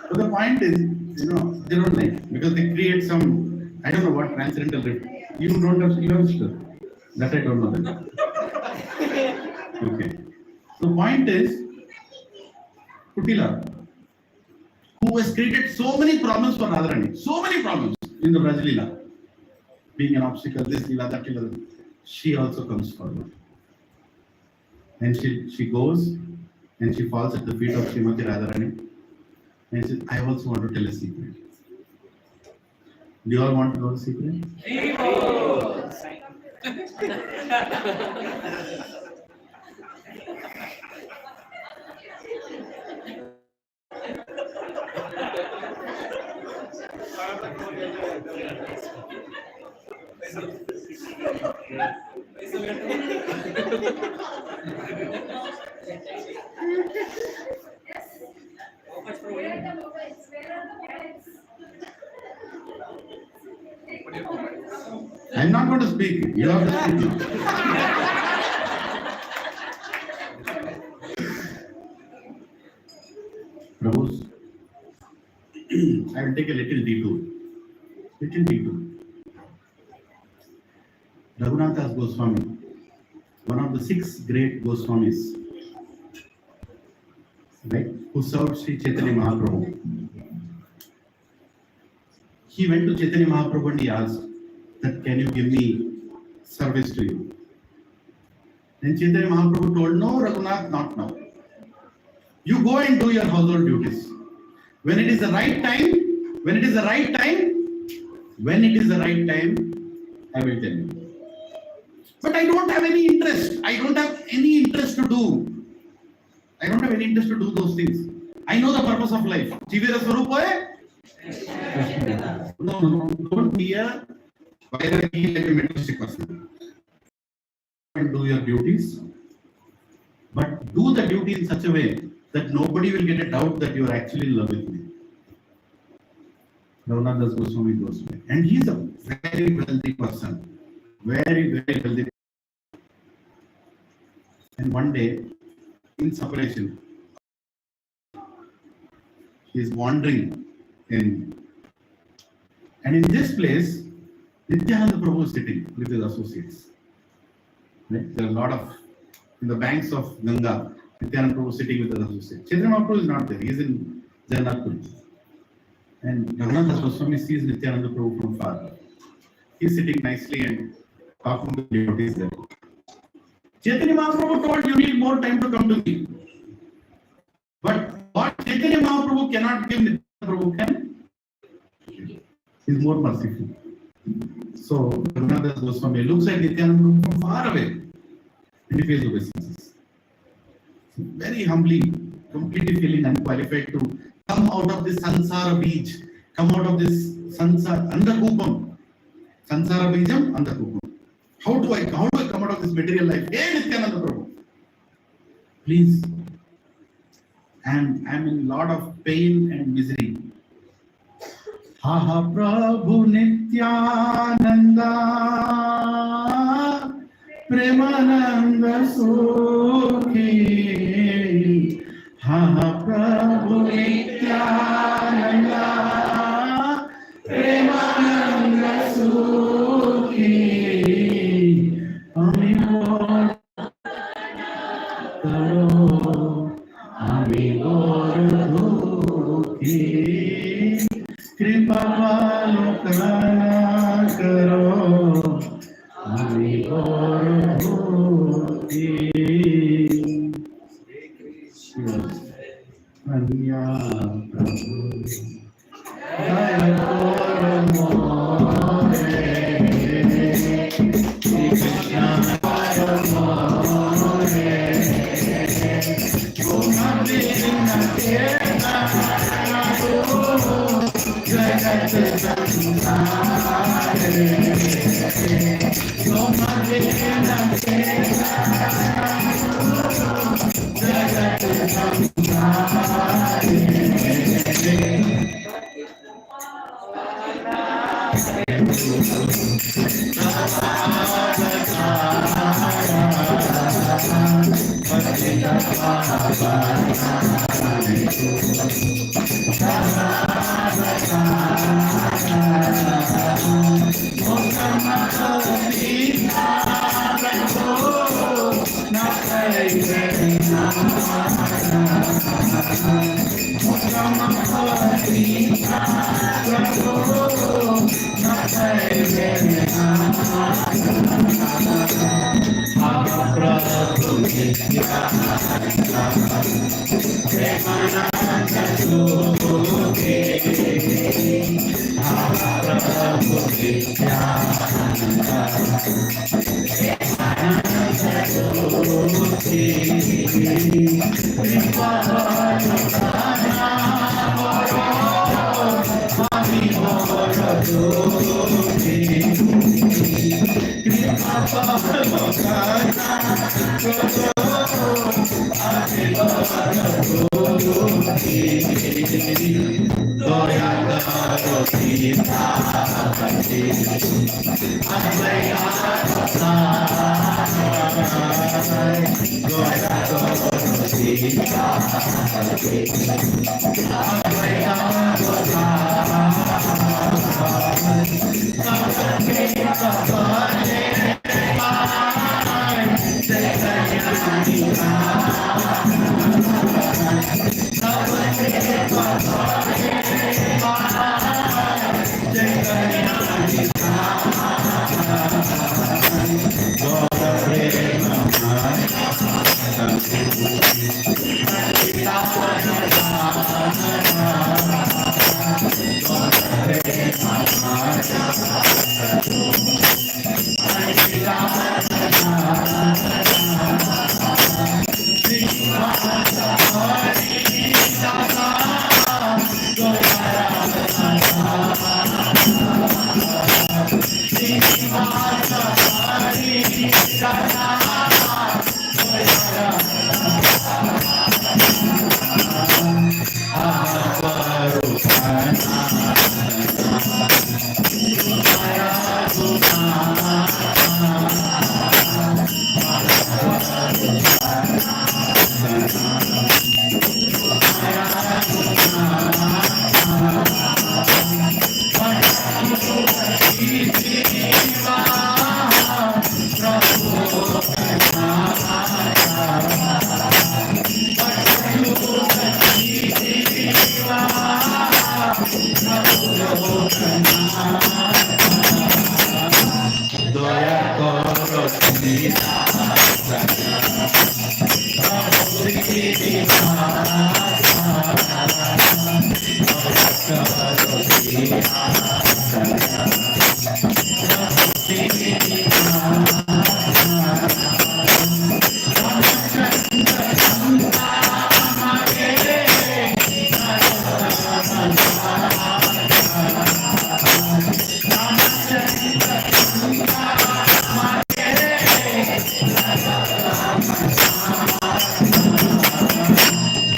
So the point is, they don't like because they create some, I don't know what transcendental rift. You don't have your sister. That I don't know that. Okay. So the point is, Kutila, who has created so many problems for Radharani, so many problems in the Brajalila, being an obstacle, this lila, that lila, she also comes forward. And she goes and she falls at the feet of Srimati Radharani and says, I also want to tell a secret. Do you all want to know the secret? I'm not going to speak. You have to speak now. Prabhus, I will take a little detour. Raghunath Goswami, one of the 6 great Goswamis, right, who served Sri Chaitanya Mahaprabhu. He went to Chaitanya Mahaprabhu and he asked that, can you give me service to you? And Chaitanya Mahaprabhu told, no, Raghunath, not now. You go and do your household duties. When it is the right time, I will tell you. But I don't have any interest. I don't have any interest to do those things. I know the purpose of life. Jivira Swarupa. No, don't be a vairagi like a materialistic person. And do your duties, but do the duty in such a way that nobody will get a doubt that you are actually in love with me. Raghunath Goswami goes away. And he is a very wealthy person. Very, very wealthy. And one day, in separation, he is wandering and in this place, Nityananda Prabhu is sitting with his associates. Right? There are a lot of, in the banks of Ganga, Nityananda Prabhu is sitting with his associates. Chaitanya Mahaprabhu is not there, he is in Jagannath. And Raghunath Goswami sees Nityananda Prabhu from far. He is sitting nicely and talking to the devotees there. Chaitanya Mahaprabhu told, you need more time to come to me. But what Chaitanya Mahaprabhu cannot give, Nityananda Prabhu can. He is more merciful. So Raghunath Goswami looks at Nityananda Prabhu from far away and he feels obeisances. Very humbly, completely feeling unqualified to come out of this sansara beach, come out of this sansara andakupam. Sansara beejam andakupam. How do I come out of this material life? Hey Nityananda Prabhu, please. I'm in a lot of pain and misery. Ha ha Prabhu Nityananda Premananda Sukhi. Ha ha Prabhu Nityananda Premananda Sukhi. Bhakti Kanya Prabhu Jaya Koro More Shri Krishna Jaya More Goma Vinna Tera Jagat Samsare Goma Vinna Tera Jagat Samsare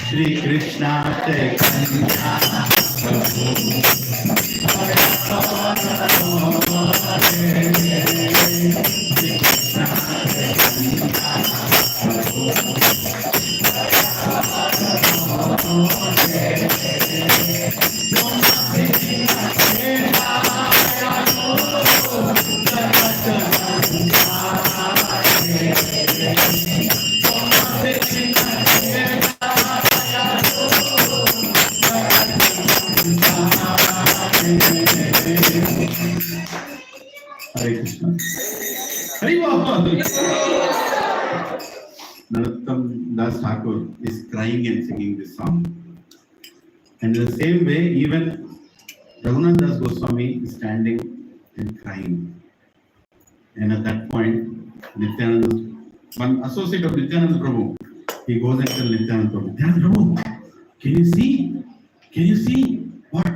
Shri Krishna Chaitanya Hare Krishna. Hari Bol! Narottam Das Thakur is crying and singing this song. And in the same way, even Raghunath Das Goswami is standing and crying. And at that point, Nityananda, one associate of Nityananda Prabhu, he goes and tells Nityananda Prabhu, Nityananda Prabhu, can you see? Can you see? What?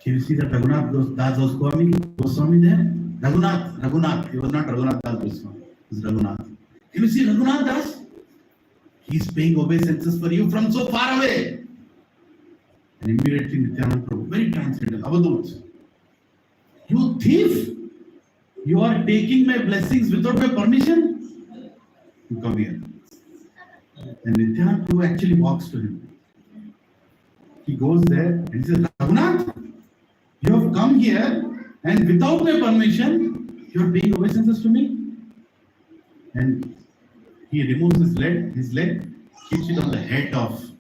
Can you see that Raghunath Das Goswami there? Raghunath. He was not Raghunath Das Goswami. He was Raghunath. Can you see Raghunath Das? He's paying obeisances for you from so far away. And immediately Nityananda Prabhu, very transcendental, Avadut. You thief! You are taking my blessings without my permission? You come here. And Nityananda Prabhu actually walks to him. He goes there and he says, Raghunath, you have come here and without my permission, you are paying obeisances to me? And he removes his leg, keeps it on the head of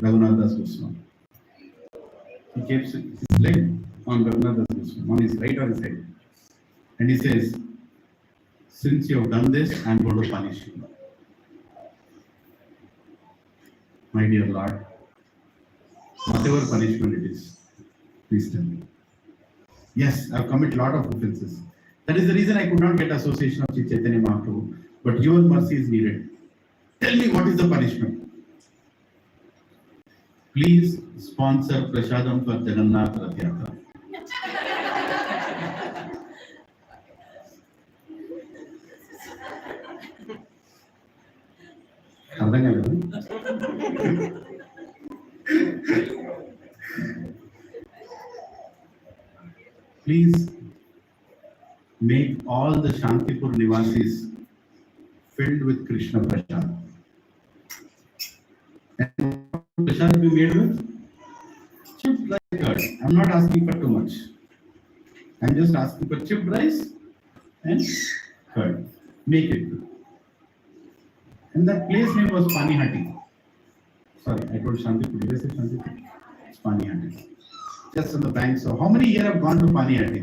Raghunath Das Goswami. He keeps his leg on Raghunath Das Goswami, on his right or his head. And he says, since you have done this, I am going to punish you. My dear Lord, whatever punishment it is, please tell me. Yes, I have committed a lot of offenses. That is the reason I could not get association of Chaitanya Mahaprabhu. But your mercy is needed. Tell me what is the punishment. Please sponsor Prashadam for Jagannath Rath Yatra. అర్థం కాలేదు. Please make all the Shantipur Nivasis filled with Krishna Prasad. And Prasad be made with chipped rice curd. I'm not asking for too much. I'm just asking for chipped rice and curd. Make it. And that place name was Panihati. Sorry, I told Shantipur. Did I say Shantipur? It's Panihati. Just on the bank. So how many here have gone to Panihati?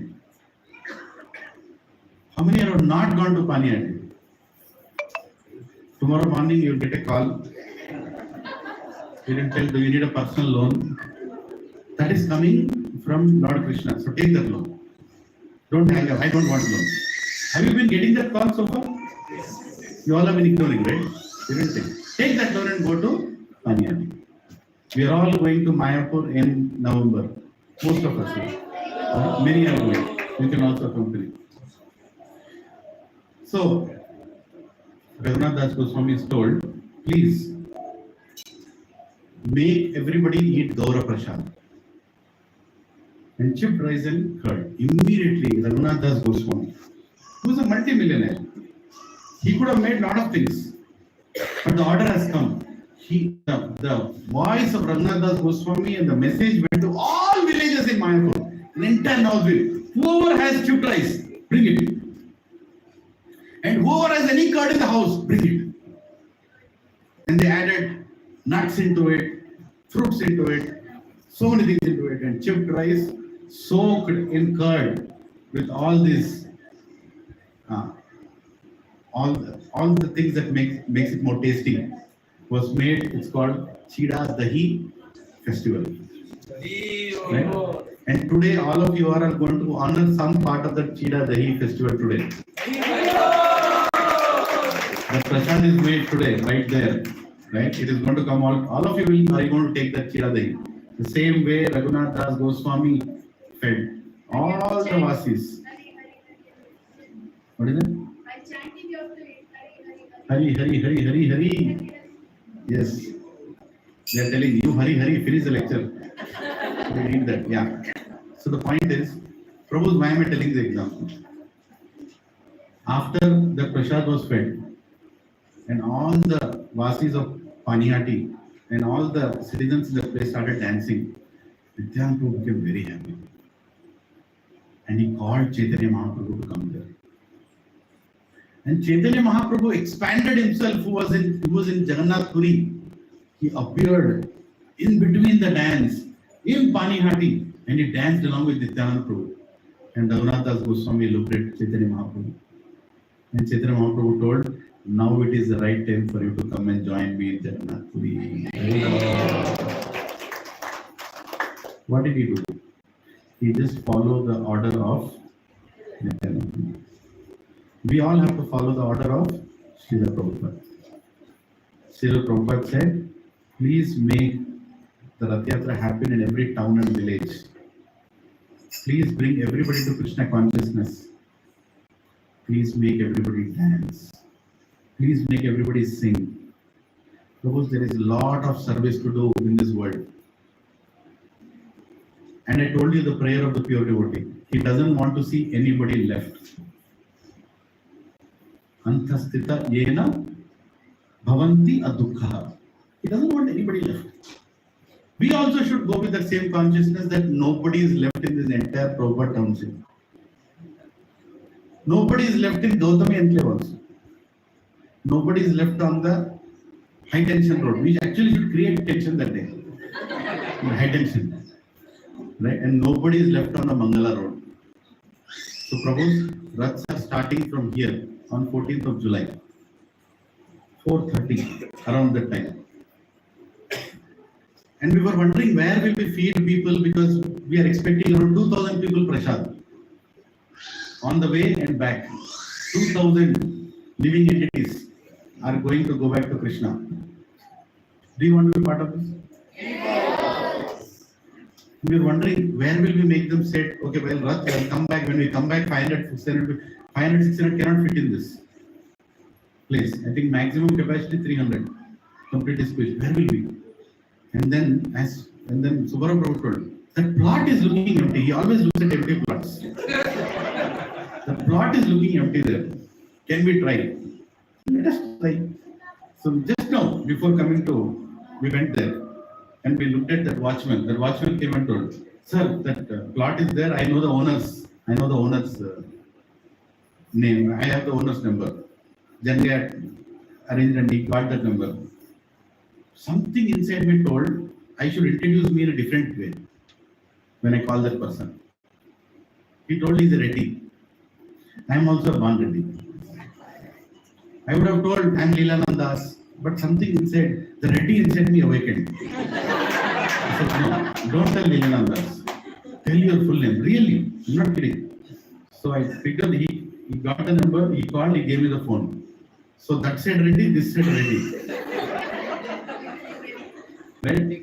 How many here have not gone to Panihati? Tomorrow morning you'll get a call. You will tell, do you need a personal loan? That is coming from Lord Krishna. So take that loan. Don't hang up. I don't want loan. Have you been getting that call so far? You all have been ignoring, right? You didn't take that loan and go to Panihati. We are all going to Mayapur in November. Most of us will. Many are going. You can also accompany. So, Raghunath Das Goswami is told, please make everybody eat Gaura Prasad and chipped rice and curd. Immediately, Raghunath Das Goswami, who is a multi-millionaire, he could have made a lot of things, but the order has come. The voice of Raghunath Das Goswami and the message went to all villages in Mayapur, an entire Northville. Whoever has chipped rice, bring it. And whoever has any curd in the house, bring it. And they added nuts into it, fruits into it, so many things into it, and chipped rice soaked in curd with all this, all the things that makes it more tasty was made. It's called Chida Dahi Festival. Right? And today all of you are going to honor some part of the Chida Dahi Festival today. The prasad is made today, right there. Right? It is going to come all of you are going to take that Chida Dahi. The same way Raghunath Das Goswami fed all the Vasis. What is it? Hari, Hari, Hari, Hari, Hari. Yes. They are telling you, Hari, Hari, finish the lecture. We need that. Yeah. So the point is, Prabhu's why am I telling the example? After the prasad was fed, and all the Vasis of Panihati and all the citizens in the place started dancing, Nityananda Prabhu became very happy. And he called Chaitanya Mahaprabhu to come there. And Chaitanya Mahaprabhu expanded himself, who was in Jagannath Puri. He appeared in between the dance in Panihati, and he danced along with Nityananda Prabhu. And Raghunath Das Goswami looked at Chaitanya Mahaprabhu And Chaitanya Mahaprabhu told, now it is the right time for you to come and join me in Jagannath Puri. What did he do? He just followed the order of Nityananda. We all have to follow the order of Srila Prabhupada. Srila Prabhupada said, please make the Rath Yatra happen in every town and village. Please bring everybody to Krishna consciousness. Please make everybody dance. Please make everybody sing. Because there is a lot of service to do in this world. And I told you the prayer of the pure devotee. He doesn't want to see anybody left. Anthastita yena bhavanti adukha. He doesn't want anybody left. We also should go with the same consciousness that nobody is left in this entire Prabhupada township. Nobody is left in Gautami Enclave also. Nobody is left on the high tension road. We actually should create tension that day. High tension. Right? And nobody is left on the Mangala road. So Prabhu's Raths are starting from here on 14th of July. 4:30, around that time. And we were wondering where will we feed people, because we are expecting around 2,000 people prasad. On the way and back, 2,000 living entities are going to go back to Krishna. Do you want to be part of this? Yes. We are wondering where will we make them say, okay, well, Rath, will come back. When we come back, 500, 600 cannot fit in this place. I think maximum capacity 300. Complete space. Where will we? And then Subhara Prabhu told, that plot is looking empty. He always looks at empty plots. The plot is looking empty there. Can we try? Let us try. So just now, before coming to, we went there and we looked at that watchman. That watchman came and told, sir, that plot is there. I know the owners. I know the owner's name. I have the owner's number. Then they had arranged and he got that number. Something inside me told I should introduce me in a different way when I call that person. He told he's a Reddy. I am also a born Reddy. I would have told I am Lilananda, but something inside, the Reddy inside me awakened. I said, no, don't tell Lilananda. Tell your full name. Really, I'm not kidding. So I figured he got the number, he called, he gave me the phone. So that said Reddy, this said Reddy. Ready?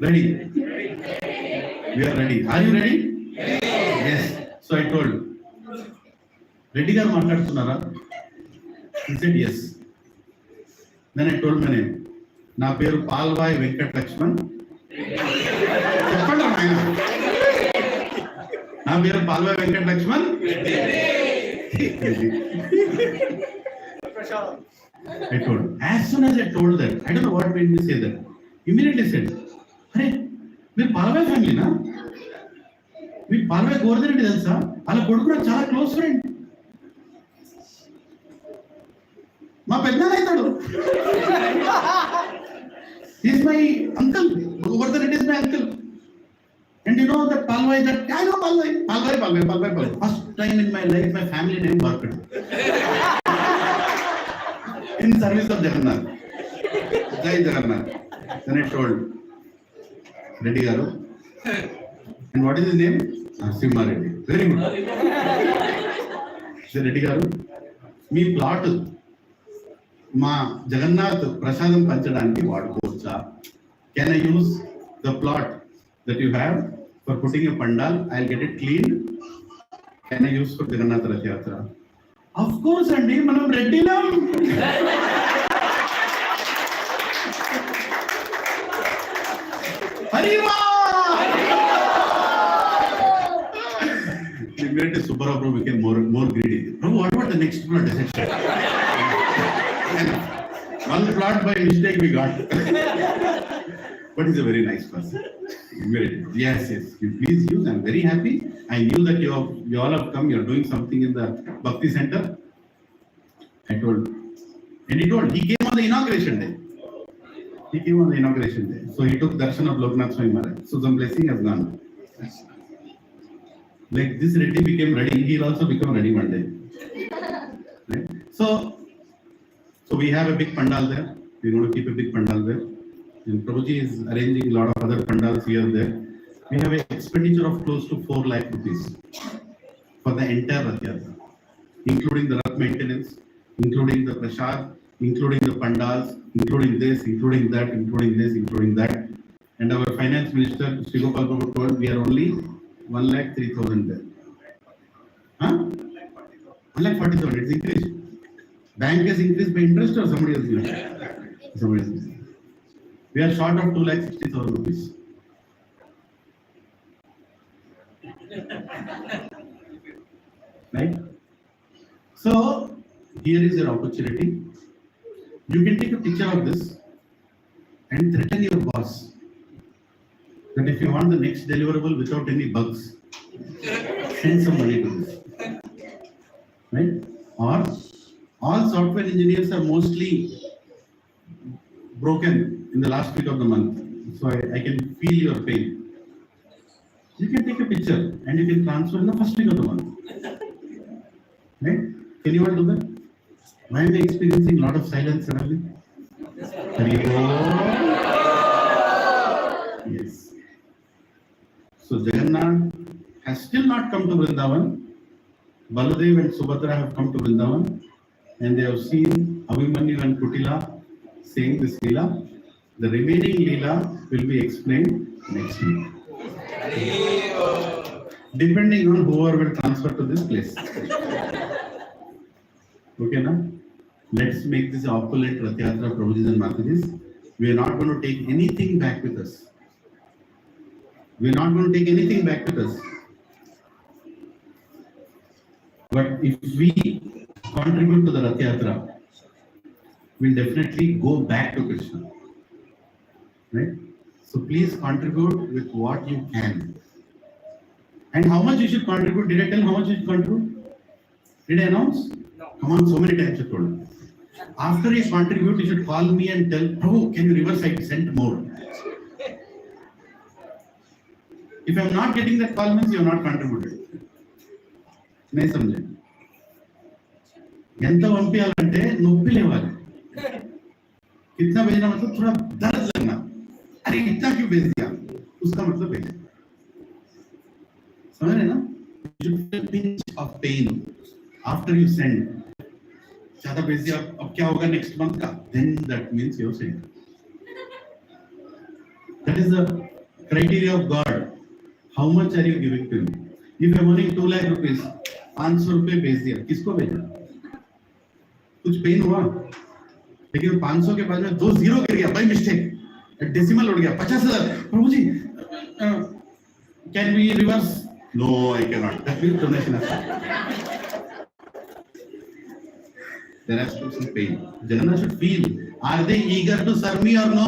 We are ready. Are you ready? Yes. So I told, Reddy garu maatladutunnara? He said yes. Then I told my name. Na peru Palvai Venkat Lakshman. Cheppandi naina. Na peru Palvai Venkat Lakshman. I told. As soon as I told that, I don't know what made me say that. Immediately said, అరే మీరు పాల్వాయ్ ఫ్యామిలీనా? మీరు పాల్వాయ్ గోవర్ధన్ తెలుసా? వాళ్ళ కొడుకు నాకు చాలా close friend. మా పెద్దనాన్న అవుతాడు. Is my uncle. Govardhan Reddy is my uncle. And you know that Palvai, that I know Palvai. First time in my life, my family name worked in service of Jagannath. Jai Jagannath. Then I told Reddy garu. And what is his name? Simha Reddy. Very good. So Reddy garu, me plot మా జగన్నాథ్ ప్రసాదం పంచడానికి వాడుకోవచ్చా? Can I use the plot that you have for putting a pandal? I'll get it cleaned. Can I use for Jagannath Rath Yatra? Of course, Andy. Manam Reddilam. Hariva! Immediately Subhara Prabhu became more greedy. Prabhu, what about the next plot? And one plot by mistake we got. But he's a very nice person. Yes. You please use. I'm very happy. I knew that you all have come. You're doing something in the Bhakti Center. I told. And he told. He came on the inauguration day. So he took darshan of Loknath Swami Maharaj. So some blessing has gone. Like this Reddy became ready. He'll also become ready one day. Right? So So we have a big pandal there. We're going to keep a big pandal there. And Prabhuji is arranging a lot of other pandals here and there. We have an expenditure of close to 4 lakh rupees for the entire Rath Yatra, including the Rath maintenance, including the prasad, including the pandals, including this, including that, including this, including that. And our finance minister, Sri Gopal Prabhu, told we are only 1,03,000 there. Huh? 1,40,000, it's increased. Bank has increased by interest or somebody else doing it? Somebody else. We are short of 2,60,000 rupees. Right? So, here is your opportunity. You can take a picture of this and threaten your boss that if you want the next deliverable without any bugs, send some money to this. Right? Or all software engineers are mostly broken in the last week of the month. So I can feel your pain. You can take a picture and you can transfer in the first week of the month. Right? Can you all do that? Why am I experiencing a lot of silence suddenly? Yes. So Jagannath has still not come to Vrindavan. Baladev and Subhadra have come to Vrindavan and they have seen Abhimanyu and Kutila saying this Leela. The remaining Leela will be explained next week. Depending on whoever will transfer to this place. Okay, now? Let's make this opulent Rath Yatra, Prabhujis and Matajis. We are not going to take anything back with us. We are not going to take anything back with us. But if we contribute to the Rath Yatra, we'll definitely go back to Krishna. Right? So please contribute with what you can. And how much you should contribute? Did I tell how much you should contribute? Did I announce? No. Come on, so many times you told. After you contribute, you should call me and tell, Prabhu, can you reverse? I sent more. If I'm not getting that call, means you have not contributed. नहीं समझे ఎంత పంపించాలంటే నొప్పి లేవాలి कितना भेजना मतलब थोड़ा दर्द लगना अरे इतना क्यों भेज दिया उसका मतलब भेज समझ रहे ना you should feel a pinch of pain after you send ज्यादा भेज दिया अब क्या होगा next month का then that means you have sent that is the criteria of God how much are you giving to him if you are earning 2 lakh rupees 500 रुपए भेज दिया किसको भेजा कुछ पेन हुआ लेकिन 500 के बाद में 2 जीरो गिर गया बाय मिस्टेक डेसिमल उड़ गया 50,000 प्रभु जी can we reverse no I can not that will donation there has to be some pain Jagannath should feel are they eager to serve me or no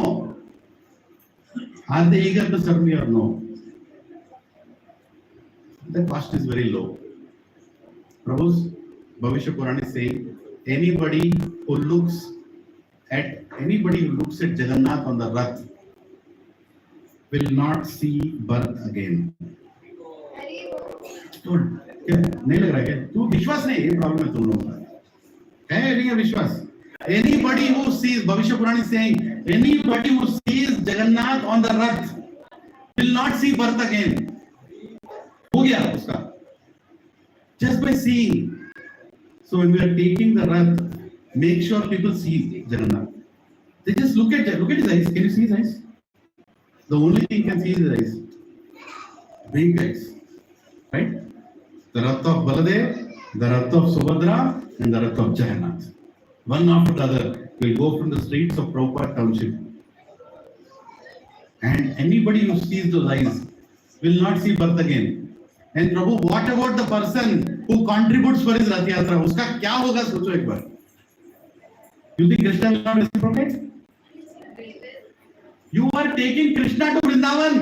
are they eager to serve me or no the cost is very low Prabhu's Bhavishya Purana is saying anybody who looks at Jagannath on the Rath will not see birth again. तो नहीं लग रहा क्या? तू विश्वास नहीं ये problem है तुम लोगों का है नहीं है विश्वास? Anybody who sees Bhavishya Purana is saying anybody who sees Jagannath on the Rath will not see birth again. हो गया उसका. Just by seeing. So when we are taking the Rath, make sure people see Jagannath. They just look at his eyes. Can you see his eyes? The only thing you can see is his eyes. Big eyes. Right? The Rath of Baladev, the Rath of Subhadra, and the Rath of Jagannath. One after the other will go from the streets of Prabhupada township. And anybody who sees those eyes will not see birth again. And Prabhu, what about the person who contributes for his Rath Yatra? उसका क्या होगा सोचो एक बार. You think Krishna will not reciprocate? You are taking Krishna to Vrindavan.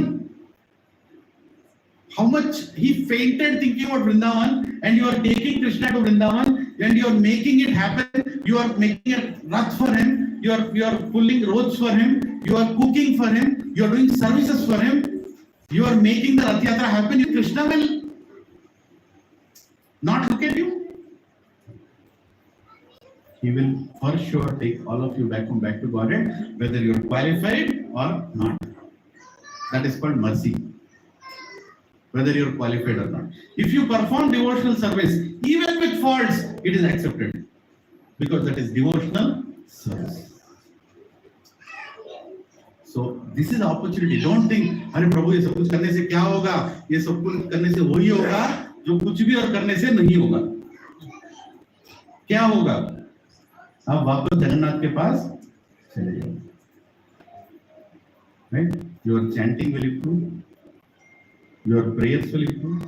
How much he fainted thinking about Vrindavan, and you are taking Krishna to Vrindavan, and you are making it happen. You are making a Rath for him. You are pulling roads for him. You are cooking for him. You are doing services for him. You are making the Rath Yatra happen. Krishna will not look at you. He will for sure take all of you back to Godhead, whether you are qualified or not. That is called mercy. Whether you are qualified or not. If you perform devotional service, even with faults, it is accepted. Because that is devotional service. So this is the opportunity. Don't think, अरे प्रभु ये सब कुछ करने से क्या होगा? ये सब कुछ करने से वही होगा जो कुछ भी और करने से नहीं होगा. क्या होगा? आप वापस जगन्नाथ के पास चले जाओ. Right? Your chanting will improve. Your prayers will improve.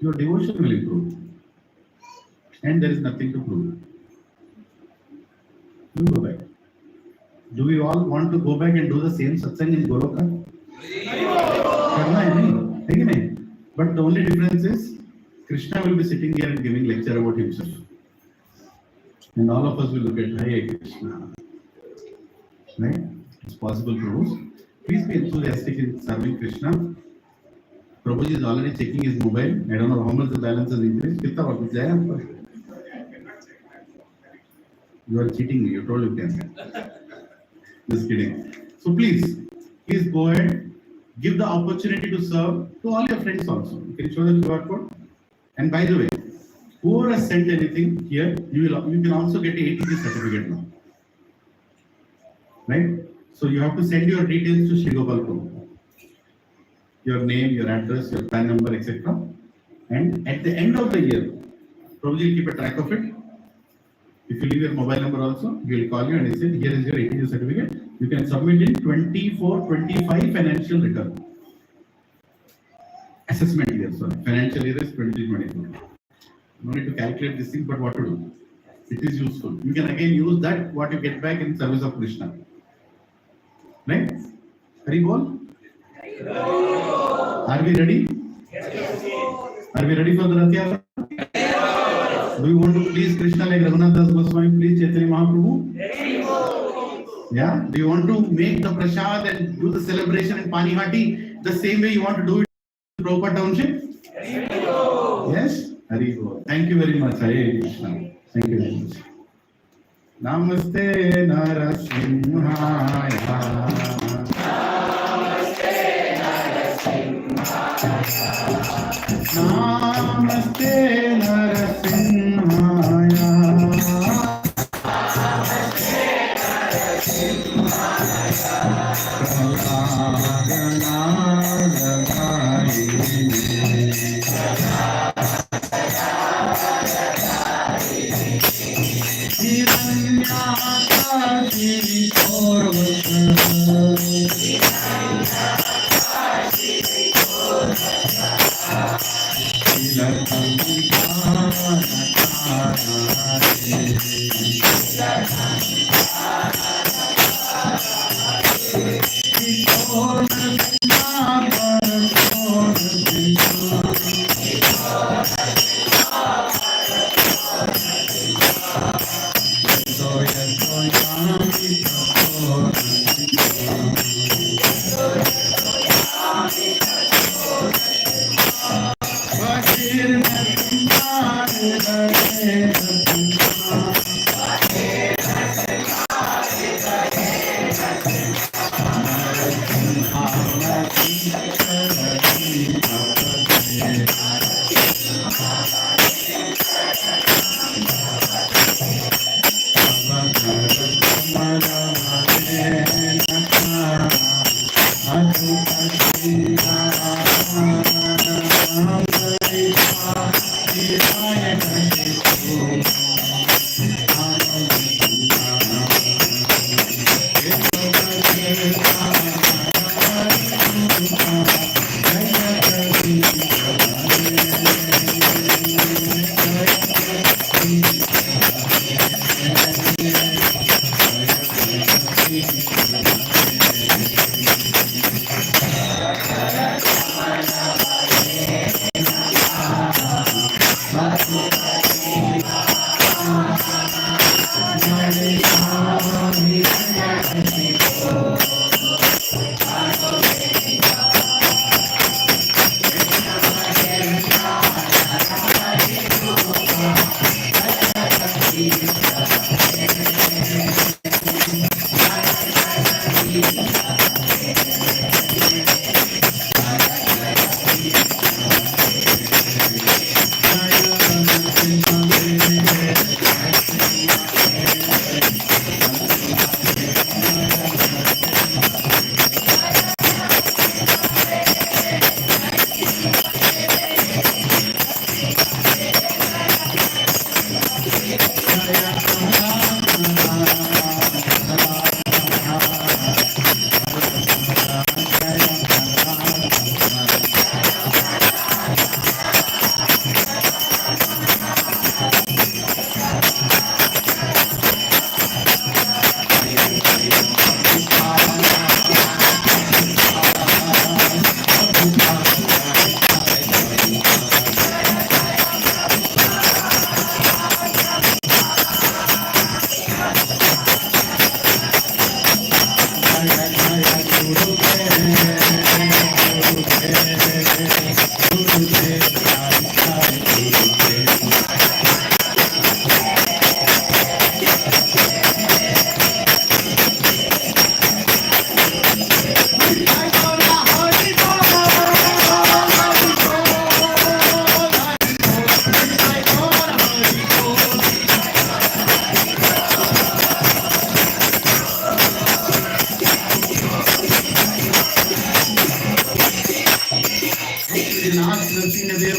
Your devotion will improve. And there is nothing to prove. You go back. Do we all want to go back and do the same satsang in Goloka? करना है नहीं, है कि नहीं? But the only difference is Krishna will be sitting here and giving lecture about himself, and all of us will look at Hare Krishna. Right? It's possible, Prabhu. Please be enthusiastic in serving Krishna. Prabhuji is already checking his mobile. I don't know how much the balance has increased. कितना वापस जाएगा आपका? You are cheating me. You told you can. Just kidding. So please go ahead. Give the opportunity to serve to all your friends also. You can show the QR code. And by the way, whoever has sent anything here, you can also get a ATG certificate now. Right? So you have to send your details to Shri Gopal Prabhu. Your name, your address, your PAN number, etc. And at the end of the year, Prabhuji will keep a track of it. If you leave your mobile number also, he will call you and he said, here is your ATG certificate. You can submit in 24-25 financial return. Assessment year, sorry. Financial year is 2024. No need to calculate this thing, but what to do? It is useful. You can again use that, what you get back in service of Krishna. Right? Hari Bol? Are we ready? Are we ready for the Rath Yatra? Do you want to please Krishna like Raghunath Das Goswami, please Chaitanya Mahaprabhu? Yeah? Do you want to make the prasad and do the celebration in Panihati the same way you want to do it in Prabhupada Township? Yes? Hari Bol. Thank you very much. Hare Krishna. Thank you very much. Namaste Narasimhaya. Namaste Narasimhaya.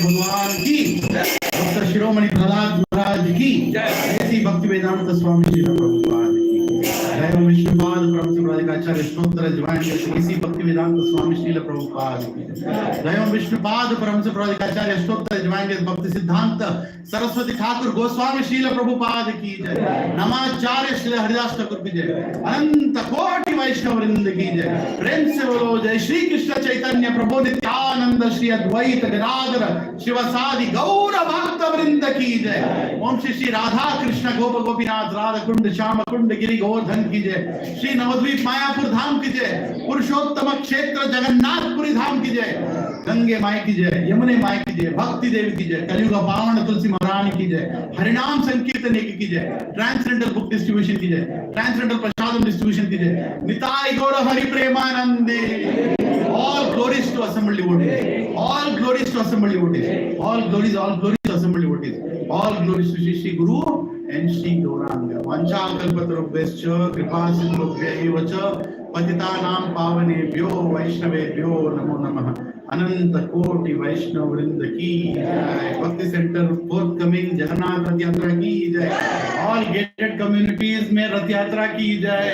भगवान की, doctor शिरोमणि प्रहलाद महाराज की, ऐसी भक्ति वेदांत स्वामी श्री प्रभुपाद की, जय विष्णुपाद परम संप्रदायिकाचार्य स्तोत्र join ऐसी भक्ति वेदांत स्वामी श्री प्रभुपाद की, जय विष्णुपाद परम संप्रदायिकाचार्य स्तोत्र ज्वाइन भक्ति सिद्धांत सरस्वती ठाकुर गोस्वामी श्री प्रभुपाद की जय, नमाचार्य श्री हरिदास ठाकुर की जय, अनंत कोटि वैष्णव वृंद की जय, प्रेम से बोलो जय श्री कृष्ण चैतन्य प्रभु नित्यानंद श्री अद्वैत गदाधर शिवसादि गौर भक्त वृंद की जय। ओम श्री राधा कृष्ण गोप गोपीनाथ राधा कुंड श्याम कुंड गिरि गोवर्धन की जय, श्री नवद्वीप मायापुर धाम की जय, पुरुषोत्तम क्षेत्र जगन्नाथपुरी धाम की जय, गंगे माई की जय, यमुने माई की जय, भक्ति देवी की जय, कलयुग पावन तुलसी महारानी की जय, हरिनाम संकीर्तन की जय, ट्रांसजेंडर बुक डिस्ट्रीब्यूशन की जय, ट्रांसजेंडर प्रसादम डिस्ट्रीब्यूशन की जय, निताय गौर हरि प्रेमानंदे। All glories to assembled devotees. All glories to assembled devotees. All glories to assembled devotees. All glories to Shri Guru and Shri Gauranga. Vancha kalpatarubhyascha kripa sindhubhya cha patitanam pavanebhyo vaishnavebhyo namo namah. अनंत कोटि वैष्णव वृंद की जय, भक्ति centre forthcoming Jagannath रथ यात्रा की जय, all gated communities में रथ यात्रा की जय,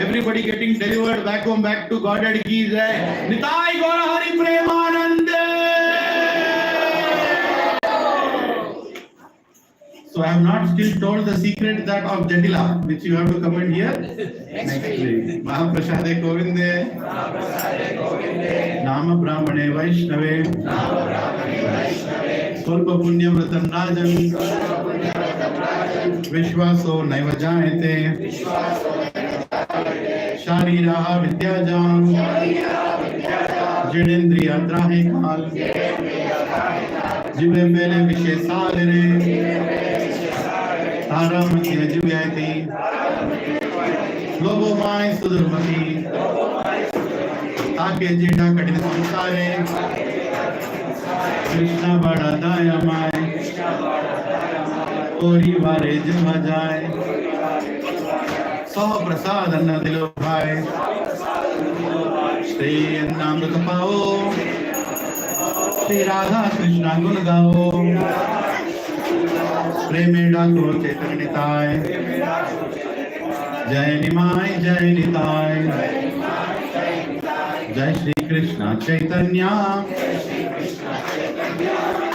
everybody getting delivered back home back to godhead की जय, Nitai Gaur Hari Premanand. So I have not still told the secret that of Jatila, which you have to comment here next week. Mahaprasade Govinde, Nama Brahmane Vaishnave, Swalpa Punya Vratam Rajan, Vishwaso Naiva Jayate, Shariraha Vidyajam, Jidendriya Drahe Kal, Jive Mele Visheshalere, Taramati Ajuyati, Lobo Mai Sudurmati, Take Jita Katin Samsare, Krishna Bada Daya Mai, Ori Vare Jima Jai, Soha Prasad Anna Dilo Bhai, Shri Annamrita Pao, Shri Radha Krishna Gun Gao, प्रेमेडा को चैतन्यताय, जय निमाय जय निताय, जय श्री कृष्ण चैतन्य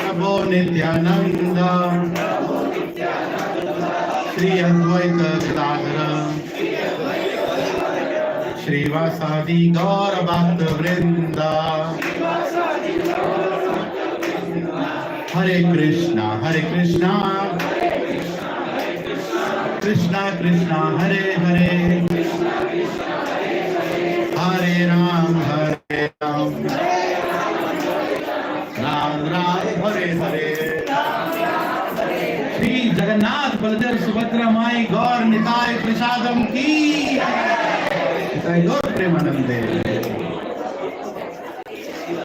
प्रभु नित्यानंद, श्री अद्वैत गदाधर श्रीवासादि गौर भक्त वृंद, हरे कृष्णा कृष्णा कृष्णा हरे हरे, हरे राम राम राम हरे हरे, श्री की, जगन्नाथ बलदेव सुभद्रा माई गौर निताय प्रसादम की, निताय गौर प्रेमानंदे।